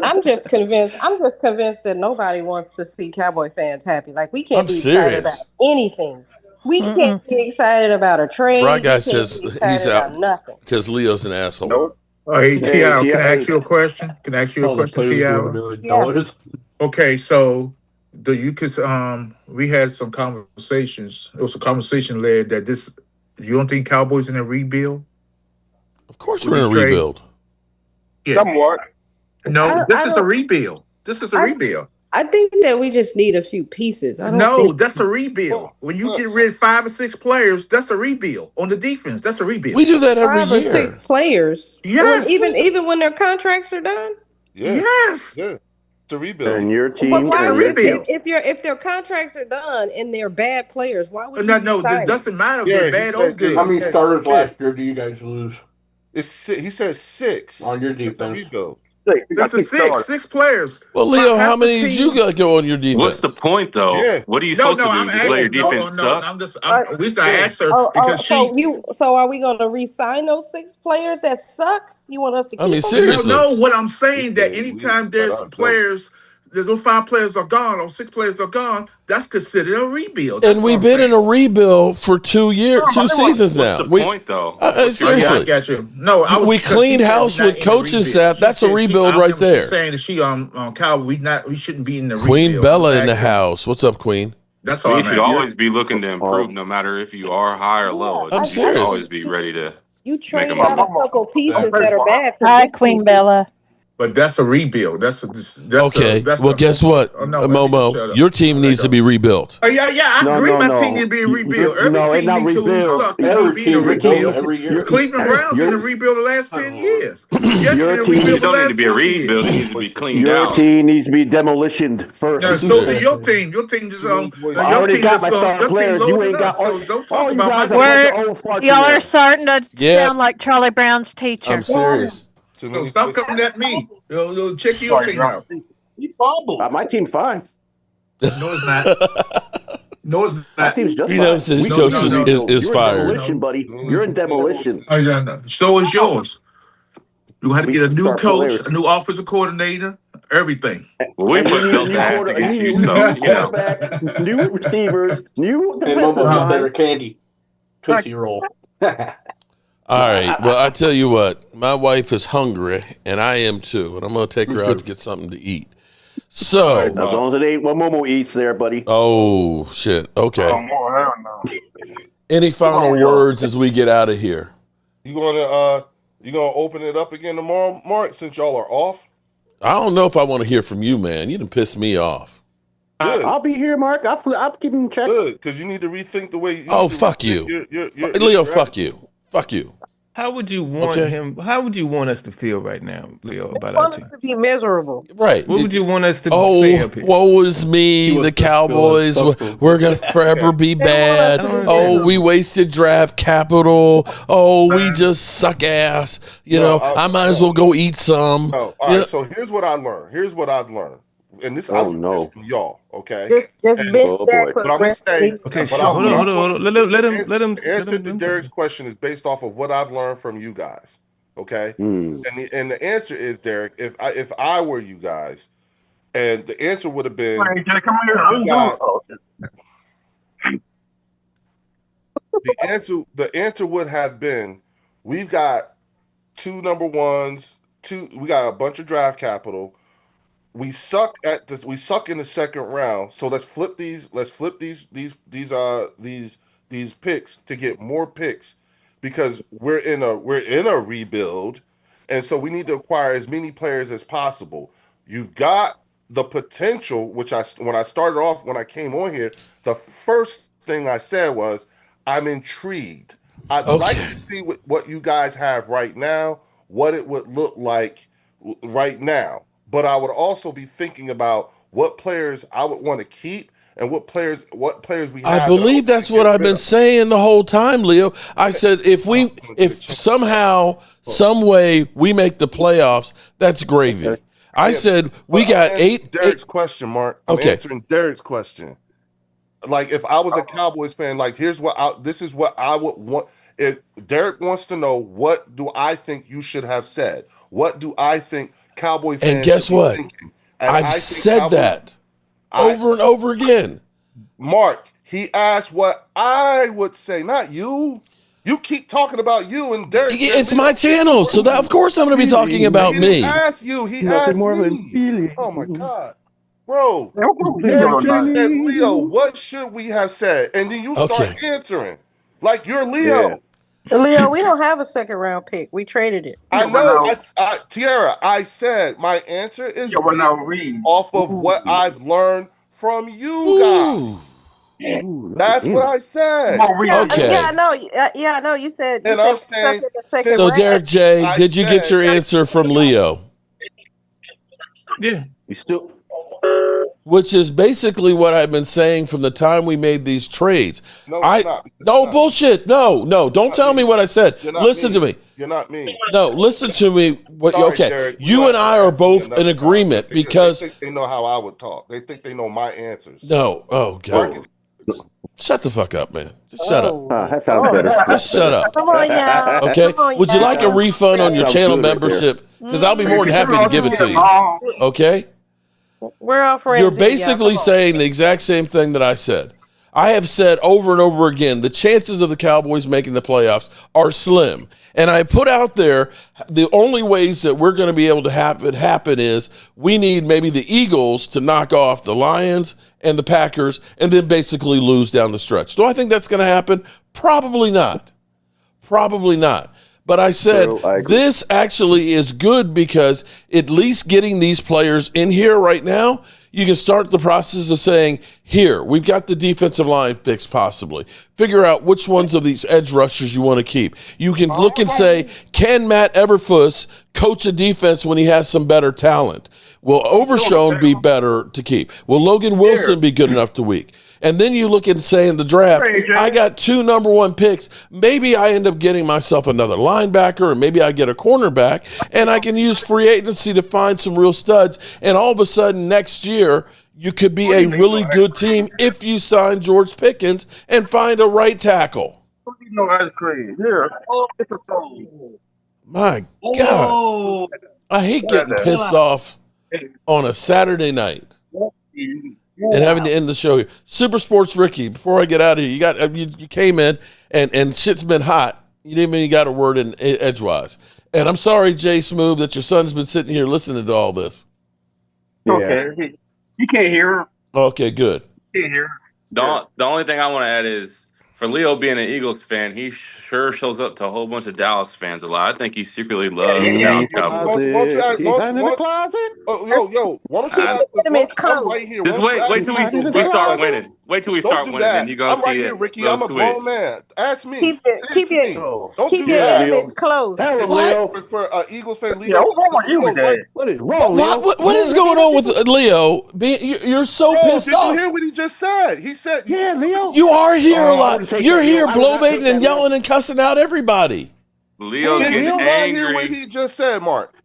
I'm just convinced that nobody wants to see Cowboy fans happy. Like we can't be excited about anything. We can't be excited about a trade. Right guy says he's out because Leo's an asshole. Nope. Hey, T.I., can I ask you a question? T.I.? Yeah. Okay, so we had some conversations. It was a conversation led that you don't think Cowboys in a rebuild? Of course we're in a rebuild. Yeah. Somewhat. No, this is a rebuild. I think that we just need a few pieces. That's a rebuild. When you get rid of 5 or 6 players, that's a rebuild. On the defense, that's a rebuild. We do that every year. 5 or 6 players. Yes. Even when their contracts are done. Yes. Yeah. It's a rebuild. And your team. But why if their contracts are done and they're bad players, why would you? No, it doesn't matter if they're bad or good. How many starters last year do you guys lose? He said 6 on your defense. It's a rebuild. That's the six players. Well, Leo, how many team, did you got go on your defense? What's the point, though? Yeah. What are you No, supposed to do? I'm Just let your asking. defense suck? At least I asked her because So are we going to re-sign those 6 players that suck? You want us to keep them? Seriously. No, what I'm saying that anytime there's players, those 5 players are gone or 6 players are gone, that's considered a rebuild. And we've been in a rebuild for 2 years, 2 seasons now. What's the point, though? Seriously. I got you. No, we cleaned house with coaching staff. That's a rebuild right there. She's saying that she Cowboy, we shouldn't be in the Queen rebuild. Bella in the house. What's up, Queen? That's all. You should always be looking to improve, no matter if you are high or low. I'm You serious. should always be ready to You make traded them out a up. couple pieces that are bad. Hi, Queen Bella. But that's a rebuild. That's Okay. Guess what, Momo? Your team needs to be rebuilt. I agree. My team needs to be rebuilt. Every team needs to suck. Every team rebuild every year. Cleveland Browns in the rebuild the last 10 years. Your team It don't need to be a rebuild. It needs to be cleaned Your out. team needs to be demolitioned first. Yeah, so do your team. Your team just I already got my star players. You ain't got. So don't talk you about guys my are old fucking Y'all are starting to sound like Charlie Brown's teacher. I'm serious. So stop coming at me. You'll check your team out. He fumbled. My team's fine. No, it's not. No, it's My not. team's just He fine. knows his coach is You're in fired. demolition, buddy. You're in demolition. Oh, yeah, no. So is yours. You have to get a new Start coach, players. a new offensive coordinator, everything. Well, we put New Delta ass quarter- against you, new so you know. quarterback, new receivers, new Hey, defensive Momo, my line. favorite candy. Tootsie Roll. All right. Well, I tell you what, my wife is hungry, and I am too, and I'm going to take her out to get something to eat. So, As long as it ain't what Momo eats there, buddy. oh shit. Okay. hell no. Any final words as we get out of here? You gonna open it up again tomorrow, Mark? Since y'all are off. I don't know if I want to hear from you, man. You done pissed me off. Good. I'll be here, Mark. I'll keep him check. Good, because you need to rethink the way. Oh, fuck you, Leo. Fuck you. Fuck you. How would you want him? How would you want us to feel right now, Leo, about I our want team? us to be miserable. Right. What would you want us to say up here? Woe is me, the Cowboys. We're going to forever be bad. Oh, we wasted draft capital. Oh, we just suck ass. I might as well go eat some. No. All right, so here's what I learned. Here's what I've learned. And this I learned this from y'all, okay? Just And- bench that for But the I'm gonna rest say, of the Okay, but sure. I'm- Hold on. Let him. The answer to Derek's question is based off of what I've learned from you guys. Okay, and the answer is, Derek, if I were you guys, and the answer would have been, Hey, Jay, come here. the answer would have been, we've got 2 number ones, we got a bunch of draft capital. We suck at this. We suck in the second round. So let's flip these picks to get more picks, because we're in a rebuild, and so we need to acquire as many players as possible. You've got the potential, which when I came on here, the first thing I said was, I'm intrigued. I'd like to see what you guys have right now, what it would look like right now. But I would also be thinking about what players I would want to keep and what players we have. I believe that's what I've been saying the whole time, Leo. I said if somehow, some way we make the playoffs, that's gravy. I said we got eight. Derek's question, Mark. I'm answering Derek's question. Like, if I was a Cowboys fan, like, this is what I would want. If Derek wants to know, what do I think you should have said? What do I think Cowboy fans? And guess what? I've said that over and over again. Mark, he asked what I would say, not you. You keep talking about you, and Derek. It's my channel, so of course I'm going to be talking about me. He asked you. He asked me. Oh my God, bro! Derek just said, Leo, what should we have said? And then you start answering like you're Leo. Yeah. Leo, we don't have a second round pick. We traded it. I know, Tiara. I said my answer is off of what I've learned from you guys. That's what I said. Okay. I know. You said. And I'm saying. So, Derek J, did you get your answer from Leo? Yeah. You still. Which is basically what I've been saying from the time we made these trades. No, it's not. No bullshit. No. Don't tell me what I said. Listen to me. You're not me. No, listen to me. Sorry, Okay, Derek, you and I are both in agreement because they think they know how I would talk. They think they know my answers. No. Oh God. Shut the fuck up, man. Just shut up. That sounds better. Just shut up. Come on, y'all. Okay. Come on, Would you y'all. like a refund on your Sounds channel good right membership? Because I'll be more than happy to give it to you. Okay. We're all friends. You're here, basically y'all. Come on. saying the exact same thing that I said. I have said over and over again, the chances of the Cowboys making the playoffs are slim. And I put out there the only ways that we're going to be able to have it happen is we need maybe the Eagles to knock off the Lions and the Packers and then basically lose down the stretch. Do I think that's going to happen? Probably not. Probably not. But I said this actually is good because at least getting these players in here right now, you can start the process of saying, here, we've got the defensive line fixed possibly. Figure out which ones of these edge rushers you want to keep. You can look and say, can Matt Everfuss coach a defense when he has some better talent? Will Overshown be better to keep? Will Logan Wilson be good enough to weak? And then you look and say in the draft, I got 2 number 1 picks. Maybe I end up getting myself another linebacker, or maybe I get a cornerback, and I can use free agency to find some real studs. And all of a sudden next year, you could be a really good team if you sign George Pickens and find a right tackle. Ice cream. Here. It's a phone. My God. I hate getting pissed off on a Saturday night and having to end the show here. Super Sports Ricky, before I get out of here, you came in and shit's been hot. You didn't even got a word in edgewise. And I'm sorry, Jay Smooth, that your son's been sitting here listening to all this. Okay. You can't hear. Okay, good. You can't hear. The only thing I want to add is for Leo being an Eagles fan, he sure shows up to a whole bunch of Dallas fans a lot. I think he secretly loves the Dallas Cowboys. in the closet. Yo, why don't you I'm right here. Just wait till we start winning. Wait till we start winning, then you're gonna I'm right see here, it. Ricky. I'm a grown man. Ask me. Keep your enemies close. For Eagles fan, Leo. Yeah, what's wrong with you with that? What is wrong, Leo? What is going on with Leo? You're so pissed did off. you hear what he just said? He said, Yeah, Leo. You are here a lot. You're here I would not take bloviating that, and yelling and cussing out everybody. Leo's Did getting you not hear what angry. he just said, Mark?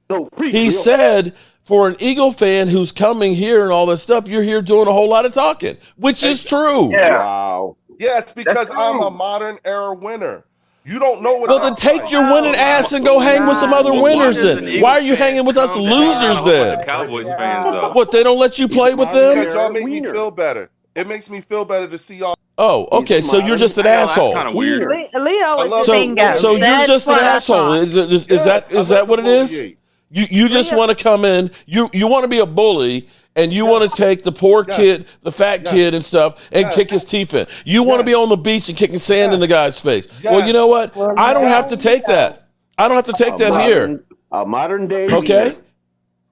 No, preach, He Leo. said, for an Eagle fan who's coming here and all that stuff, you're here doing a whole lot of talking, which is true. Yeah. Wow. Yes, because I'm a modern era winner. You don't know what. Well, then take your winning ass and go hang with some other winners then. Why are you hanging with us losers then? Cowboys fans, though. What, they don't let you play with them? Because y'all make me feel better. It makes me feel better to see y'all. Oh, okay, so you're just an asshole. Kind of weird. Leo is bingo. So you're That's just an what I asshole. thought. Is that what it is? You just want to come in. You want to be a bully, and you want to take the poor kid, the fat kid and stuff, and kick his teeth in. You want to be on the beach and kicking sand in the guy's face. Well, you know what? I don't have to take that. I don't have to take that here. A modern day. Okay?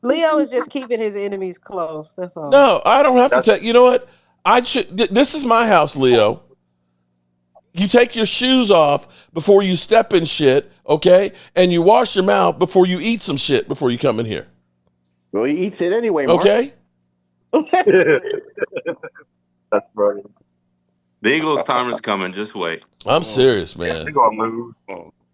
Leo is just keeping his enemies close. That's all. No, I don't have to take. You know what? This is my house, Leo. You take your shoes off before you step in shit, okay? And you wash your mouth before you eat some shit before you come in here. Well, he eats it anyway, Mark. Okay? That's right. The Eagles' time is coming. Just wait. I'm serious, man. They're gonna lose.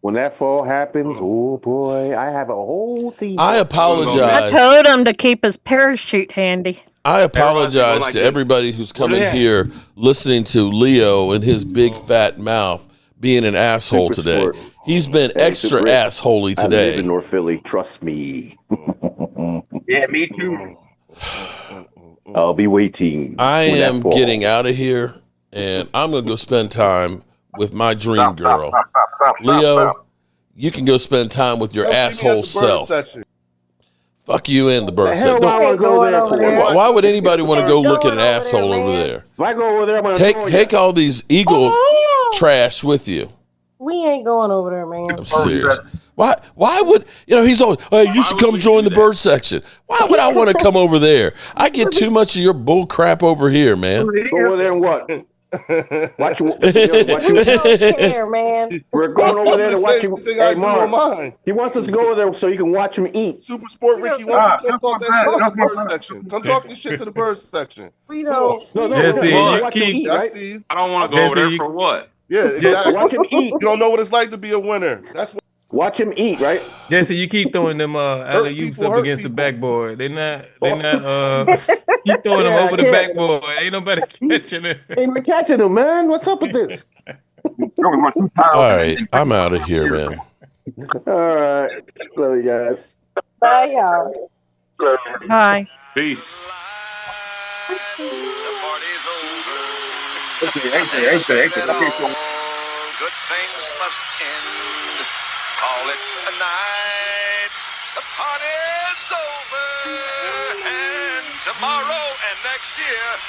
When that fall happens, oh boy, I have a whole team. I I apologize. told him to keep his parachute handy. I apologize like to this. everybody who's coming Yeah. here listening to Leo and his big fat mouth being an asshole Super today. sport. He's been Hey, extra Super. assholey I live today. in North Philly. Trust me. Yeah, me too. I'll be waiting. I when that am falls. getting out of here, and I'm going to go spend time with my dream girl. Leo, you can go spend time with your asshole self. Fuck you in the bird section. Why would anybody want to go look at an asshole over there? If I go over there, I'm gonna Take all these Eagle trash with you. We ain't going over there, man. I'm serious. Why would he's always, hey, you should come join the bird section. Why would I want to come over there? I get too much of your bull crap over here, man. Go over there and what? Watch him. We don't care, man. We're going over there to watch him. Thing Hey, I do on Mark. mine. He wants us to go over there so you can watch him eat. Super Sport Ricky, why don't you come talk that shit in the bird section? Come talk this shit to the bird section. We Come don't. on. No, Jesse, we're gonna you watch him keep. eat, I right? see you. I don't want to go over there for what? Yeah, exactly. Watch him eat. You don't know what it's like to be a winner. That's what Watch him eat, right? Jesse, you keep throwing them alley oops up against the backboard. They not keep throwing them over the backboard. Ain't nobody catching it. Ain't nobody catching him, man. What's up with this? All right, I'm out of here, man. All right. Love you guys. Bye, y'all. Bye. Peace. Good things must end. Call it a night. The party's over. And tomorrow and next year.